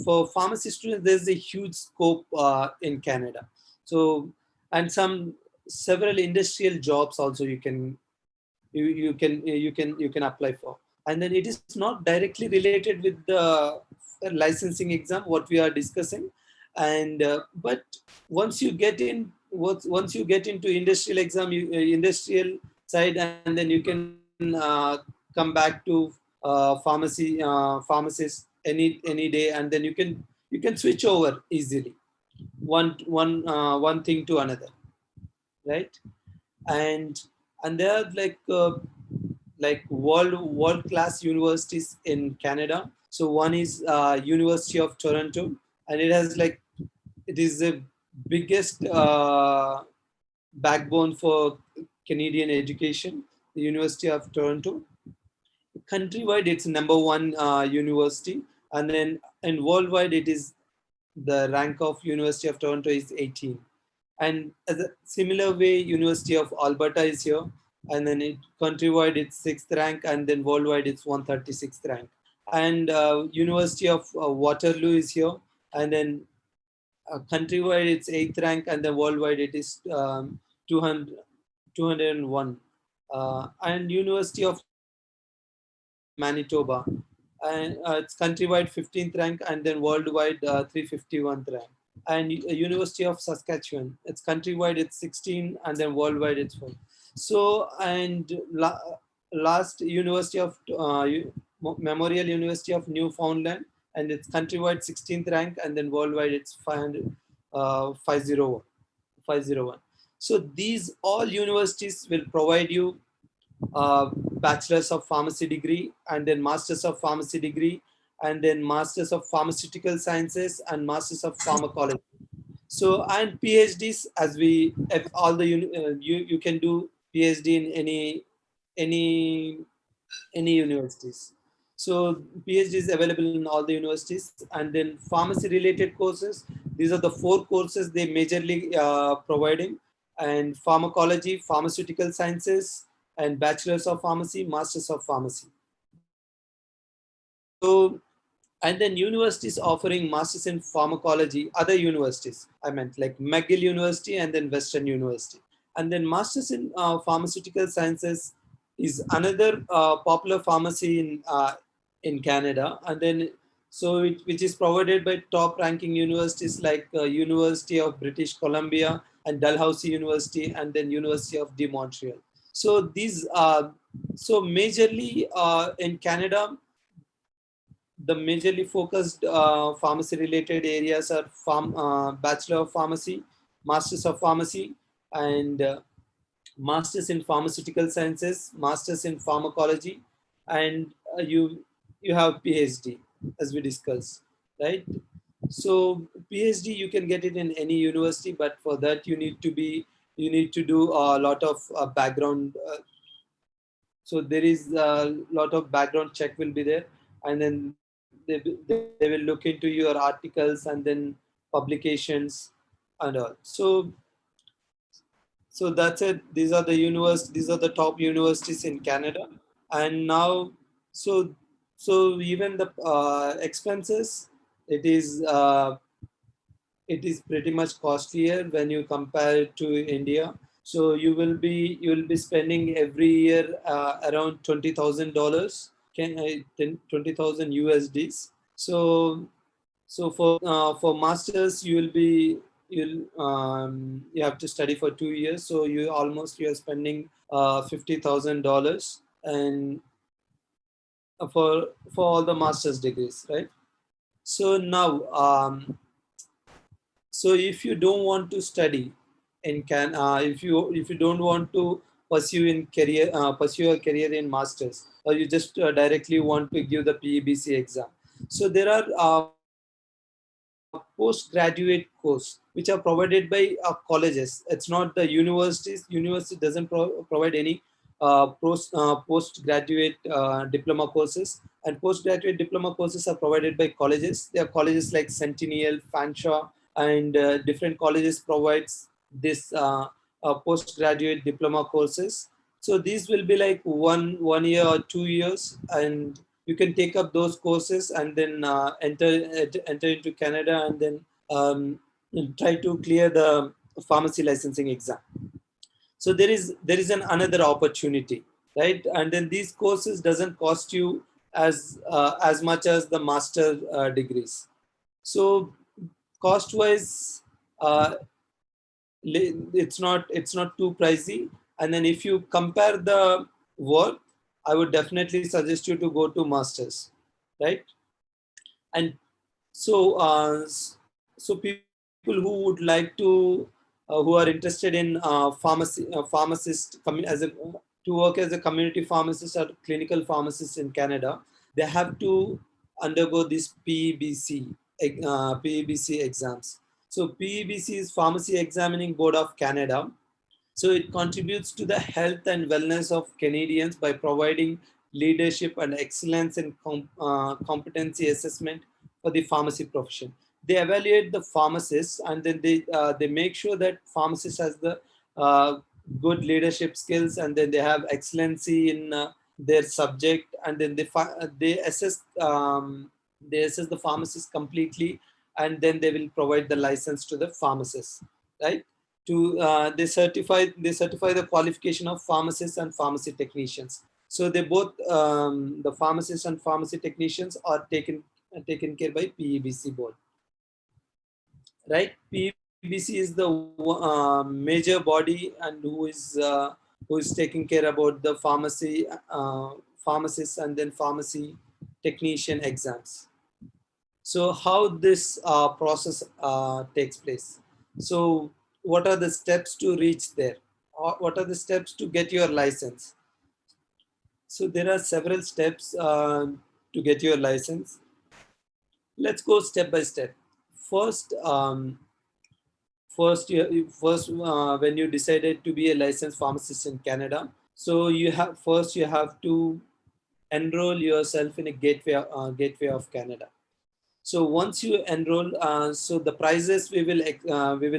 S9: for pharmacy students, there's a huge scope in Canada. So, and several industrial jobs also you can apply for. And then it is not directly related with the licensing exam what we are discussing, and but once you get into industrial exam, industrial side, and then you can come back to pharmacist any day, and then you can switch over easily one thing to another, right? and and there are like world class universities in Canada. So one is University of Toronto, and it is the biggest backbone for Canadian education, the University of Toronto. Countrywide, it's number one university, and then in worldwide it is the rank of University of Toronto is 18. And as a similar way, University of Alberta is here, and then it countrywide it's 6th rank, and then worldwide it's 136th rank. And University of Waterloo is here, and then countrywide it's 8th rank, and then worldwide it is 200, 201. And University of Manitoba, and it's countrywide 15th rank, and then worldwide 351th rank. And University of Saskatchewan, it's countrywide it's 16, and then worldwide it's 4. So, and last University of Memorial University of Newfoundland, and it's countrywide 16th rank, and then worldwide it's 501. So these all universities will provide you bachelor's of pharmacy degree, and then master's of pharmacy degree, and then master's of pharmaceutical sciences, and master's of pharmacology. So, and PhDs, as we all the you can do PhD in any universities. So PhD is available in all the universities. And then pharmacy related courses, these are the 4 courses they majorly providing, and pharmacology, pharmaceutical sciences, and bachelor's of pharmacy, master's of pharmacy. So, and then universities offering masters in pharmacology, other universities, I meant like McGill University and then Western University. And then masters in pharmaceutical sciences is another popular pharmacy in Canada. And then so which is provided by top ranking universities like University of British Columbia and Dalhousie University, and then University of de Montreal. So these so majorly in Canada, the majorly focused pharmacy related areas are Bachelor of Pharmacy, Masters of Pharmacy, and Masters in Pharmaceutical Sciences, Masters in Pharmacology, and you have PhD, as we discussed, right? So PhD you can get it in any university, but for that you need to do a lot of background. So there is a lot of background check will be there, and then they will look into your articles and then publications and all. So that's it. These are the top universities in Canada. And now so even the expenses, it is pretty much costlier when you compare it to India. So you will be spending every year around $20,000, 20,000 USDs. So for masters you have to study for 2 years. So you are spending $50,000 and for all the master's degrees, right? So now so if you don't want to study if you don't want to pursue a career in masters, or you just directly want to give the PEBC exam, so there are postgraduate course which are provided by colleges. It's not the universities. University doesn't provide any postgraduate diploma courses, and postgraduate diploma courses are provided by colleges. There are colleges like Centennial, Fanshawe, and different colleges provides this postgraduate diploma courses. So these will be like one year or 2 years, and you can take up those courses and then enter into Canada, and then try to clear the pharmacy licensing exam. So there is another opportunity, right? And then these courses doesn't cost you as much as the master degrees. So cost wise, it's not too pricey. And then if you compare the work, I would definitely suggest you to go to masters, right? And so people who would like to who are interested in pharmacist to work as a community pharmacist or clinical pharmacist in Canada, they have to undergo this PEBC exams. So PEBC is Pharmacy Examining Board of Canada. So it contributes to the health and wellness of Canadians by providing leadership, and excellence in competency assessment for the pharmacy profession. They evaluate the pharmacists, and then they make sure that pharmacist has the good leadership skills, and then they have excellency in their subject, and then they assess the pharmacist completely, and then they will provide the license to the pharmacist, right? To they certify the qualification of pharmacists and pharmacy technicians. So they both the pharmacists and pharmacy technicians are taken care by PEBC board, right? PEBC is the major body and who is taking care about the pharmacists and then pharmacy technician exams. So how this process takes place? So what are the steps to reach there? Or what are the steps to get your license? So there are several steps to get your license. Let's go step by step. First, when you decided to be a licensed pharmacist in Canada, so you have to enroll yourself in a gateway of Canada. So once you enroll, so the prices we will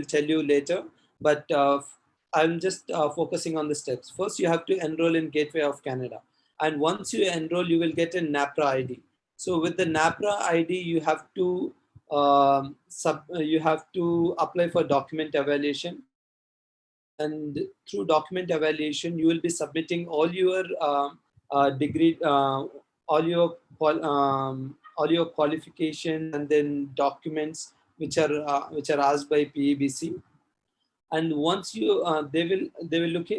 S9: tell you later, but I'm just focusing on the steps. First, you have to enroll in Gateway of Canada, and once you enroll, you will get a NAPRA ID. So with the NAPRA ID, you have to apply for document evaluation, and through document evaluation, you will be submitting all your degree, all your qualifications, and then documents which are asked by PEBC. And once you they will look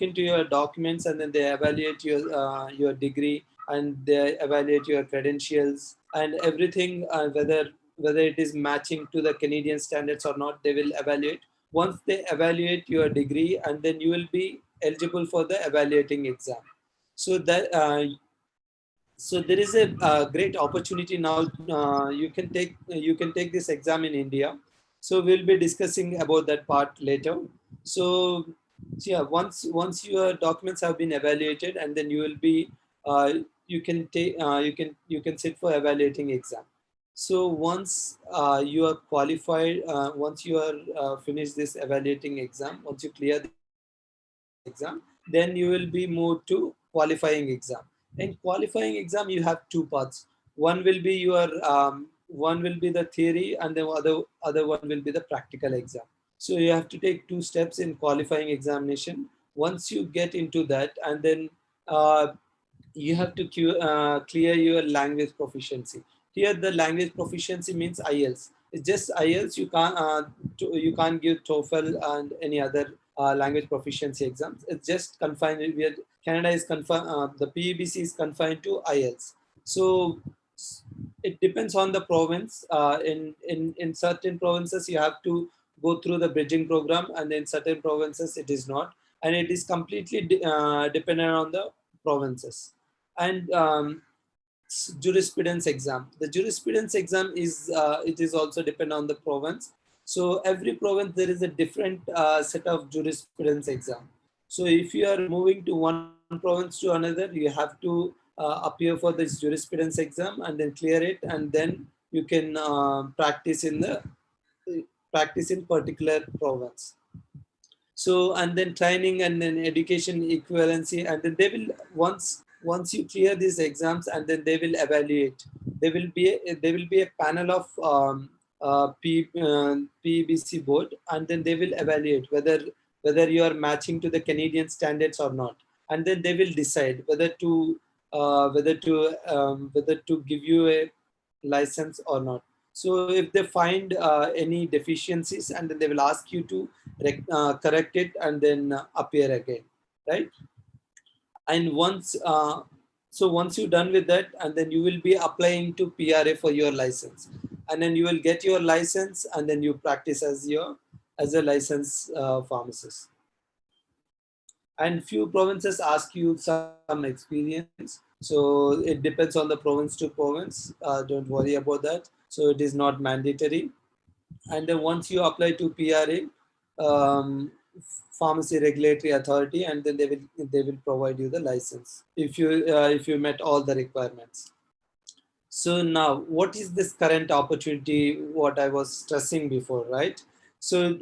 S9: into your documents, and then they evaluate your degree, and they evaluate your credentials and everything, whether it is matching to the Canadian standards or not. They will evaluate. Once they evaluate your degree, and then you will be eligible for the evaluating exam. So that so there is a great opportunity now. You can take this exam in India. So we'll be discussing about that part later. So yeah, once your documents have been evaluated, and then you will be you can take you can sit for evaluating exam. So once you are qualified, once you are finished this evaluating exam, once you clear the evaluating exam, then you will be moved to qualifying exam. In qualifying exam, you have two parts. One will be one will be the theory, and the other one will be the practical exam. So you have to take two steps in qualifying examination. Once you get into that, and then you have to clear your language proficiency. Here, the language proficiency means IELTS. It's just IELTS. You can't give TOEFL and any other language proficiency exams. It's just confined. Canada is confined. The PEBC is confined to IELTS. So it depends on the province. In certain provinces, you have to go through the bridging program, and in certain provinces, it is not, and it is completely dependent on the provinces. And jurisprudence exam. The jurisprudence exam is it is also dependent on the province. So every province there is a different set of jurisprudence exam. So if you are moving to one province to another, you have to appear for this jurisprudence exam and then clear it, and then you can practice in particular province. So, and then training, and then education equivalency, and then they will once you clear these exams, and then they will evaluate. There will be a panel of PEBC board, and then they will evaluate whether you are matching to the Canadian standards or not, and then they will decide whether to give you a license or not. So if they find any deficiencies, and then they will ask you to correct it, and then appear again, right? And once you're done with that, and then you will be applying to PRA for your license, and then you will get your license, and then you practice as a licensed pharmacist. And few provinces ask you some experience, so it depends on the province to province. Don't worry about that. So it is not mandatory. And then once you apply to PRA, pharmacy regulatory authority, and then they will provide you the license if you met all the requirements. So now, what is this current opportunity? What I was stressing before, right? So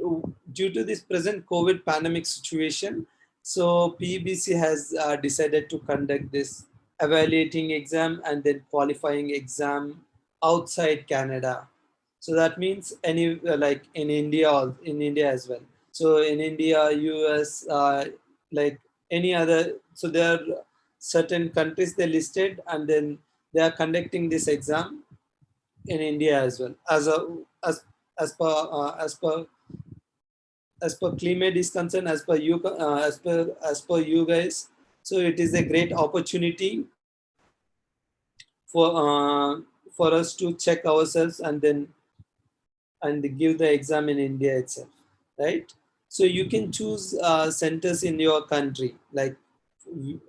S9: due to this present COVID pandemic situation, so PBC has decided to conduct this evaluating exam and then qualifying exam outside Canada. So that means any like in India or in India as well. So in India, US, like any other. So there are certain countries they listed, and then they are conducting this exam in India as well. As per as per CliMed is concerned, as per you guys. So it is a great opportunity for uh, for us to check ourselves and give the exam in India itself, right? So you can choose centers in your country. Like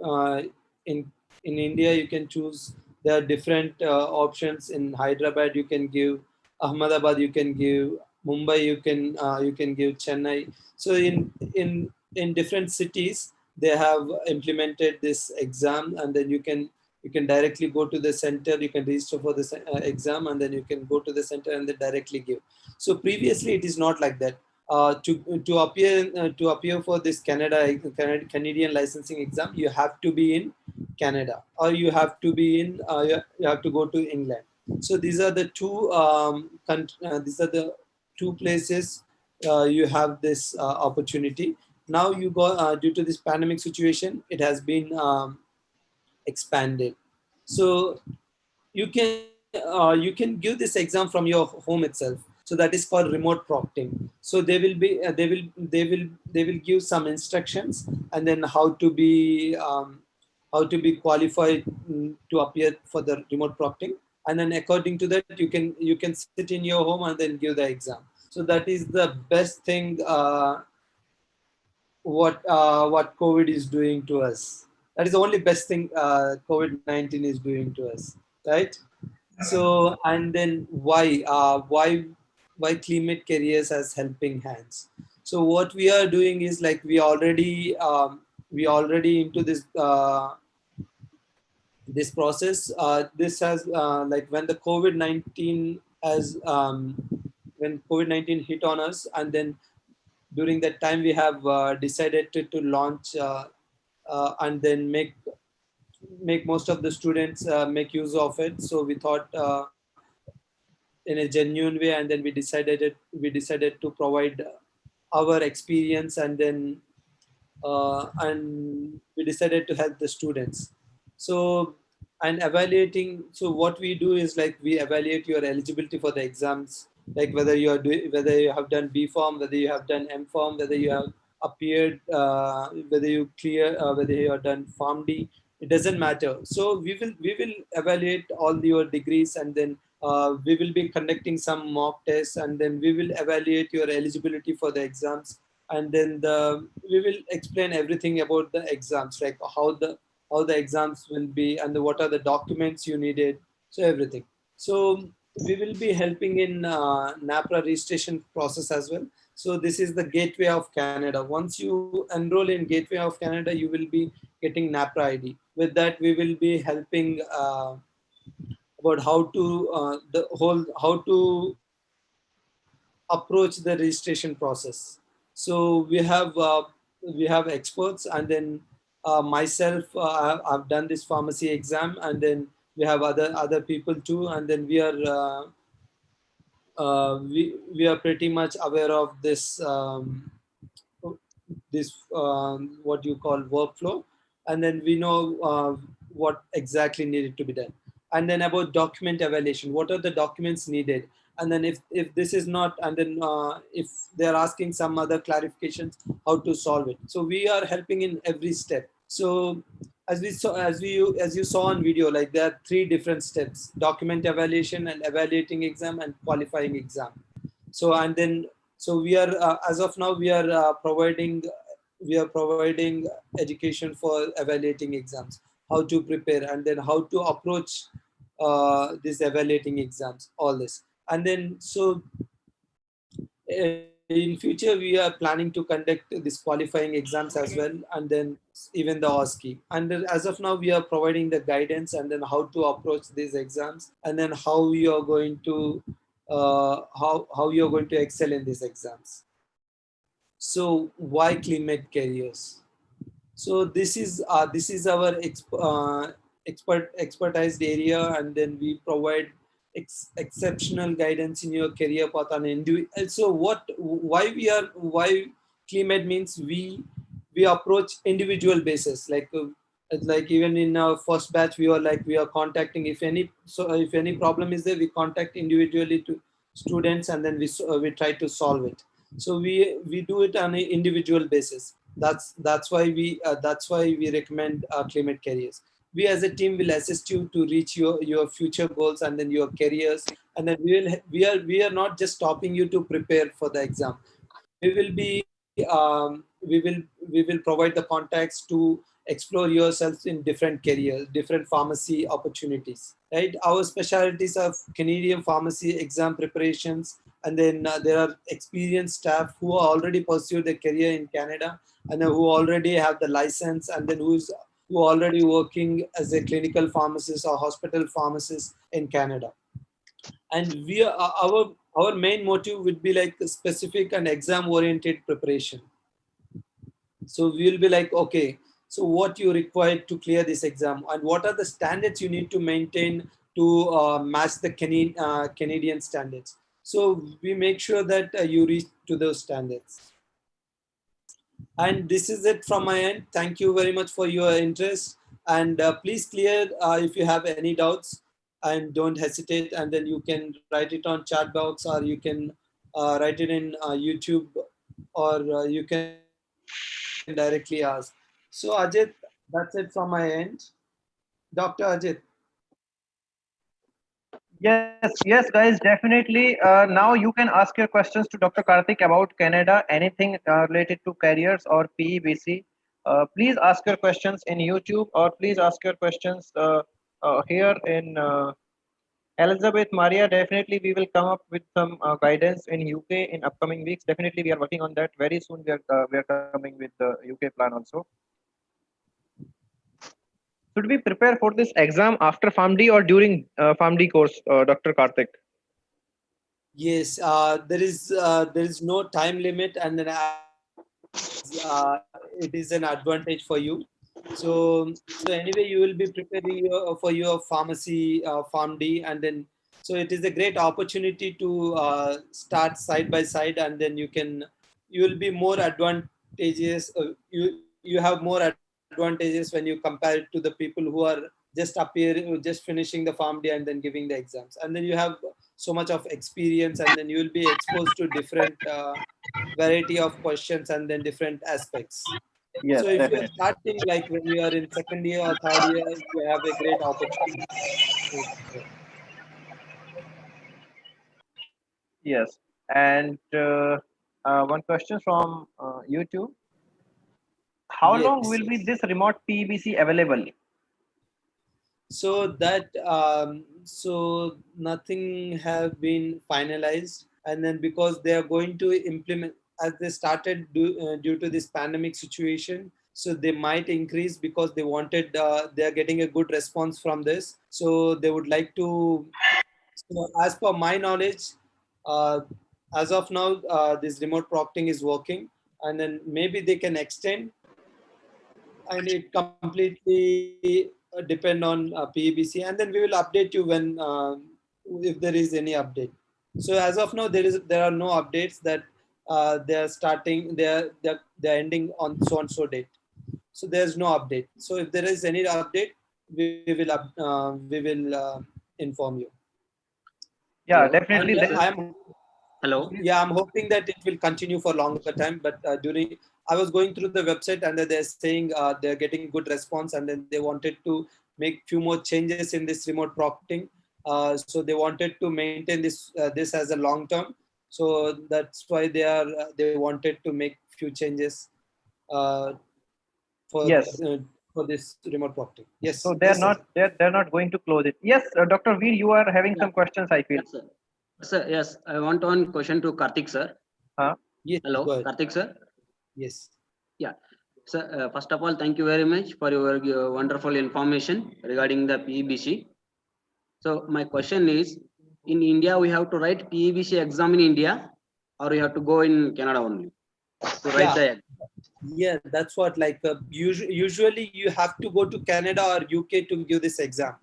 S9: uh, in in India, you can choose. There are different options. In Hyderabad, you can give. Ahmedabad, you can give. Mumbai, you can give. Chennai. So in different cities, they have implemented this exam, and then you can directly go to the center. You can register for this exam, and then you can go to the center and then directly give. So previously, it is not like that. To appear for this Canadian licensing exam, you have to be in Canada, or you have to be in you have to go to England. So these are the two places you have this opportunity. Now you go due to this pandemic situation, it has been expanded. So you can give this exam from your home itself. So that is called remote proctoring. So they will give some instructions, and then how to be qualified to appear for the remote proctoring. And then according to that, you can sit in your home and then give the exam. So that is the best thing what COVID is doing to us. That is the only best thing COVID-19 is doing to us, right? So, and then why CliMed careers as helping hands? So what we are doing is like we already into this process. This has like when the COVID-19 has when COVID-19 hit on us, and then during that time we have decided to launch and then make most of the students make use of it. So we thought in a genuine way, and then we decided to provide our experience, and we decided to help the students. So and evaluating. So what we do is like we evaluate your eligibility for the exams, like whether you have done B Form, whether you have done M Form, whether you have appeared, whether you clear, whether you have done Form D. It doesn't matter. So we will evaluate all your degrees, and then we will be conducting some mock tests, and then we will evaluate your eligibility for the exams. And then we will explain everything about the exams, like how the exams will be, and what are the documents you needed. So everything. So we will be helping in NAPRA registration process as well. So this is the gateway of Canada. Once you enroll in gateway of Canada, you will be getting NAPRA ID. With that, we will be helping about how to approach the registration process. So we have experts, and then myself, I've done this pharmacy exam, and then we have other people too, and then we are pretty much aware of this what you call workflow, and then we know what exactly needed to be done. And then about document evaluation, what are the documents needed, and then if this is not, and then if they're asking some other clarifications, how to solve it. So we are helping in every step. So as you saw on video, like there are 3 different steps: document evaluation, and evaluating exam, and qualifying exam. So and then so we are as of now we are providing education for evaluating exams, how to prepare, and then how to approach these evaluating exams, all this. And then so in future we are planning to conduct this qualifying exams as well, and then even the OSCE. And then as of now, we are providing the guidance and then how to approach these exams, and then how you are going to how you are going to excel in these exams. So why CliMed careers? So this is our expertized area, and then we provide exceptional guidance in your career path on individual. So why CliMed means we approach individual basis, it's like even in our first batch we are contacting if any problem is there, we contact individually to students, and then we try to solve it. So we do it on an individual basis. That's why we recommend CliMed careers. We as a team will assist you to reach your future goals and then your careers, and then we are not just stopping you to prepare for the exam. We will be we will provide the contacts to explore yourselves in different careers, different pharmacy opportunities, right? Our specialties are Canadian pharmacy exam preparations, and then there are experienced staff who are already pursued their career in Canada, and who already have the license, and then who are already working as a clinical pharmacist or hospital pharmacist in Canada. And our main motive would be like specific and exam oriented preparation. So we'll be like, okay, so what you require to clear this exam, and what are the standards you need to maintain to match the Canadian standards. So we make sure that you reach to those standards. And this is it from my end. Thank you very much for your interest, and please clear if you have any doubts, and don't hesitate, and then you can write it on chat box, or you can write it in YouTube, or you can directly ask. So Ajit, that's it from my end. Dr. Ajit.
S1: Yes, guys, definitely. Now you can ask your questions to Dr. Karthik about Canada, anything related to careers or PEBC. Please ask your questions in YouTube, or please ask your questions here in Elizabeth Maria. Definitely, we will come up with some guidance in UK in upcoming weeks. Definitely, we are working on that. Very soon, we are coming with the UK plan also. Should we prepare for this exam after PharmD or during PharmD course, Dr. Karthik?
S9: Yes, there is no time limit, and then as it is an advantage for you. So anyway, you will be preparing for your pharmacy PharmD, and then so it is a great opportunity to start side by side, and then you will be more advantageous. You have more advantages when you compare it to the people who are just finishing the PharmD and then giving the exams, and then you have so much of experience, and then you will be exposed to different variety of questions and then different aspects.
S1: Yes,
S9: So if you are
S1: definitely.
S9: starting like when you are in second year or third year, you have a great opportunity.
S1: Yes. And one question from YouTube. How long
S9: Yes,
S1: will be
S9: yes.
S1: this remote PEBC available?
S9: So that so nothing have been finalized, and then because they are going to implement as they started due to this pandemic situation, so they might increase because they are getting a good response from this, so they would like to. So as per my knowledge, uh, as of now, this remote proctoring is working, and then maybe they can extend, and it completely depend on PEBC, and then we will update you when if there is any update. So as of now, there are no updates that they are starting, they are ending on so and so date. So there's no update. So if there is any update, we will inform you.
S1: Yeah,
S2: Hello.
S9: And
S1: definitely.
S2: Karthik, sir.
S1: There,
S2: Hello.
S9: yeah, I'm hoping that it will continue for longer time. But during I was going through the website, and then they're saying they're getting good response, and then they wanted to make few more changes in this remote proctoring. So they wanted to maintain this as a long term. So that's why they wanted to make few changes uh, for
S1: yes.
S9: for this remote proctoring.
S1: So
S9: Yes,
S1: they're
S9: yes,
S1: not
S9: Ajit.
S1: they're not going to close it. Yes, Dr. Veer, you are having
S2: Yeah.
S1: some questions, I feel.
S2: Yes, sir. Sir, yes, I want one question to Karthik, sir.
S1: Huh?
S9: Yes,
S3: Hello,
S9: go ahead.
S3: Karthik sir.
S9: Yes.
S3: Yeah. So, first of all, thank you very much for your wonderful information regarding the PEBC. So, my question is, in India, we have to write PEBC exam in India, or we have to go in Canada only to write
S9: Yeah.
S3: the.
S9: Yeah, that's what, like usually you have to go to Canada or UK to give this exam,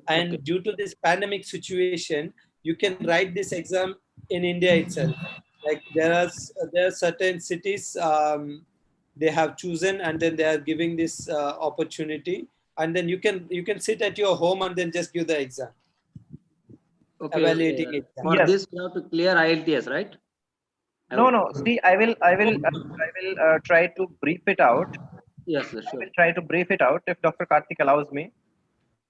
S9: and
S3: Okay.
S9: due to this pandemic situation, you can write this exam in India itself. Like there are certain cities they have chosen, and then they are giving this opportunity, and then you can sit at your home and then just give the exam,
S3: Okay.
S9: evaluating exam.
S3: For
S1: Yes.
S3: this, we have to clear IELTS, right?
S1: No. See, I will try to brief it out.
S3: Yes, sir,
S1: I
S3: sure.
S1: will try to brief it out if Dr. Karthik allows me.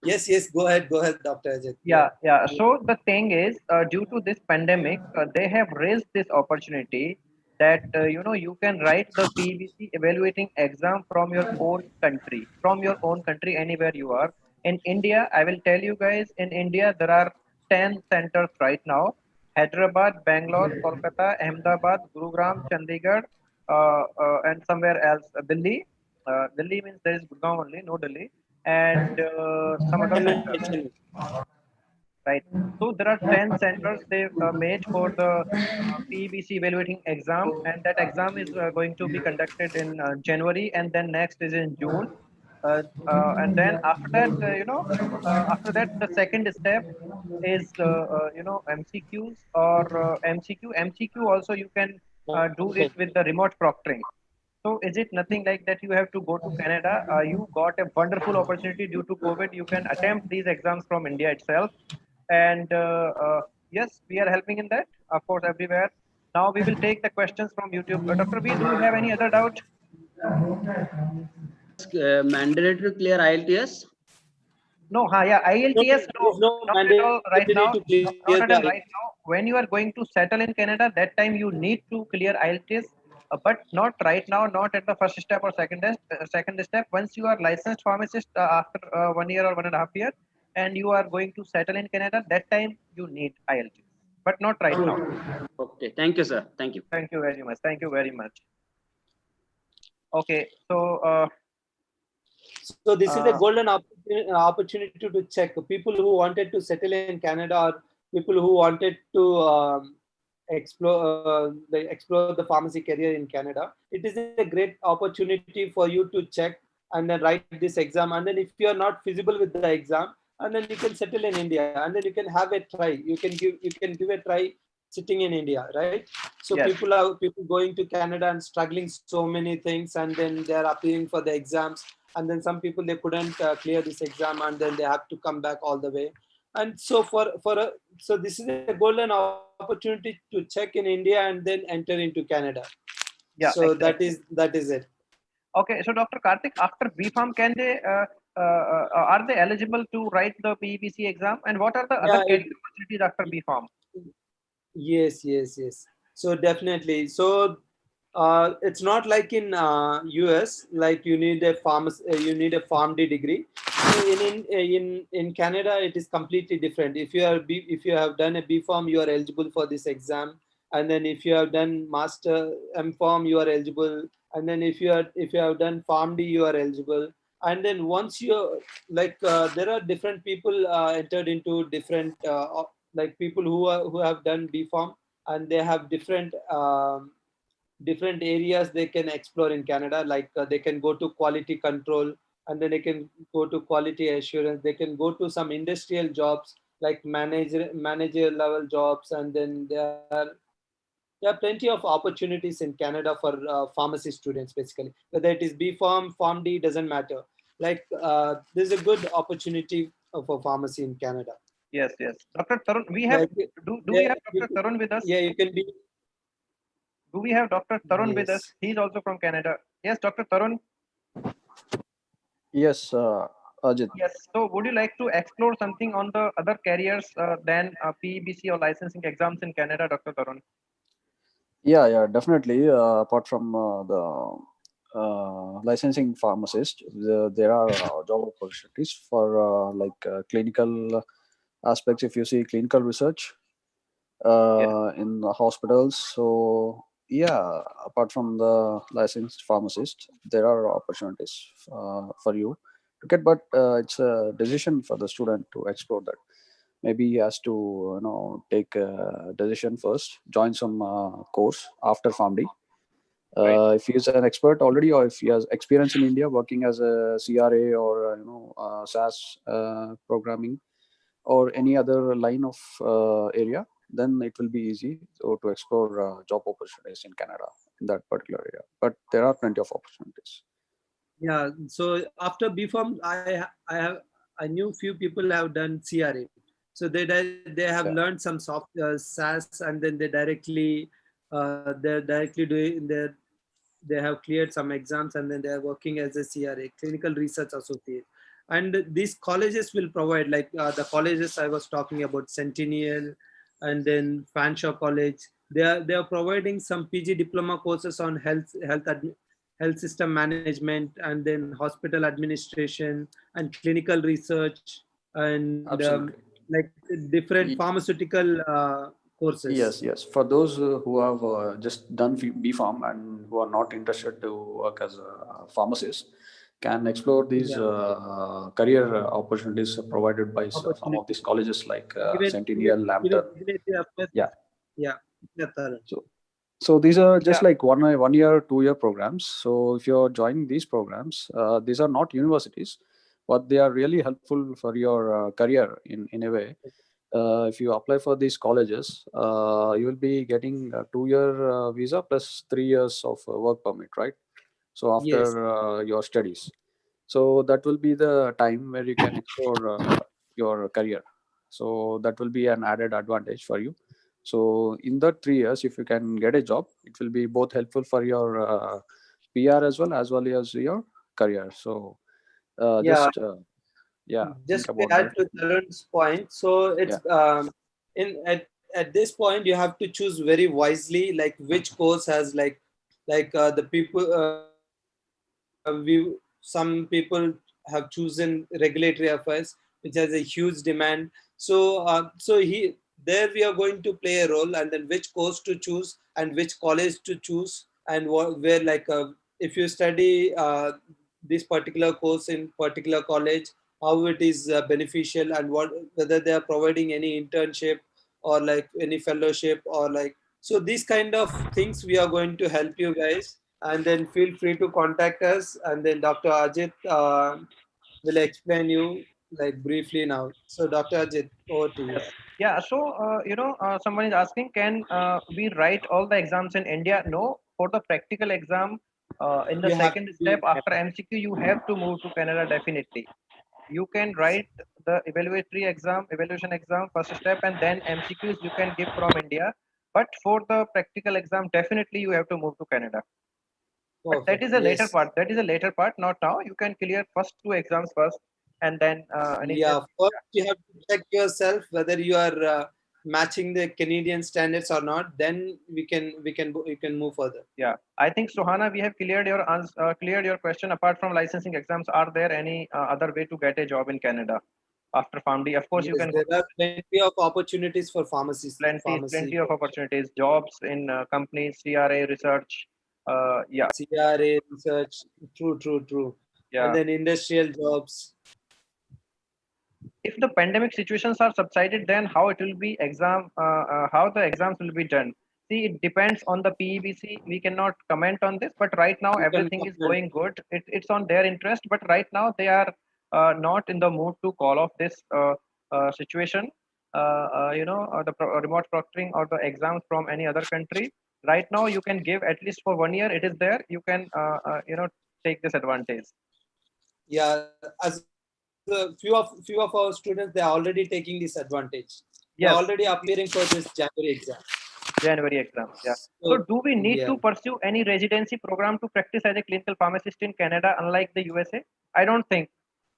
S9: Yes, go ahead, Dr. Ajit.
S1: Yeah. So the thing is, due to this pandemic, they have raised this opportunity that you can write the PVC evaluating exam from your own country, anywhere you are. In India, I will tell you guys, in India there are 10 centers right now: Hyderabad, Bangalore, Kolkata, Ahmedabad, Gurugram, Chandigarh, and somewhere else, Delhi. Delhi means there is Gurgaon only, no Delhi, and some other
S9: Chennai,
S1: centers,
S9: Chennai.
S1: right? So there are 10 centers they made for the PEBC evaluating exam, and that exam is going to be conducted in January, and then next is in June. And then after that, after that, the second step is, MCQs or MCQ. MCQ also you can do it
S9: Okay.
S1: with the remote proctoring. So is it nothing like that you have to go to Canada? You got a wonderful opportunity due to COVID. You can attempt these exams from India itself. And yes, we are helping in that, of course, everywhere. Now we will take the questions from YouTube. Dr. B, do you have any other doubt?
S3: Mandatory to clear IELTS.
S1: No, yeah,
S9: No,
S1: IELTS,
S9: there
S1: no,
S9: is no
S1: not at all right
S9: mandatory
S1: now.
S9: to clear
S1: Not at all
S9: the.
S1: right now. When you are going to settle in Canada, that time you need to clear IELTS, but not right now, not at the first step or second step. Once you are licensed pharmacist after 1 year or 1.5 years, and you are going to settle in Canada, that time you need IELTS, but not right now.
S3: Okay. Thank you, sir. Thank you.
S1: Thank you very much. Thank you very much. Okay, so
S9: So this is a
S1: uh,
S9: golden opportunity to check people who wanted to settle in Canada, or people who wanted to explore the pharmacy career in Canada. It is a great opportunity for you to check and then write this exam. And then if you are not feasible with the exam, and then you can settle in India, and then you can have a try. You can give a try sitting in India, right? So
S1: yes,
S9: people going to Canada and struggling so many things, and then they are appearing for the exams, and then some people they couldn't clear this exam, and then they have to come back all the way. And so so this is a golden opportunity to check in India and then enter into Canada.
S1: yeah,
S9: So
S1: exactly.
S9: that is it.
S1: Okay, so Dr. Karthik, after B.Pharm, can they are they eligible to write the PEBC exam? And what are the other
S9: Yeah,
S1: career opportunities after B.Pharm?
S9: yes. So definitely. So it's not like in US, like you need a PharmD degree. So in Canada, it is completely different. If you have done a B Pharm, you are eligible for this exam. And then if you have done Master M Pharm, you are eligible. And then if you have done PharmD, you are eligible. And then once you there are different people entered into different like people who have done B Pharm, and they have different areas they can explore in Canada. Like they can go to quality control, and then they can go to quality assurance. They can go to some industrial jobs like manager level jobs, and then there are plenty of opportunities in Canada for pharmacy students. Basically, whether it is B Pharm, Pharm D, doesn't matter. Like there's a good opportunity for pharmacy in Canada.
S1: Yes. Dr. Tarun, we have,
S9: Like
S1: do we
S9: yeah,
S1: have Dr. Tarun with us?
S9: yeah, you can be.
S1: Do we have Dr. Tarun with us?
S9: Yes.
S1: He's also from Canada. Yes, Dr. Tarun.
S5: Yes, Ajit.
S1: Yes. So would you like to explore something on the other careers than PEBC or licensing exams in Canada, Dr. Tarun?
S5: Yeah, definitely. Apart from the licensing pharmacist, there are job opportunities for clinical aspects. If you see clinical research
S1: Yes.
S5: in the hospitals, so Yeah, apart from the licensed pharmacist, there are opportunities for you to get, but it's a decision for the student to explore that. Maybe he has to, take a decision first, join some course after PharmD.
S1: Right.
S5: If he is an expert already, or if he has experience in India working as a CRA or SAS programming or any other line of area, then it will be easy to explore job opportunities in Canada in that particular area. But there are plenty of opportunities.
S9: Yeah. So after BPharm, I knew few people have done CRA. So they have
S5: Yeah,
S9: learned some soft SAS, and then they're directly doing they have cleared some exams, and then they are working as a CRA, clinical research associate. And these colleges will provide, like the colleges I was talking about, Centennial, and then Fanshawe College. They are providing some PG diploma courses on health system management, and then hospital administration and clinical research, and
S5: absolutely.
S9: like different
S5: Y-
S9: pharmaceutical courses.
S5: Yes, yes. For those who have just done B-Farm and who are not interested to work as a pharmacist, can explore these
S9: Yeah,
S5: career opportunities provided by some of
S9: opportunity.
S5: these colleges like
S9: Even
S5: Centennial, Lambton.
S9: if they apply
S5: Yeah.
S9: yeah, yeah, Tarun.
S5: So, so these are just
S1: Yeah.
S5: like 1 year, 2 year programs. So if you're joining these programs, these are not universities, but they are really helpful for your career in a way. If you apply for these colleges, you will be getting a 2 year visa plus 3 years of work permit, right? So
S9: Yes.
S5: after your studies, so that will be the time where you can explore your career. So that will be an added advantage for you. So in that 3 years, if you can get a job, it will be both helpful for your PR as well as your career. So
S9: Yeah,
S5: just yeah, think
S9: just to
S5: about
S9: add
S5: that.
S9: to Tarun's point, so
S5: Yeah,
S9: it's in at this point you have to choose very wisely, like which course has like the people some people have chosen regulatory affairs, which has a huge demand. So there we are going to play a role, and then which course to choose and which college to choose, and where if you study this particular course in particular college, how it is beneficial, and whether they are providing any internship or like any fellowship, or like, so these kind of things we are going to help you guys. And then feel free to contact us, and then Dr. Ajit will explain you like briefly now. So Dr. Ajit, over to you.
S1: Yes. Yeah. So, someone is asking, can we write all the exams in India? No. For the practical exam, in the
S9: You have
S1: second
S9: to be
S1: step
S9: in
S1: after
S9: Canada.
S1: MCQ, you have to move to Canada definitely. You can write the evaluation exam, first step, and then MCQs you can give from India. But for the practical exam, definitely you have to move to Canada. But that
S9: Perfect.
S1: is a later
S9: Yes.
S1: part. That is a later part, not now. You can clear first two exams first, and then initially.
S9: Yeah. First, you have to check yourself whether you are matching the Canadian standards or not. Then you can move further.
S1: Yeah, I think Sohana, we have cleared your cleared your question. Apart from licensing exams, are there any other way to get a job in Canada after PharmD? Of course, you
S9: Yes,
S1: can go
S9: there
S1: to
S9: are plenty of opportunities for pharmacies,
S1: plenty
S9: pharmacy
S1: of opportunities, jobs in companies, CRA research. Yeah,
S9: CRA research. True, true, true. And
S1: yeah.
S9: then industrial jobs.
S1: If the pandemic situations are subsided, then how it will be how the exams will be done. See, it depends on the PEBC. We cannot comment on this, but right now
S9: You can
S1: everything is
S9: comment.
S1: going good. It's on their interest, but right now they are not in the mood to call off this situation. Remote proctoring or the exams from any other country. Right now you can give at least for 1 year, it is there, you can take this advantage.
S9: Yeah, as few of our students, they are already taking this advantage. They're already
S1: Yes.
S9: appearing for this January exam.
S1: January exams, yeah.
S9: So
S1: So, do we need
S9: yeah,
S1: to pursue any residency program to practice as a clinical pharmacist in Canada, unlike the USA? I don't think.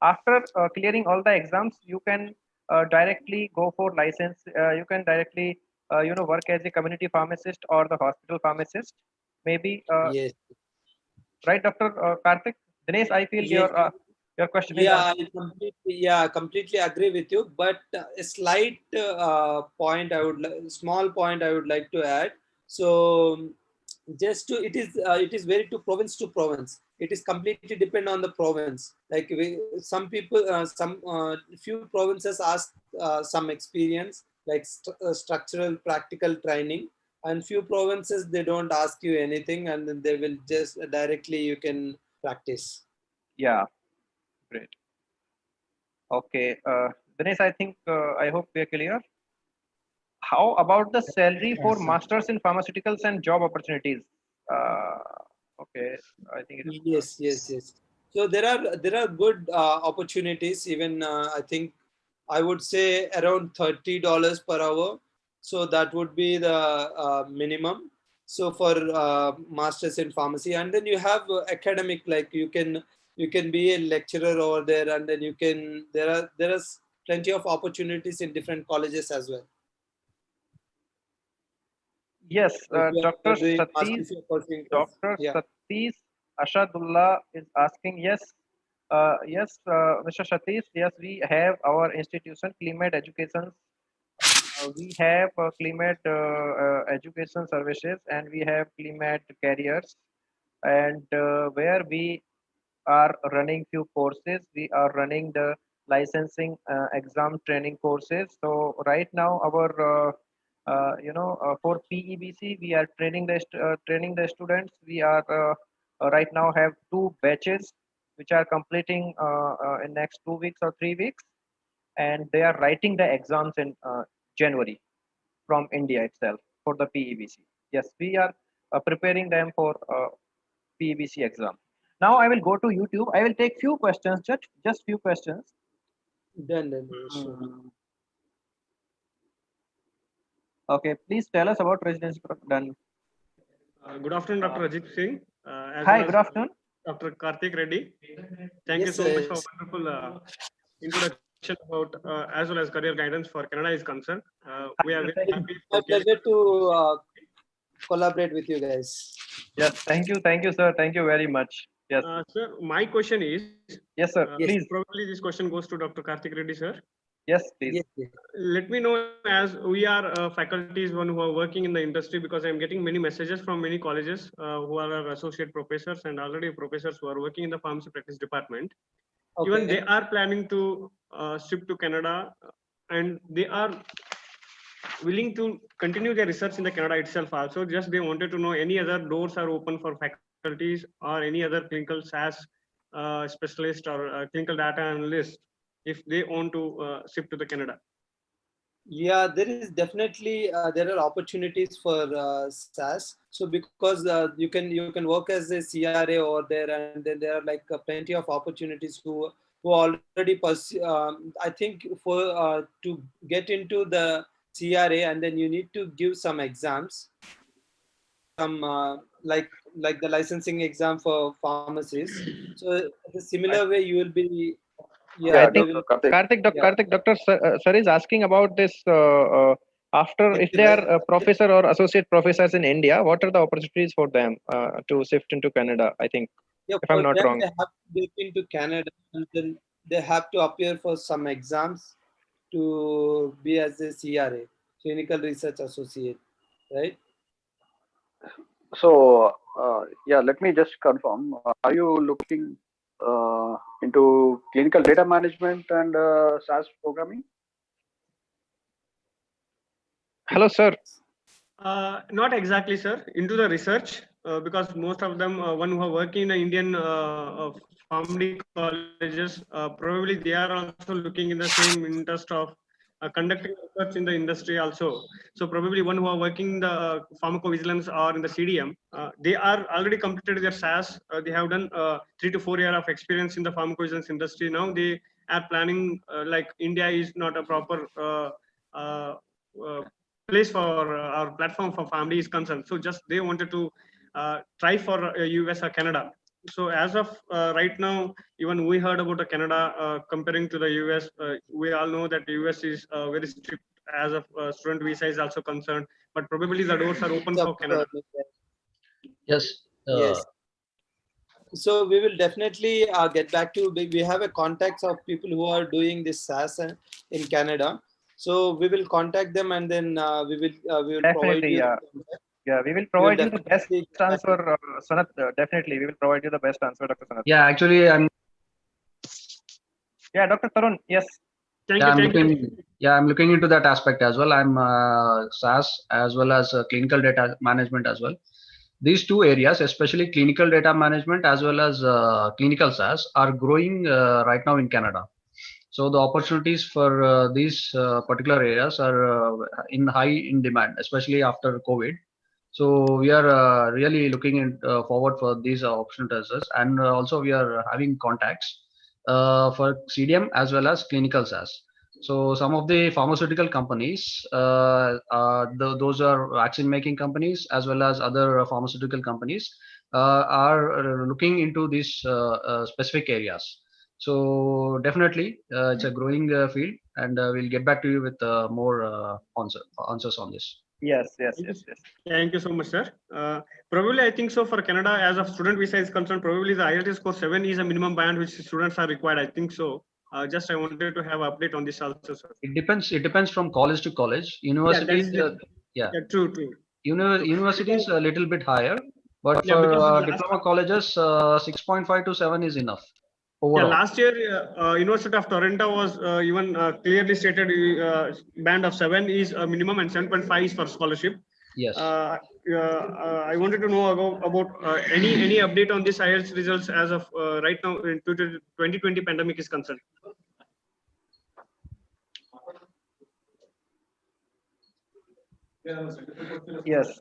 S1: After clearing all the exams, you can directly go for license. You can directly, work as a community pharmacist or the hospital pharmacist. Maybe,
S9: yes,
S1: right, Dr. Karthik? Dinesh, I feel
S9: yes,
S1: your question is
S9: yeah.
S1: answered.
S9: I completely agree with you. But a slight point small point I would like to add. So just to it is very to province. It is completely depend on the province. Like some people, some few provinces ask some experience like structural practical training, and few provinces they don't ask you anything, and then they will just directly you can practice.
S1: Yeah, great. Okay, Dinesh, I think I hope we are clear. How about the salary for masters in pharmaceuticals and job opportunities? Uh, okay, I think it is.
S9: Yes. So there are good opportunities. Even I think I would say around $30 per hour. So that would be the minimum. So for masters in pharmacy, and then you have academic, like you can be a lecturer over there, and then you can there is plenty of opportunities in different colleges as well.
S1: Yes,
S9: If you
S1: Dr.
S9: are doing
S1: Satish,
S9: if you are pursuing this,
S1: Dr.
S9: yeah.
S1: Satish Ashadullah is asking, yes, yes, Mr. Satish, yes, we have our institution, CliMed Education. We have CliMed Education Services, and we have CliMed Careers, and where we are running few courses. We are running the licensing exam training courses. So right now, our for PEBC, we are training the students. We are right now have two batches which are completing in next 2 weeks or 3 weeks, and they are writing the exams in January from India itself for the PEBC. Yes, we are preparing them for PEBC exam. Now I will go to YouTube. I will take few questions, just few questions.
S9: Done, sure.
S1: Okay, please tell us about residency done.
S11: Good afternoon, Dr. Ajit Singh, as
S1: Hi,
S11: well as
S1: good afternoon.
S11: Dr. Karthik Reddy. Thank you
S9: Yes,
S11: so much for
S9: yes.
S11: wonderful introduction about as well as career guidance for Canada is concerned. We are very happy
S9: My
S11: for
S9: pleasure to collaborate with you guys.
S1: Yes, thank you, sir. Thank you very much. Yes,
S11: Sir, my question is,
S1: yes, sir.
S9: Yes.
S1: Please.
S11: probably this question goes to Dr. Karthik Reddy, sir.
S1: Yes, please.
S9: Yes.
S11: Let me know, as we are faculties one who are working in the industry, because I'm getting many messages from many colleges who are associate professors and already professors who are working in the pharmacy practice department.
S9: Okay.
S11: Even they are planning to shift to Canada, and they are willing to continue their research in the Canada itself also. Just they wanted to know any other doors are open for faculties or any other clinical SAS specialist or clinical data analyst if they want to shift to the Canada.
S9: Yeah, there is definitely there are opportunities for SAS. So because you can work as a CRA over there, and then there are like plenty of opportunities who already pursue. I think for to get into the CRA, and then you need to give some exams, some like the licensing exam for pharmacies. So the similar way you will be.
S1: I
S9: Yeah, they
S1: think
S9: will. Yeah.
S1: Karthik, Dr. Sir is asking about this. After, if they are professor or associate professors in India, what are the opportunities for them to shift into Canada? I think,
S9: Yeah,
S1: if I'm
S9: for
S1: not
S9: them,
S1: wrong.
S9: they have to get into Canada, and then they have to appear for some exams to be as a CRA, Clinical Research Associate, right?
S5: So, yeah, let me just confirm. Are you looking into clinical data management and SAS programming?
S1: Hello, sir.
S11: Not exactly, sir. Into the research, because most of them, one who are working in the Indian pharmacy colleges, probably they are also looking in the same interest of conducting research in the industry also. So probably one who are working in the pharmacovigilance or in the CDM, they are already completed their SAS. They have done 3 to 4 years of experience in the pharmacovigilance industry. Now they are planning, like India is not a proper uh, uh, place for our platform for family is concerned. So just they wanted to try for US or Canada. So as of right now, even we heard about Canada comparing to the US. We all know that the US is very strict as of student visa is also concerned. But probably the doors are open for Canada.
S12: Yes.
S9: Yes. So we will definitely get back to. We have a contacts of people who are doing this SAS in Canada. So we will contact them, and then we will provide
S1: Definitely,
S9: you.
S1: yeah. Yeah, we will
S9: You will
S1: provide you the best
S9: definitely get back
S1: answer,
S9: to me.
S1: Sanath. Definitely, we will provide you the best answer, Dr. Sanath.
S12: Yeah, actually,
S1: Yeah, Dr. Tarun. Yes.
S11: Thank you. Thank you.
S12: I'm looking into that aspect as well. I'm SAS as well as clinical data management as well. These two areas, especially clinical data management as well as clinical SAS, are growing right now in Canada. So the opportunities for these particular areas are in high in demand, especially after COVID. So we are really looking forward for these opportunities, and also we are having contacts for CDM as well as clinical SAS. So some of the pharmaceutical companies, those are vaccine making companies as well as other pharmaceutical companies, are looking into these specific areas. So definitely, it's a growing field, and we'll get back to you with more answers on this.
S1: Yes. Yes. Yes. Yes.
S11: Thank you so much, sir. Probably, I think so for Canada, as of student visa is concerned, probably the IELTS score 7 is a minimum band which students are required. I think so. Just I wanted to have update on this also, sir.
S12: It depends. It depends from college to college.
S11: Yeah, that
S12: Universities,
S11: is it.
S12: yeah,
S11: True.
S12: universities a little bit higher, but
S11: Yeah,
S12: for
S11: because
S12: diploma colleges, 6.5 to 7 is enough
S11: yeah,
S12: overall.
S11: last year University of Toronto was even clearly stated band of 7 is a minimum and 7.5 is for scholarship.
S12: Yes.
S11: I wanted to know about any update on this IELTS results as of right now in 2020 pandemic is concerned.
S1: Yes.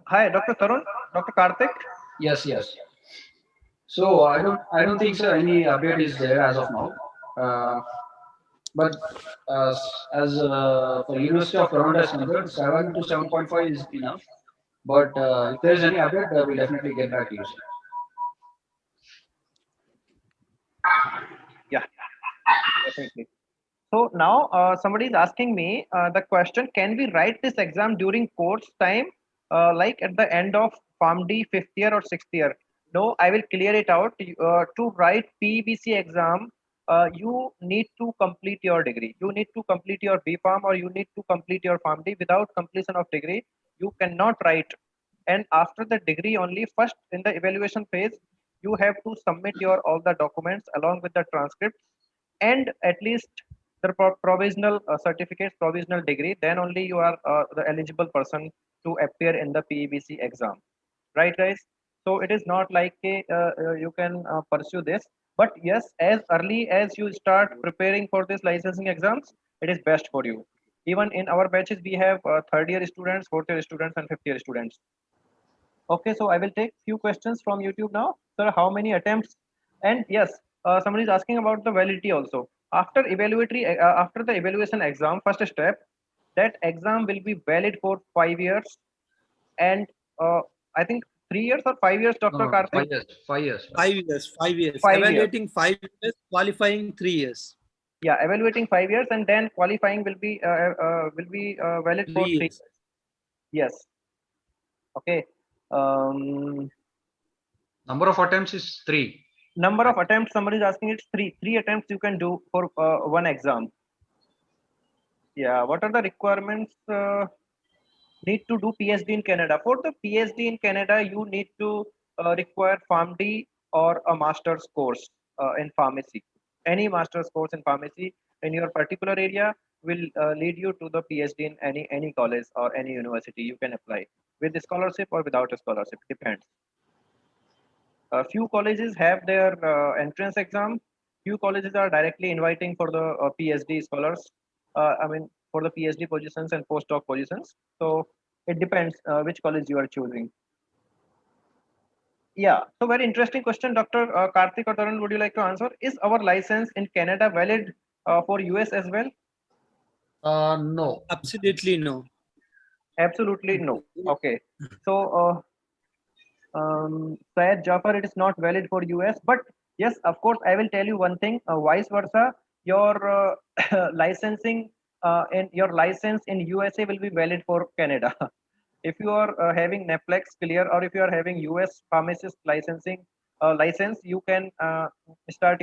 S1: Hi, Dr. Tarun. Dr. Karthik.
S12: Yes. Yes. So I don't think so. Any update is there as of now. But as for University of Toronto is concerned, 7 to 7.5 is enough. But if there is any update, we'll definitely get back to you, sir.
S1: Yeah, definitely. So now somebody is asking me the question: can we write this exam during course time, like at the end of PharmD 5th year or 6th year? No, I will clear it out. To write PBC exam, you need to complete your degree. You need to complete your B Pharm or you need to complete your PharmD. Without completion of degree, you cannot write. And after the degree only, first in the evaluation phase, you have to submit your all the documents along with the transcripts and at least the provisional certificates, provisional degree. Then only you are the eligible person to appear in the PEBC exam, right, guys? So it is not like you can pursue this, but yes, as early as you start preparing for this licensing exams, it is best for you. Even in our batches, we have third year students, fourth year students, and fifth year students. Okay, so I will take few questions from YouTube now. Sir, how many attempts? And yes, somebody is asking about the validity also. After the evaluation exam, first step, that exam will be valid for 5 years, and I think 3 years or 5 years,
S12: No,
S1: Dr.
S12: no,
S1: Karthik.
S12: 5 years. 5 years.
S9: 5 years. 5 years.
S1: 5 years.
S9: Evaluating 5 years, qualifying 3 years.
S1: Yeah, evaluating 5 years, and then qualifying will be valid for 3
S9: 3 years.
S1: years. Yes. Okay. Um,
S12: Number of attempts is 3.
S1: Number of attempts, somebody is asking, it's three attempts you can do for one exam. Yeah, what are the requirements? Need to do PhD in Canada. For the PhD in Canada, you need to require PharmD or a master's course in pharmacy. Any master's course in pharmacy in your particular area will lead you to the PhD in any college or any university. You can apply with a scholarship or without a scholarship, depends. A few colleges have their entrance exam. Few colleges are directly inviting for the PhD scholars. I mean, for the PhD positions and postdoc positions. So it depends which college you are choosing. Yeah. So very interesting question, Dr. Karthik or Tarun. Would you like to answer? Is our license in Canada valid for US as well?
S12: No.
S9: Absolutely no.
S1: Absolutely no. Okay. So Syed Jafar, it is not valid for US, but yes, of course, I will tell you one thing. Vice versa, your licensing and your license in USA will be valid for Canada. If you are having NAPLEX clear or if you are having US pharmacist licensing, license, you can start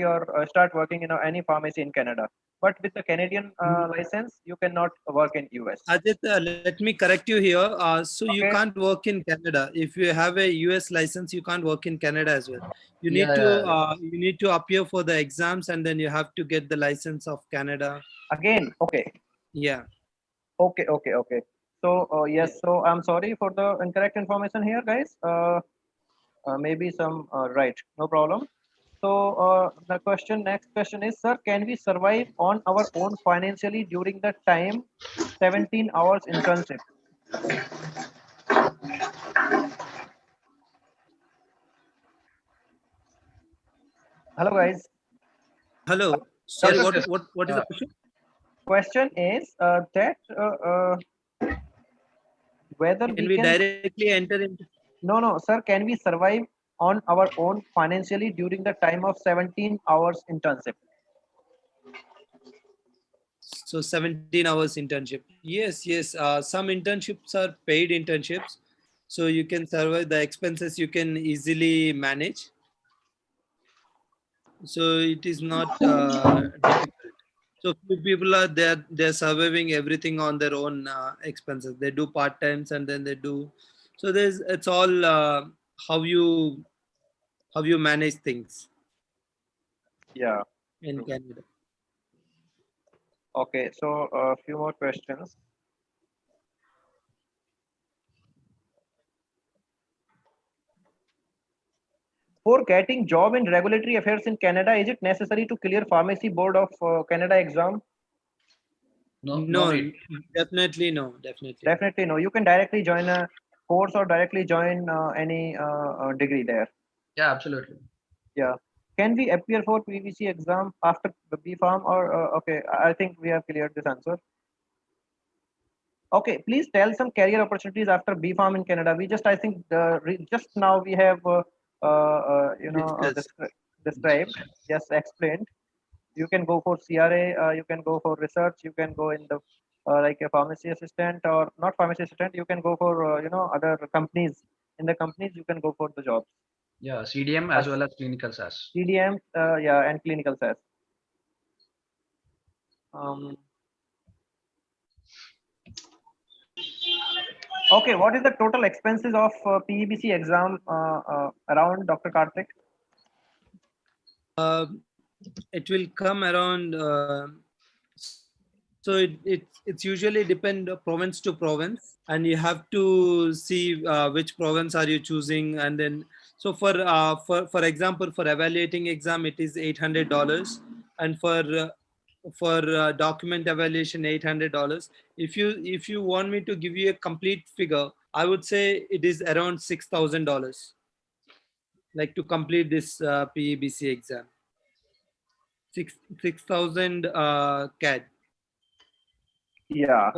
S1: working in any pharmacy in Canada. But with the Canadian license, you cannot work in US.
S9: Ajit, let me correct you here. So you
S1: Okay.
S9: can't work in Canada. If you have a US license, you can't work in Canada as well. You
S12: Yeah,
S9: need to
S12: yeah.
S9: you need to appear for the exams, and then you have to get the license of Canada.
S1: Again, okay.
S9: Yeah.
S1: Okay. So yes,
S9: Yeah.
S1: so I'm sorry for the incorrect information here, guys. Maybe some right, no problem. So next question is, sir, can we survive on our own financially during the time 17 hours internship? Hello, guys.
S9: Hello. Sorry.
S1: Dr.
S12: Yes,
S9: What
S12: yes.
S9: what is the question?
S1: Question is that whether
S9: Can
S1: we
S9: we
S1: can,
S9: directly enter into?
S1: no, sir, can we survive on our own financially during the time of 17 hours internship?
S9: So 17 hours internship. Yes. Some internships are paid internships, so you can survive the expenses. You can easily manage. So it is not difficult. So few people are there. They're surviving everything on their own expenses. They do part times and then they do. So it's all how you manage things
S1: Yeah.
S9: in
S1: True.
S9: Canada.
S1: Okay, so a few more questions. For getting job in regulatory affairs in Canada, is it necessary to clear Pharmacy Board of Canada exam?
S12: No
S9: No,
S12: need.
S9: definitely no, definitely no.
S1: Definitely no. You can directly join a course or directly join any degree there.
S12: Yeah, absolutely.
S1: Yeah. Can we appear for PVC exam after the B Farm or okay? I think we have cleared this answer. Okay, please tell some career opportunities after B Farm in Canada. We just, I think, just now we have,
S9: Discuss.
S1: described, yes, explained. You can go for CRA, you can go for research, you can go in the like a pharmacy assistant or not pharmacy assistant. You can go for other companies. In the companies, you can go for the jobs.
S12: Yeah, CDM as well as clinical SAS.
S1: CDM, yeah, and clinical SAS. Um, okay, what is the total expenses of PEBC exam around, Dr. Karthik?
S9: It will come around. So it's usually depend province to province, and you have to see which province are you choosing, and then so for example, for evaluating exam it is $800, and for document evaluation $800. If you want me to give you a complete figure, I would say it is around $6,000, like to complete this PEBC exam. 6,000 CAD
S1: Yeah.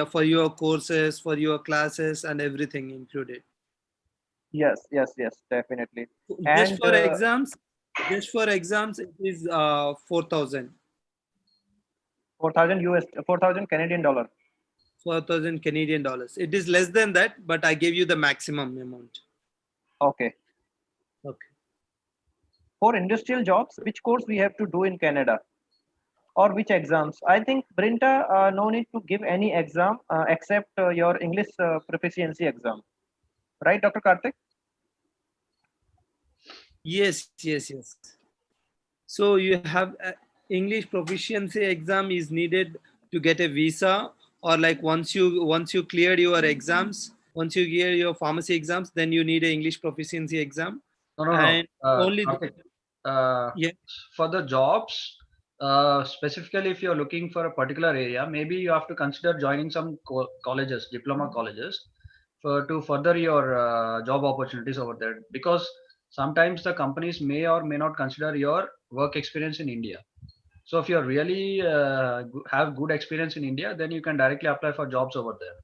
S9: for your courses, for your classes, and everything included.
S1: Yes, definitely.
S9: Just
S1: And
S9: for exams, it is 4,000.
S1: 4,000 US, 4,000 Canadian dollar.
S9: 4,000 Canadian dollars. It is less than that, but I gave you the maximum amount.
S1: Okay.
S9: Okay.
S1: For industrial jobs, which course we have to do in Canada, or which exams? I think Brinta, no need to give any exam except your English proficiency exam, right, Dr. Karthik?
S9: Yes. So you have English proficiency exam is needed to get a visa, or like once you cleared your exams, once you clear your pharmacy exams, then you need an English proficiency exam,
S12: No.
S9: and only
S12: Karthik, uh,
S9: yeah.
S12: for the jobs, specifically if you're looking for a particular area, maybe you have to consider joining some colleges, diploma colleges, to further your job opportunities over there. Because sometimes the companies may or may not consider your work experience in India. So if you really have good experience in India, then you can directly apply for jobs over there.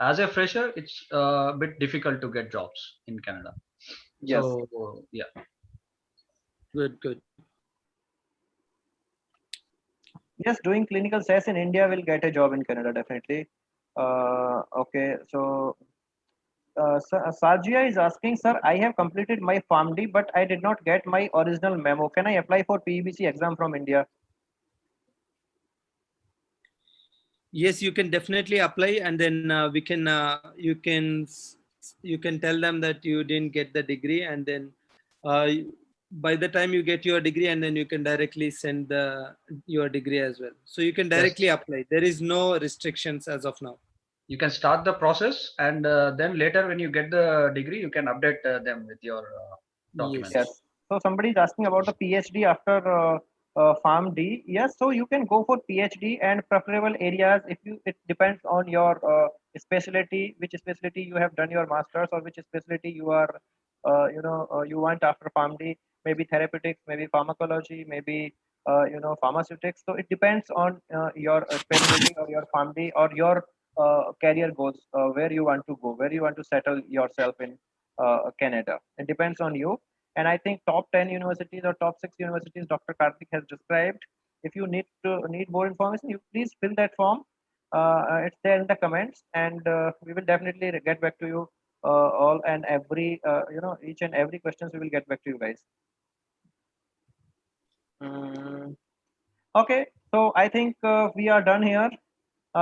S12: As a fresher, it's a bit difficult to get jobs in Canada.
S1: Yes.
S12: So yeah.
S9: Good.
S1: Yes, doing clinical SAS in India will get a job in Canada, definitely. Okay, so
S13: Sajia is asking, sir, I have completed my PharmD, but I did not get my original memo. Can I apply for PEBC exam from India?
S9: Yes, you can definitely apply, and then you can tell them that you didn't get the degree, and then by the time you get your degree, and then you can directly send your degree as well. So you can directly
S12: Yes.
S9: apply. There is no restrictions as of now.
S12: You can start the process, and then later when you get the degree, you can update them with your
S9: Yes.
S13: Yes.
S12: documents.
S13: So somebody is asking about the PhD after PharmD. Yes. So you can go for PhD and preferable areas if you. It depends on your specialty, which specialty you have done your masters, or which specialty you are, you want after PharmD. Maybe therapeutics, maybe pharmacology, maybe pharmaceutics. So it depends on your specialty or your PharmD or your career goals, where you want to go, where you want to settle yourself in Canada. It depends on you. And I think top 10 universities or top 6 universities Dr. Karthik has described. If you need more information, you please fill that form. It's there in the comments, and we will definitely get back to you all and every each and every questions we will get back to you guys. Mm, okay, so I think we are done here.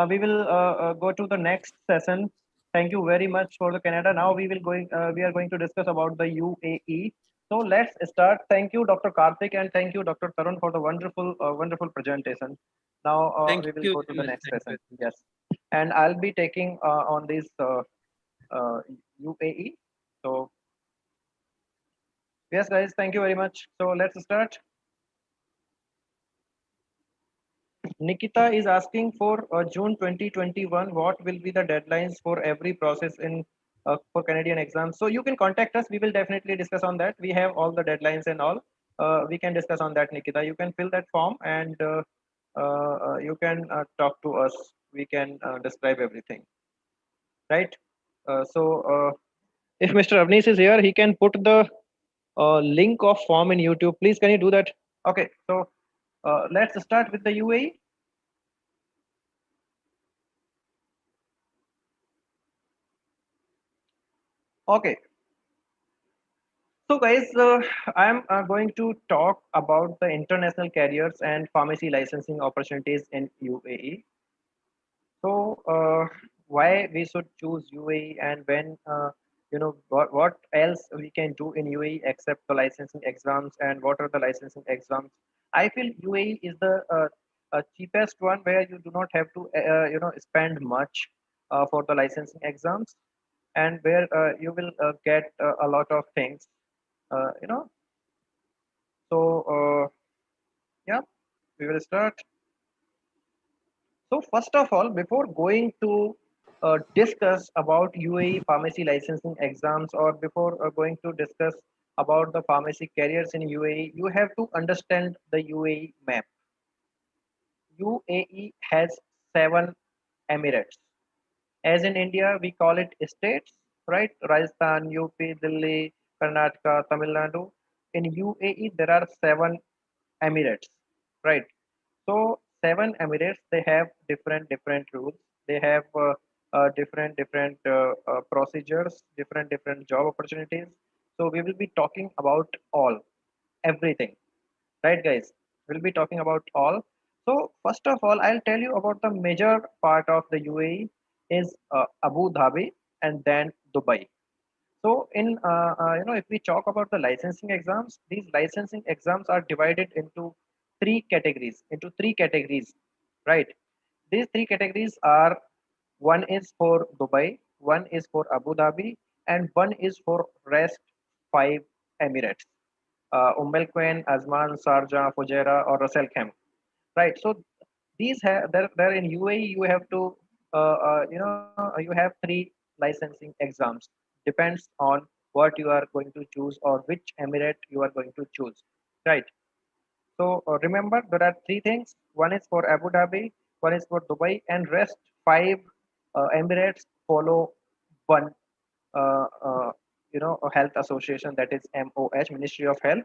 S13: We will go to the next session. Thank you very much for the Canada. Now we are going to discuss about the UAE. So let's start. Thank you, Dr. Karthik, and thank you, Dr. Tarun, for the wonderful presentation. Now
S9: Thank
S13: we will
S9: you
S13: go to
S9: very
S13: the
S9: much.
S13: next
S9: Thank
S13: session.
S9: you.
S13: Yes, and I'll be taking on this uh, UAE. So yes, guys, thank you very much. So let's start. Nikita is asking for June 2021. What will be the deadlines for every process in for Canadian exams? So you can contact us. We will definitely discuss on that. We have all the deadlines and all. We can discuss on that, Nikita. You can fill that form and you can talk to us. We can describe everything, right? So if Mr. Avnish is here, he can put the link of form in YouTube. Please, can you do that? Okay. So let's start with the UAE. Okay, so guys, I'm going to talk about the international carriers and pharmacy licensing opportunities in UAE. So why we should choose UAE, and when what else we can do in UAE except the licensing exams, and what are the licensing exams? I feel UAE is the cheapest one, where you do not have to spend much for the licensing exams, and where you will get a lot of things, uh, you know so yeah, we will start. So first of all, before going to discuss about UAE pharmacy licensing exams, or before going to discuss about the pharmacy careers in UAE, you have to understand the UAE map. UAE has 7 emirates. As in India, we call it states, right? Rajasthan, UP, Delhi, Karnataka, Tamil Nadu. In UAE, there are 7 emirates, right? So 7 emirates, they have different rules. They have different procedures, different job opportunities. So we will be talking about everything, right, guys? We'll be talking about all. So first of all, I'll tell you about the major part of the UAE is Abu Dhabi and then Dubai. So in if we talk about the licensing exams, these licensing exams are divided into three categories, right? These three categories are: one is for Dubai, one is for Abu Dhabi, and one is for rest 5 emirates: Al Quwain, Azman, Sharjah, Fujairah, or Ras Al Khaimah. Right. So these have there in UAE you have to you have 3 licensing exams. Depends on what you are going to choose, or which emirate you are going to choose. Right. So remember, there are 3 things. One is for Abu Dhabi, one is for Dubai, and rest 5 emirates follow one a health association, that is MOH, Ministry of Health.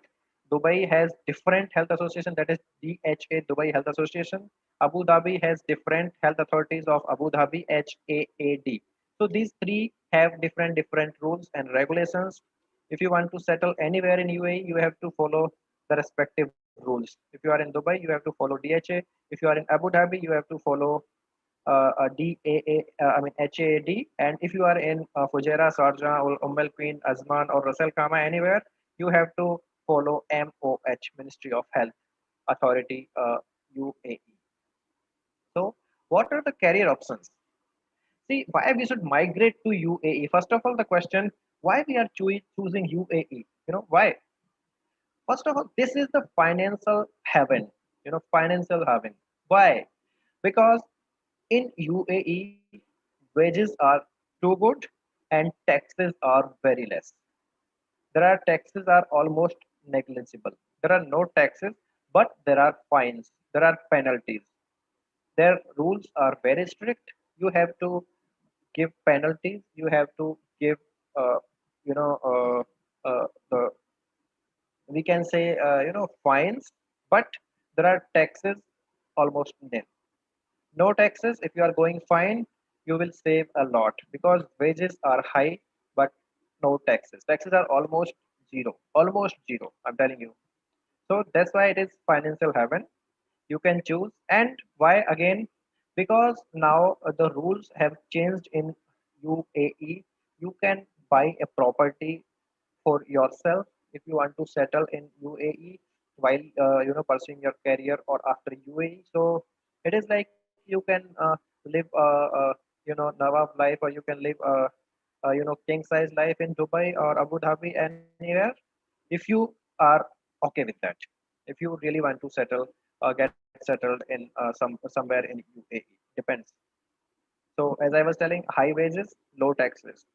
S13: Dubai has different health association, that is DHA, Dubai Health Association. Abu Dhabi has different health authorities of Abu Dhabi, HAAD. So these 3 have different rules and regulations. If you want to settle anywhere in UAE, you have to follow the respective rules. If you are in Dubai, you have to follow DHA. If you are in Abu Dhabi, you have to follow DAA, HAAD. And if you are in Fujairah, Sharjah, or Al Queen, Azman, or Ras Al Khaimah, anywhere, you have to follow MOH, Ministry of Health Authority, UAE. So, what are the career options? See, why we should migrate to UAE? First of all, the question why we are choosing UAE? Why? First of all, this is the financial heaven. Financial heaven. Why? Because in UAE, wages are too good and taxes are very less. There are taxes are almost negligible. There are no taxes, but there are fines. There are penalties. Their rules are very strict. You have to give penalties. You have to give, the we can say, fines. But there are taxes almost nil. No taxes. If you are going fine, you will save a lot because wages are high, but no taxes. Taxes are almost zero. Almost zero. I'm telling you. So that's why it is financial heaven. You can choose. And why again? Because now the rules have changed in UAE. You can buy a property for yourself if you want to settle in UAE while pursuing your career or after UAE. So it is like you can live Nawab life, or you can live king size life in Dubai or Abu Dhabi anywhere if you are okay with that. If you really want to settle get settled in somewhere in UAE, depends. So as I was telling, high wages, low taxes.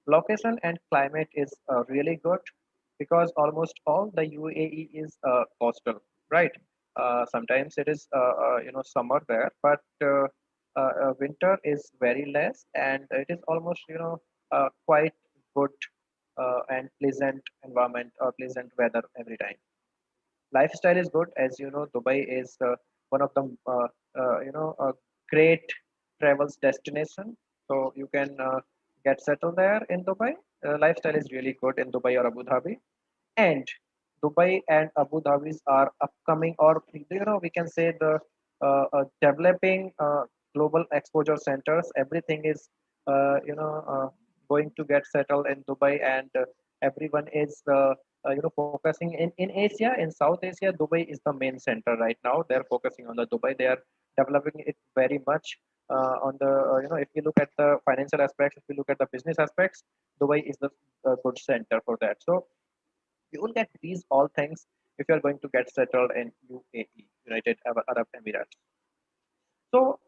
S13: Location and climate is really good because almost all the UAE is coastal, right? Sometimes it is summer there, but winter is very less, and it is almost quite good and pleasant environment or pleasant weather every time. Lifestyle is good, as you know. Dubai is one of the great travels destination, so you can get settled there in Dubai. Lifestyle is really good in Dubai or Abu Dhabi. And Dubai and Abu Dhabi are upcoming, or we can say the developing global exposure centers. Everything is going to get settled in Dubai, and everyone is focusing in Asia, in South Asia. Dubai is the main center right now. They're focusing on the Dubai. They are developing it very much on the if you look at the financial aspects, if you look at the business aspects, Dubai is the good center for that. So you will get these all things if you are going to get settled in UAE, United Arab Emirates. So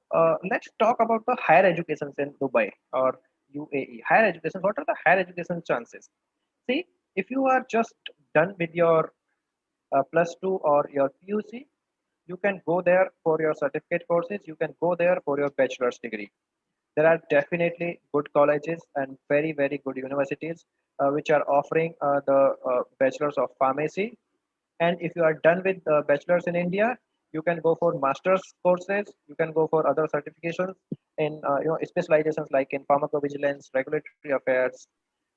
S13: let's talk about the higher education in Dubai or UAE. Higher education, what are the higher education chances? See, if you are just done with your plus two or your PUC, you can go there for your certificate courses. You can go there for your bachelor's degree. There are definitely good colleges and very, very good universities which are offering the bachelor's of pharmacy. And if you are done with bachelor's in India, you can go for master's courses. You can go for other certifications in specializations like in pharmacovigilance, regulatory affairs,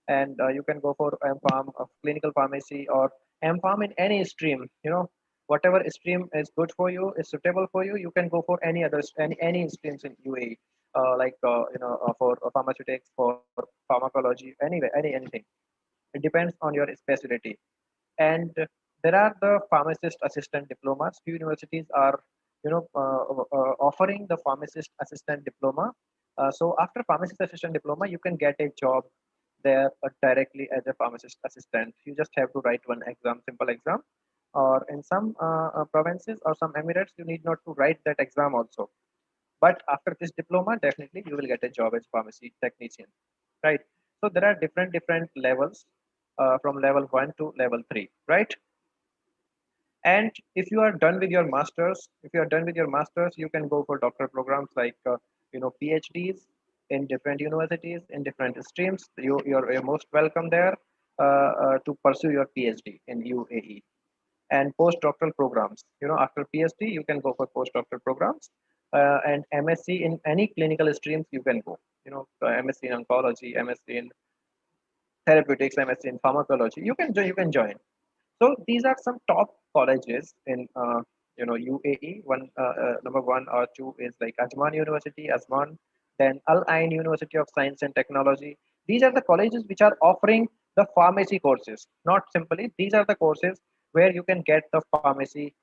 S13: and you can go for MPharm of clinical pharmacy or MPharm in any stream. Whatever stream is good for you, is suitable for you. You can go for any streams in UAE, for pharmaceutics, for pharmacology, anyway, anything. It depends on your specialty. And there are the pharmacist assistant diplomas. Few universities are offering the pharmacist assistant diploma. So after pharmacist assistant diploma, you can get a job there directly as a pharmacist assistant. You just have to write one exam, simple exam, or in some provinces or some emirates, you need not to write that exam also. But after this diploma, definitely you will get a job as pharmacy technician, right? So there are different levels from level 1 to level 3, right? And if you are done with your masters, you can go for doctoral programs like PhDs in different universities in different streams. You're most welcome there to pursue your PhD in UAE. And postdoctoral programs. After PhD, you can go for postdoctoral programs. and MSc in any clinical streams you can go. MSc in oncology, MSc in therapeutics, MSc in pharmacology. You can join. So these are some top colleges in UAE. Number one or two is like Ajman University, Ajman, then Al Ain University of Science and Technology. These are the colleges which are offering the pharmacy courses. Not simply, these are the courses where you can get the pharmacy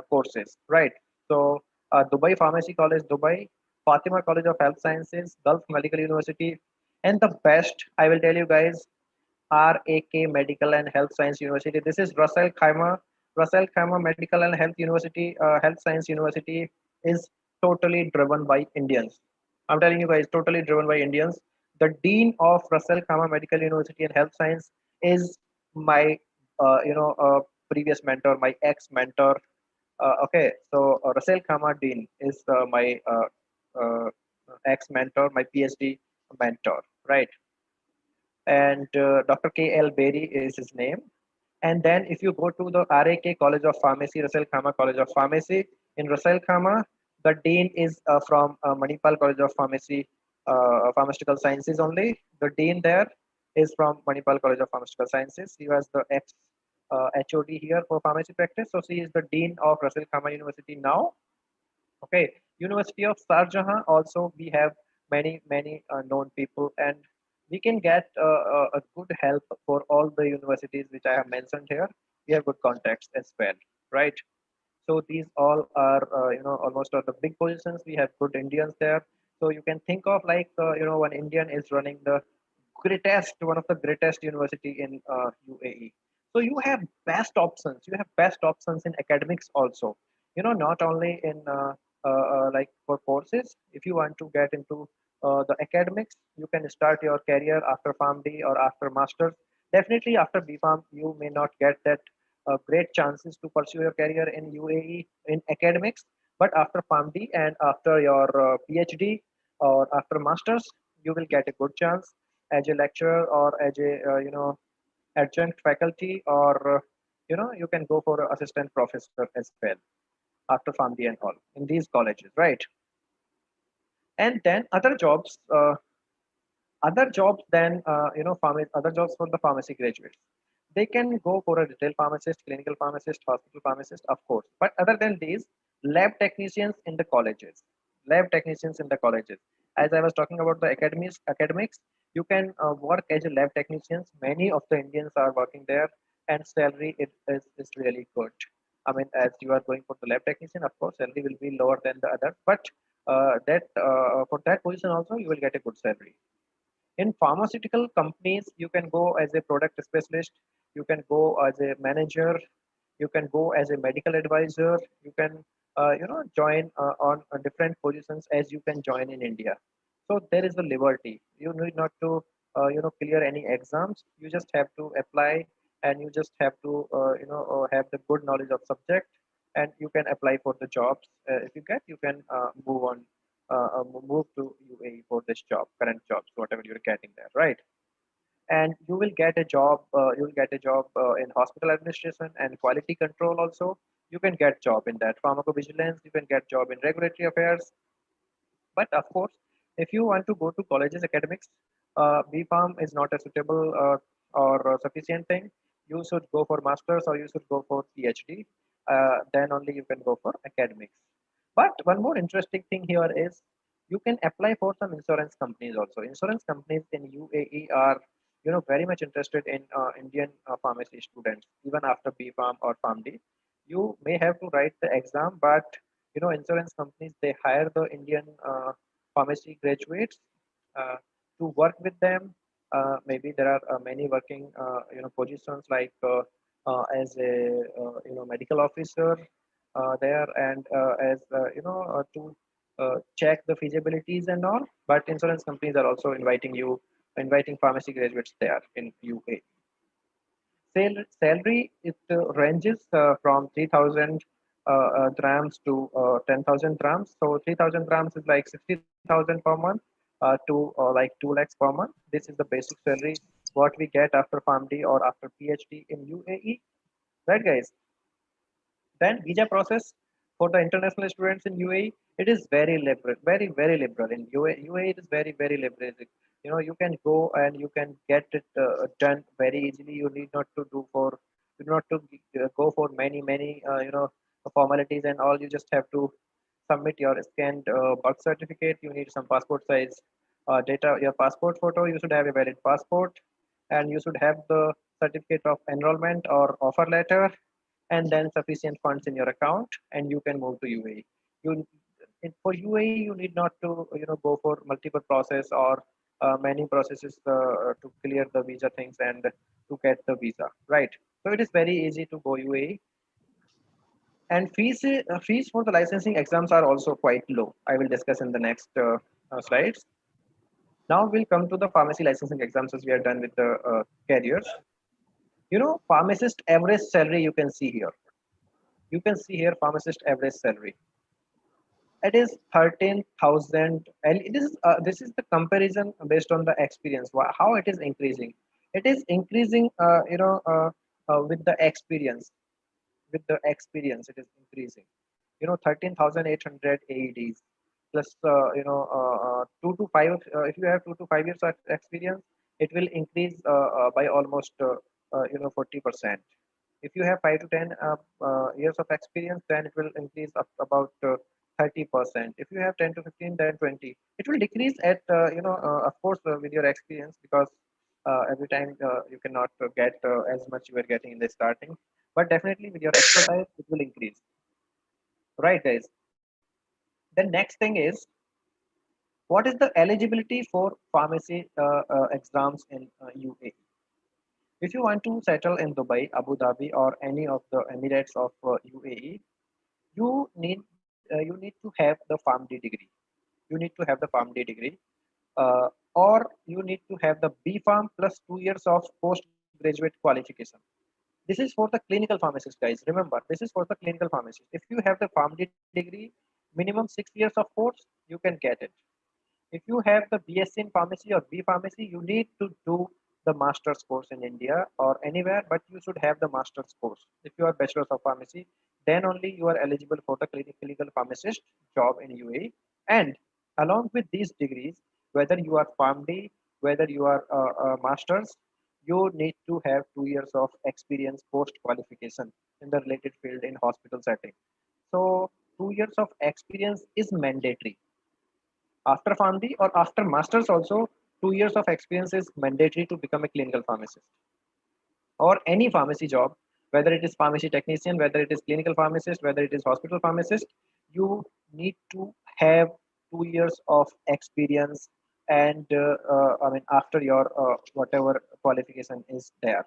S13: courses, right? So Dubai Pharmacy College, Dubai, Fatima College of Health Sciences, Gulf Medical University, and the best, I will tell you guys, RAK Medical and Health Science University. This is Russell Khaimah Medical and Health University, Health Science University is totally driven by Indians. I'm telling you guys, totally driven by Indians. The dean of Russell Khaimah Medical University and Health Science is my, previous mentor, my ex mentor. Okay, so Russell Khaimah Dean is my uh, ex mentor, my PhD mentor, right? And Dr. KL Berry is his name. And then if you go to the RAK College of Pharmacy, Russell Khaimah College of Pharmacy, in Russell Khaimah, the dean is from Manipal College of Pharmacy, Pharmaceutical Sciences only. The dean there is from Manipal College of Pharmaceutical Sciences. He was the ex HOD here for pharmacy practice. So she is the dean of Russell Khaimah University now. Okay, University of Sharjah also we have many known people, and we can get a good help for all the universities which I have mentioned here. We have good contacts as well, right? So these all are almost all the big positions. We have good Indians there. So you can think of like one Indian is running the one of the greatest university in UAE. So you have best options. You have best options in academics also. Not only in like for courses. If you want to get into the academics, you can start your career after PharmD or after masters. Definitely after BPharm, you may not get that great chances to pursue your career in UAE in academics. But after PharmD and after your PhD or after masters, you will get a good chance as a lecturer or as a adjunct faculty, or you can go for an assistant professor as well after PharmD and all in these colleges, right? And then other jobs than other jobs for the pharmacy graduates. They can go for a retail pharmacist, clinical pharmacist, hospital pharmacist, of course. But other than these, lab technicians in the colleges, lab technicians in the colleges. As I was talking about the academics, you can work as a lab technicians. Many of the Indians are working there, and salary is really good. I mean, as you are going for the lab technician, of course, salary will be lower than the others, but that for that position also you will get a good salary. In pharmaceutical companies, you can go as a product specialist, you can go as a manager, you can go as a medical advisor, you can join on different positions as you can join in India. So there is the liberty. You need not to clear any exams. You just have to apply, and you just have to have the good knowledge of subject, and you can apply for the jobs. If you get, you can move to UAE for this job, current jobs, whatever you're getting there, right? And you will get a job. You will get a job in hospital administration and quality control also. You can get job in that pharmacovigilance. You can get job in regulatory affairs. But of course, if you want to go to colleges academics, BPharm is not a suitable or sufficient thing. You should go for masters or you should go for PhD. Then only you can go for academics. But one more interesting thing here is you can apply for some insurance companies also. Insurance companies in UAE are very much interested in Indian pharmacy students even after BPharm or PharmD. You may have to write the exam, but insurance companies, they hire the Indian pharmacy graduates uh, to work with them. Maybe there are many working positions like as a medical officer there, and as to check the feasibilities and all. But insurance companies are also inviting pharmacy graduates there in UA. Salary, it ranges from 3,000 drams to 10,000 drams. So 3,000 drams is like 60,000 per month to like 2 lakhs per month. This is the basic salary what we get after PharmD or after PhD in UAE, right, guys? Then visa process For the international students in UAE, it is very liberal, very liberal. In UAE, it is very liberal. You know, you can go and you can get it done very easily. You need not to do for, you not to go for many formalities and all. You just have to submit your scanned birth certificate. You need some passport size data, your passport photo. You should have a valid passport, and you should have the certificate of enrollment or offer letter, and then sufficient funds in your account, and you can move to UAE. You for UAE, you need not to go for multiple process or many processes to clear the visa things and to get the visa, right? So it is very easy to go UAE. And fees for the licensing exams are also quite low. I will discuss in the next slides. Now we'll come to the pharmacy licensing exams as we are done with the careers. You know, pharmacist average salary you can see here. You can see here pharmacist average salary. It is 13,000. And this is the comparison based on the experience. How it is increasing? It is increasing, with the experience. With the experience, it is increasing. 13,800 AEDs plus 2 to 5. If you have 2 to 5 years of experience, it will increase by almost 40%. If you have 5 to 10 years of experience, then it will increase up about 30%. If you have 10 to 15, then 20. It will decrease at of course with your experience, because every time you cannot get as much you were getting in the starting, but definitely with your expertise it will increase, right, guys? The next thing is, what is the eligibility for pharmacy exams in UAE? If you want to settle in Dubai, Abu Dhabi, or any of the Emirates of UAE, you need to have the PharmD degree. You need to have the PharmD degree, or you need to have the B Pharm plus 2 years of postgraduate qualification. This is for the clinical pharmacist, guys. Remember, this is for the clinical pharmacist. If you have the PharmD degree, minimum 6 years of course, you can get it. If you have the BSc in pharmacy or B pharmacy, you need to do the master's course in India or anywhere, but you should have the master's course. If you are bachelor's of pharmacy, then only you are eligible for the clinical pharmacist job in UAE. And along with these degrees, whether you are PharmD, whether you are master's, you need to have 2 years of experience post qualification in the related field in hospital setting. So 2 years of experience is mandatory. After PharmD or after masters also, 2 years of experience is mandatory to become a clinical pharmacist or any pharmacy job, whether it is pharmacy technician, whether it is clinical pharmacist, whether it is hospital pharmacist. You need to have 2 years of experience, and I mean after your whatever qualification is there.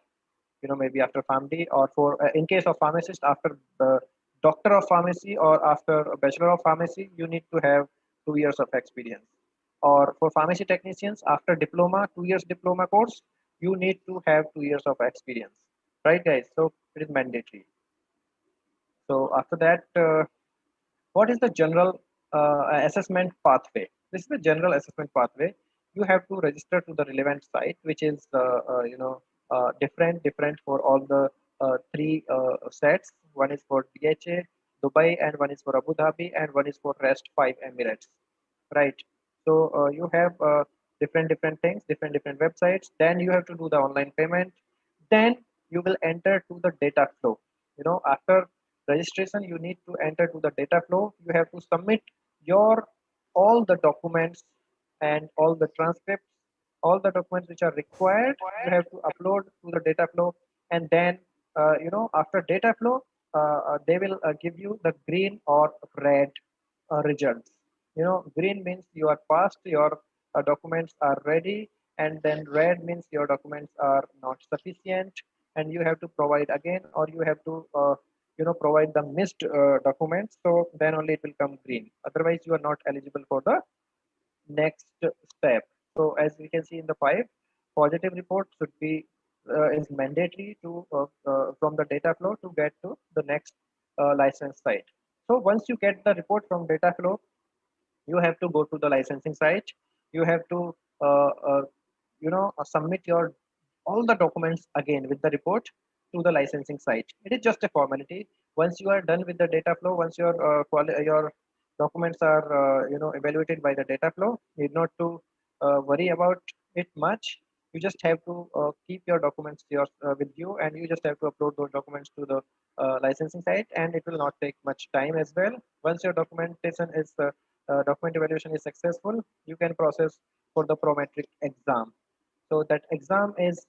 S13: Maybe after PharmD, or for in case of pharmacist, after doctor of pharmacy or after a bachelor of pharmacy, you need to have 2 years of experience. Or for pharmacy technicians, after diploma, 2 years diploma course, you need to have 2 years of experience, right, guys? So it is mandatory. So after that, what is the general assessment pathway? This is the general assessment pathway. You have to register to the relevant site, which is different for all the three sets. One is for DHA, Dubai, and one is for Abu Dhabi, and one is for rest 5 Emirates, right? So you have different things, different websites. Then you have to do the online payment. Then you will enter to the data flow. After registration, you need to enter to the data flow. You have to submit your all the documents and all the transcripts, all the documents which are required. You have to upload to the data flow, and then after data flow, they will give you the green or red results. Green means you are passed, your documents are ready, and then red means your documents are not sufficient, and you have to provide again, or you have to provide the missed documents. So then only it will come green. Otherwise, you are not eligible for the next step. So as we can see in the 5, positive report should be is mandatory to from the data flow to get to the next license site. So once you get the report from data flow, you have to go to the licensing site. You have to submit your all the documents again with the report. to the licensing site. It is just a formality. Once you are done with the data flow, once your documents are evaluated by the data flow, you need not to worry about it much. You just have to keep your documents with you, and you just have to upload those documents to the licensing site, and it will not take much time as well. Once your document evaluation is successful, you can process for the prometric exam. So that exam is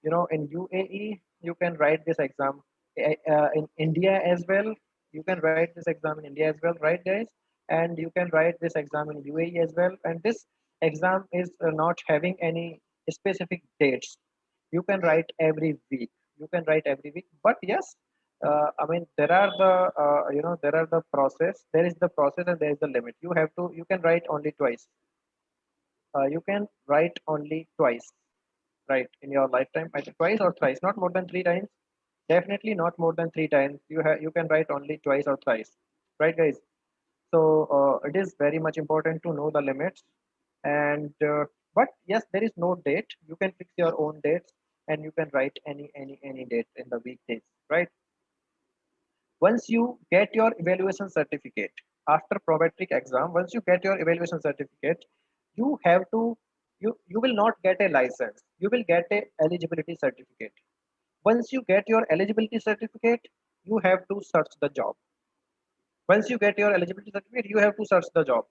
S13: in UAE you can write this exam. In India as well you can write this exam in India as well, right guys? And you can write this exam in UAE as well. And this exam is not having any specific dates. You can write every week. You can write every week. But yes, I mean there are there are the process. There is the process and there is the limit. You can write only twice. You can write only twice, right, in your lifetime, either twice or thrice, not more than 3 times. Definitely not more than 3 times. You can write only twice or thrice, right, guys? So it is very much important to know the limits. And but yes, there is no date. You can fix your own dates, and you can write any date in the weekdays, right? Once you get your evaluation certificate after probatoric exam, once you get your evaluation certificate, you have to you will not get a license. You will get a eligibility certificate. Once you get your eligibility certificate, you have to search the job. Once you get your eligibility certificate, you have to search the job.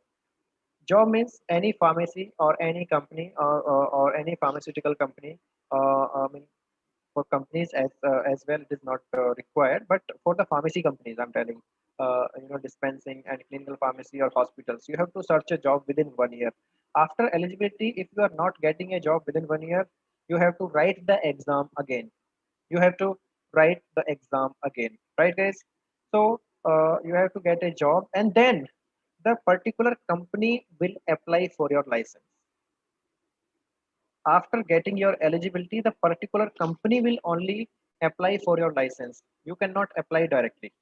S13: Job means any pharmacy or any company or any pharmaceutical company. I mean, for companies as well, it is not required. But for the pharmacy companies, I'm telling, dispensing and clinical pharmacy or hospitals, you have to search a job within 1 year. After eligibility, if you are not getting a job within 1 year, you have to write the exam again. You have to write the exam again, right, guys? So you have to get a job, and then the particular company will apply for your license. After getting your eligibility, the particular company will only apply for your license. You cannot apply directly.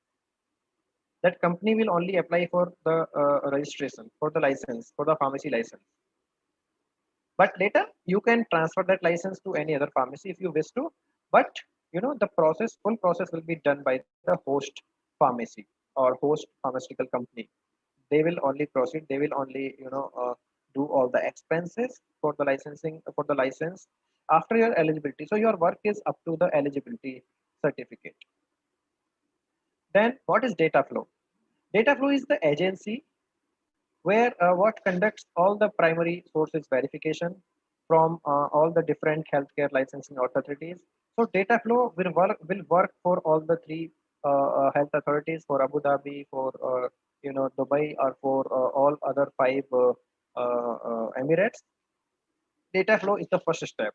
S13: That company will only apply for the registration, for the license, for the pharmacy license. But later you can transfer that license to any other pharmacy if you wish to. But the full process will be done by the host pharmacy or host pharmaceutical company. They will only proceed. They will only do all the expenses for the licensing, for the license after your eligibility. So your work is up to the eligibility certificate. Then what is data flow? Data flow is the agency where what conducts all the primary sources verification from all the different healthcare licensing authorities. So data flow will work for all the three health authorities, for Abu Dhabi, for Dubai, or for all other five Emirates. Data flow is the first step.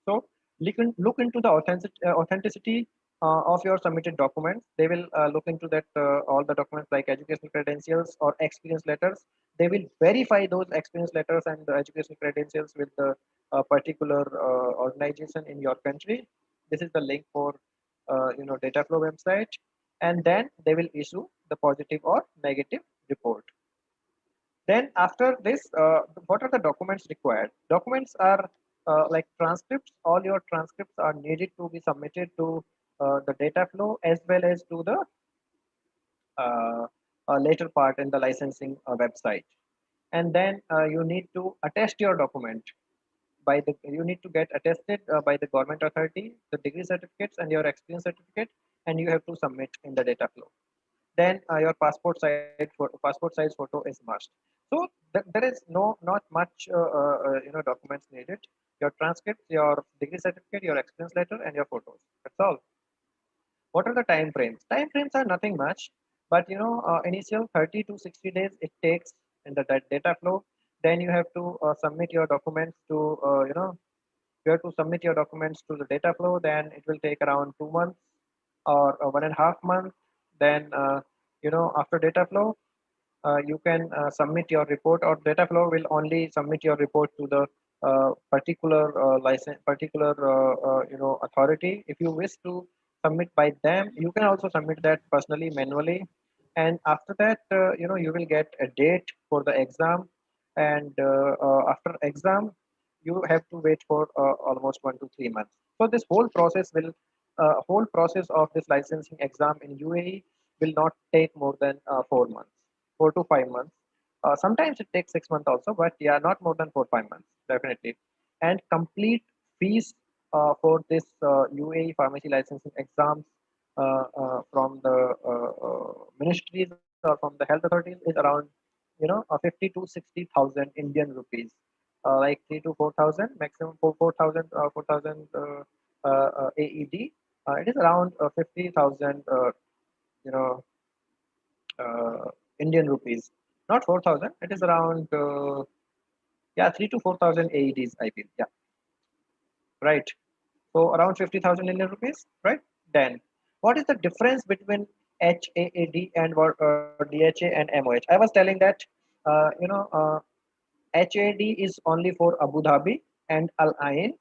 S13: So look into the authenticity of your submitted documents. They will look into that all the documents like educational credentials or experience letters. They will verify those experience letters and the educational credentials with the particular organization in your country. This is the link for data flow website, and then they will issue the positive or negative report. Then after this, what are the documents required? Documents are like transcripts. All your transcripts are needed to be submitted to the data flow as well as to the later part in the licensing website. And then you need to attest your document you need to get attested by the government authority, the degree certificates and your experience certificate, and you have to submit in the data flow. Then your passport size photo is must. So there is not much documents needed. Your transcript, your degree certificate, your experience letter, and your photos. That's all. What are the time frames? Time frames are nothing much, but initial 30 to 60 days it takes in the data flow. Then you have to submit your documents to you have to submit your documents to the data flow. Then it will take around 2 months or 1.5 months. Then after data flow, you can submit your report, or data flow will only submit your report to the particular particular authority. If you wish to submit by them, you can also submit that personally, manually. And after that, you will get a date for the exam. And after exam, you have to wait for almost 1 to 3 months. So this whole process will whole process of this licensing exam in UAE will not take more than 4 months, 4 to 5 months. Sometimes it takes 6 months also, but yeah, not more than 4 5 months, definitely. And complete fees for this UAE pharmacy licensing exams from the ministries or from the health authorities is around 50 to 60,000 Indian rupees, like 3 to 4,000, maximum 4,000 4,000 AED. It is around 50,000 you know Indian rupees, not 4,000. It is around yeah, 3 to 4,000 AEDs, I feel. Yeah, right. So around 50,000 Indian rupees, right? Then what is the difference between HAAD and what DHA and MOH? I was telling that HAD is only for Abu Dhabi and Al Ain.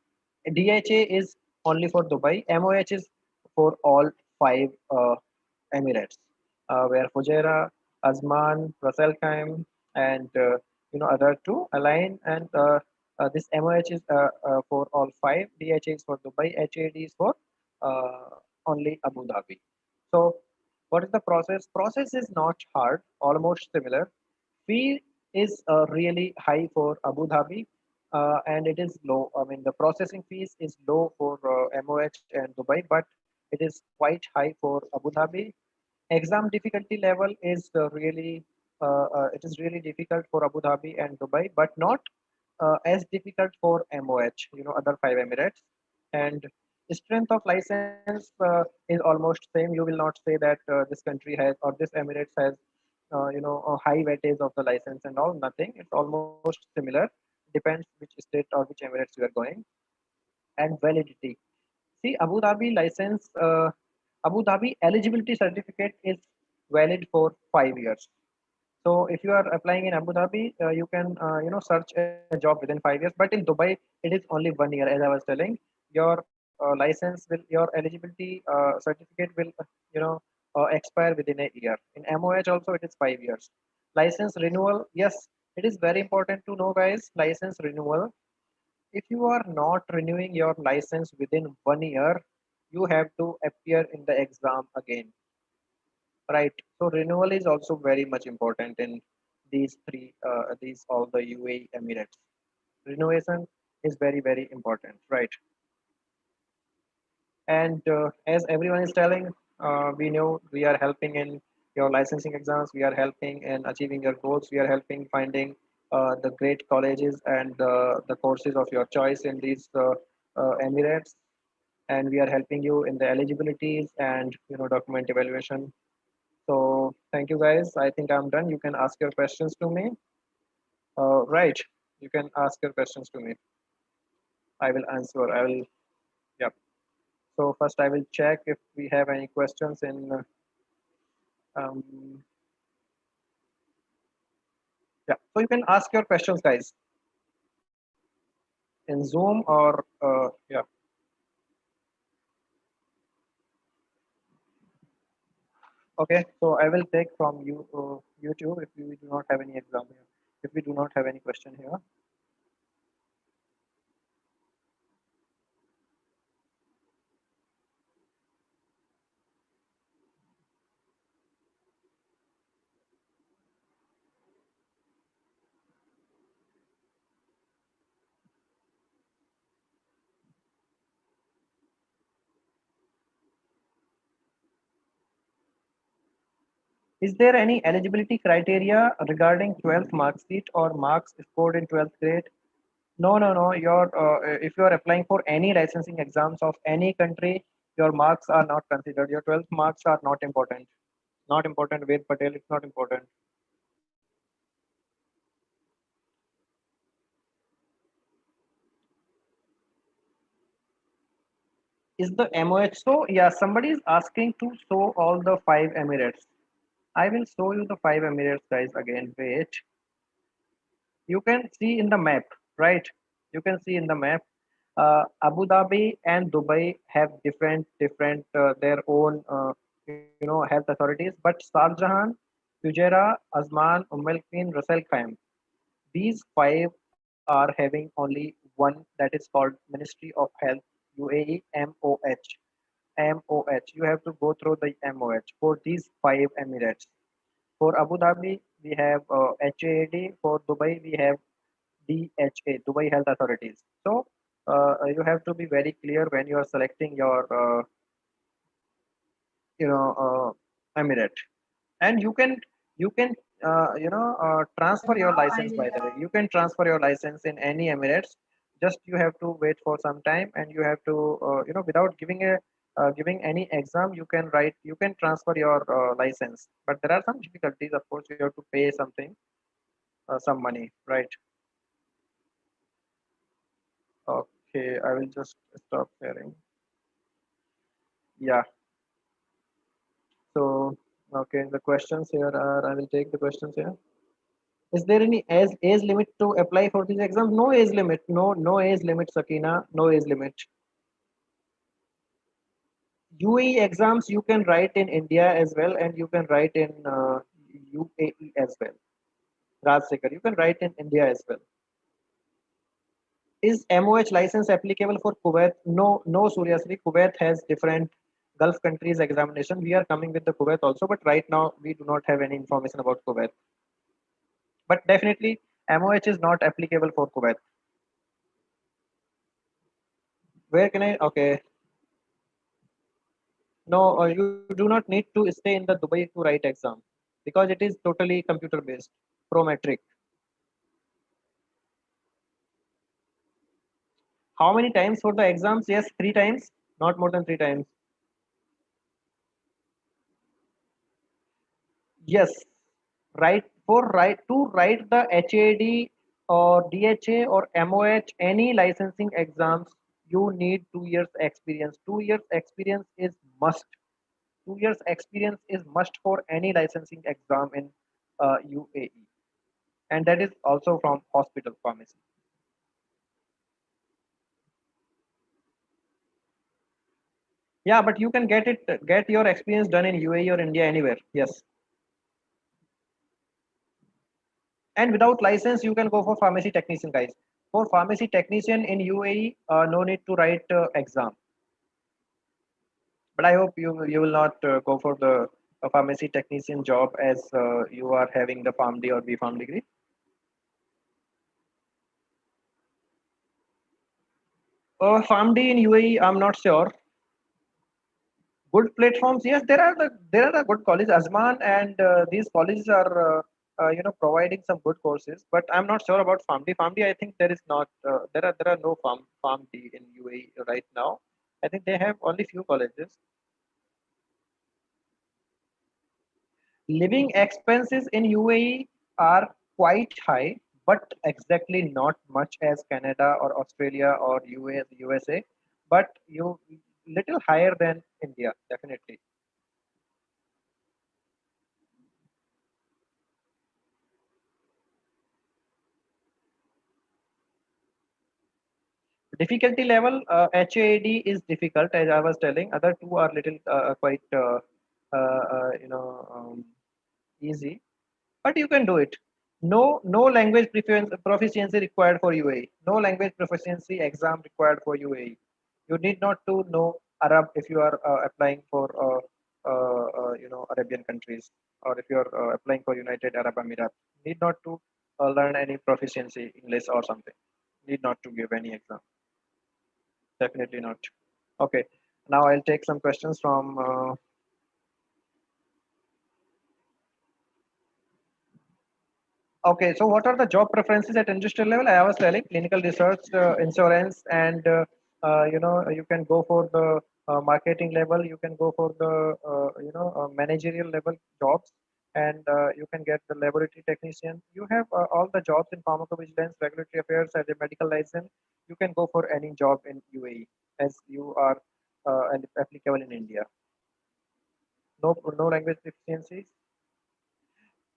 S13: DHA is only for Dubai. MOH is for all five Emirates, where Fujairah, Azman, Ras Al Khaimah, and other two Align, and this MOH is for all five. DHA is for Dubai. HAD is for only Abu Dhabi. So, what is the process? Process is not hard, almost similar. Fee is really high for Abu Dhabi, and it is low. I mean, the processing fees is low for MOH and Dubai, but it is quite high for Abu Dhabi. Exam difficulty level is it is really difficult for Abu Dhabi and Dubai, but not as difficult for MOH, other five Emirates. And strength of license is almost same. You will not say that this country has or this Emirates has a high weightage of the license and all. Nothing. It's almost similar. Depends which state or which Emirates you are going. And validity. See, Abu Dhabi license, Abu Dhabi eligibility certificate is valid for 5 years. So if you are applying in Abu Dhabi, you can search a job within 5 years. But in Dubai, it is only 1 year. As I was telling, your license will, your eligibility certificate will expire within a year. In MOH also, it is 5 years. License renewal, yes, it is very important to know, guys. License renewal. If you are not renewing your license within 1 year, you have to appear in the exam again, right? So renewal is also very much important in these all the UAE Emirates. Renovation is very important, right? And as everyone is telling, we know we are helping in your licensing exams. We are helping in achieving your goals. We are helping finding the great colleges and the courses of your choice in these Emirates. And we are helping you in the eligibilities and document evaluation. So thank you, guys. I think I'm done. You can ask your questions to me. Right. You can ask your questions to me. I will answer. I will. Yeah. So first, I will check if we have any questions in. Um, yeah. So you can ask your questions, guys, in Zoom or yeah. Okay. So I will take from you YouTube if we do not have any exam here. If we do not have any question here. Is there any eligibility criteria regarding 12th mark sheet or marks scored in 12th grade? No, no, no. If you are applying for any licensing exams of any country, your marks are not considered. Your 12th marks are not important. Not important. Ved Patel, it's not important. Is the MOH so? Yeah, somebody is asking to show all the five Emirates. I will show you the five Emirates, guys. Again, wait. You can see in the map, right? You can see in the map. Abu Dhabi and Dubai have different their own health authorities, but Shahjahan, Fujairah, Azman, Queen, Ras Al Khaimah, these five are having only one, that is called Ministry of Health, UAE, MOH. MOH. You have to go through the MOH for these 5 Emirates. For Abu Dhabi, we have HAAD. For Dubai, we have DHA, Dubai Health Authorities. So you have to be very clear when you are selecting your emirate, and you can transfer your license. By the way, you can transfer your license in any emirates. Just you have to wait for some time, and you have to without giving any exam, you can transfer your license. But there are some difficulties. Of course, you have to pay something, some money, right? Okay, I will just stop sharing. Yeah. So, okay, the questions here are, I will take the questions here. Is there any age limit to apply for this exam? No age limit. No age limit, Sakina. No age limit. UAE exams you can write in India as well, and you can write in UAE as well. Rajsekhar, you can write in India as well. Is MOH license applicable for Kuwait? No, Suryasri. Kuwait has different Gulf countries examination. We are coming with the Kuwait also, but right now we do not have any information about Kuwait. But definitely, MOH is not applicable for Kuwait. Where can I? Okay. No, you do not need to stay in the Dubai to write exam because it is totally computer based, prometric. How many times for the exams? Yes, 3 times, not more than 3 times. Yes, to write the HAD or DHA or MOH any licensing exams, you need 2 years experience. 2 years experience is must. 2 years experience is must for any licensing exam in UAE, and that is also from hospital pharmacy. Yeah, but you can get your experience done in UAE or India anywhere. Yes. And without license, you can go for pharmacy technician, guys. For pharmacy technician in UAE, no need to write exam. But I hope you will not go for the pharmacy technician job as you are having the PharmD or B.Pharm degree. PharmD in UAE, I'm not sure. Good platforms, yes, there are the good colleges. Azman and these colleges are providing some good courses, but I'm not sure about PharmD. PharmD, I think there is not there are no PharmD in UAE right now. I think they have only few colleges. Living expenses in UAE are quite high, but exactly not much as Canada or Australia or USA, but you little higher than India, definitely. Difficulty level, HAD is difficult, as I was telling. Other two are little quite easy, but you can do it. No language proficiency required for UAE. No language proficiency exam required for UAE. You need not to know Arab if you are applying for Arabian countries, or if you are applying for United Arab Emirates. Need not to learn any proficiency English or something. Need not to give any exam. Definitely not. Okay, now I'll take some questions from. Okay, so what are the job preferences at industrial level? I was telling clinical research, insurance, and you can go for the marketing level. You can go for the managerial level jobs, and you can get the laboratory technician. You have all the jobs in pharmacovigilance, regulatory affairs, as a medical license. You can go for any job in UAE as you are applicable in India. No language deficiencies.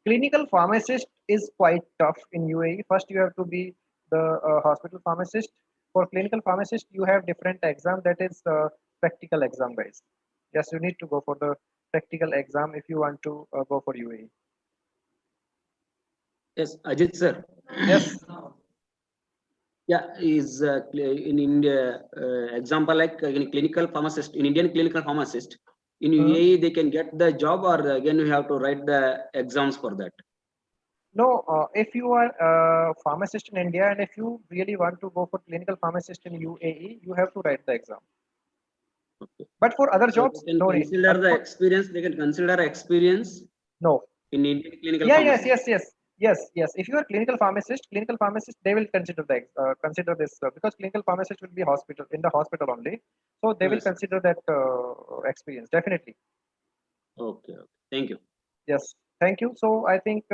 S13: Clinical pharmacist is quite tough in UAE. First, you have to be the hospital pharmacist. For clinical pharmacist, you have different exam, that is practical exam, guys. Yes, you need to go for the practical exam if you want to go for UAE.
S3: Yes, Ajit sir.
S13: Yes.
S3: Yeah, is in India, example like in clinical pharmacist, in Indian clinical pharmacist, in UAE they can get the job, or again you have to write the exams for that.
S13: No, if you are a pharmacist in India and if you really want to go for clinical pharmacist in UAE, you have to write the exam.
S3: Okay.
S13: But for other
S3: So
S13: jobs,
S3: they can
S13: no need.
S3: consider the experience. They can consider experience.
S13: No.
S3: In Indian clinical
S13: Yeah,
S3: pharmacist.
S13: yes. If you are clinical pharmacist, they will consider consider this because clinical pharmacist will be hospital in the hospital only, so they will
S3: Yes.
S13: consider that experience definitely.
S3: Okay. Thank you.
S13: Yes, thank you. So I think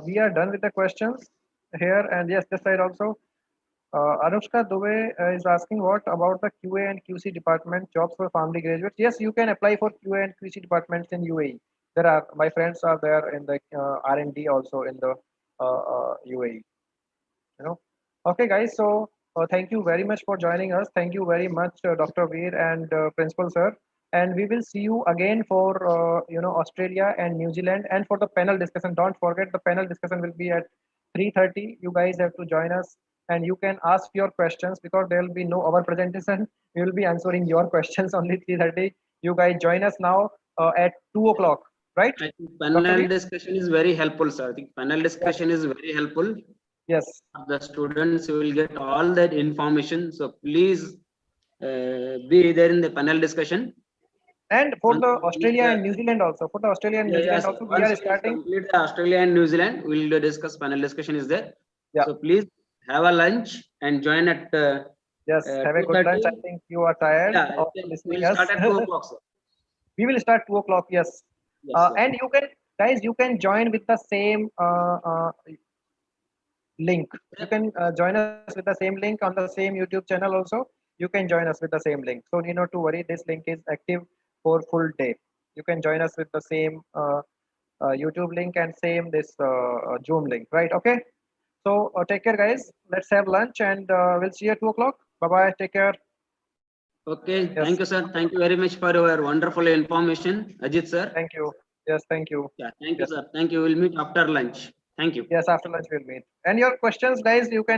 S13: we are done with the questions here, and yes, this side also. Anushka Dubey is asking what about the QA and QC department jobs for family graduates? Yes, you can apply for QA and QC departments in UAE. There are my friends are there in the R&D also in the UAE. You know. Okay, guys. So thank you very much for joining us. Thank you very much, Dr. Veer and Principal Sir. And we will see you again for Australia and New Zealand and for the panel discussion. Don't forget the panel discussion will be at 3:30. You guys have to join us and you can ask your questions because there will be no our presentation. We will be answering your questions only 3:30. You guys join us now at 2 o'clock, right?
S3: I think panel discussion is very helpful, sir. I think panel discussion is very helpful.
S13: Yes.
S3: The students will get all that information. So please be there in the panel discussion.
S13: And for the Australia and New Zealand also,
S3: Yes,
S13: we are starting.
S3: Complete the Australia and New Zealand, we'll discuss panel discussion is there.
S13: Yeah.
S3: So please have a lunch and join at.
S13: Yes, have a good lunch. I think you are tired of listening
S3: We'll
S13: us.
S3: start at 2 o'clock, sir.
S13: We will start 2 o'clock. Yes.
S3: Yes,
S13: And you can, guys, you can join with the same link. You can join us with the same link on the same YouTube channel also. You can join us with the same link. So you not to worry. This link is active for full day. You can join us with the same YouTube link and same this Zoom link, right? Okay. So take care, guys. Let's have lunch and we'll see you at 2 o'clock. Bye bye. Take care.
S3: Okay.
S13: Yes.
S3: Thank you, sir. Thank you very much for your wonderful information, Ajit sir.
S13: Thank you. Yes, thank you.
S3: Yeah, thank you,
S13: Yes.
S3: sir. Thank you. We'll meet after lunch. Thank you.
S13: Yes, after lunch we'll meet. And your questions, guys, you can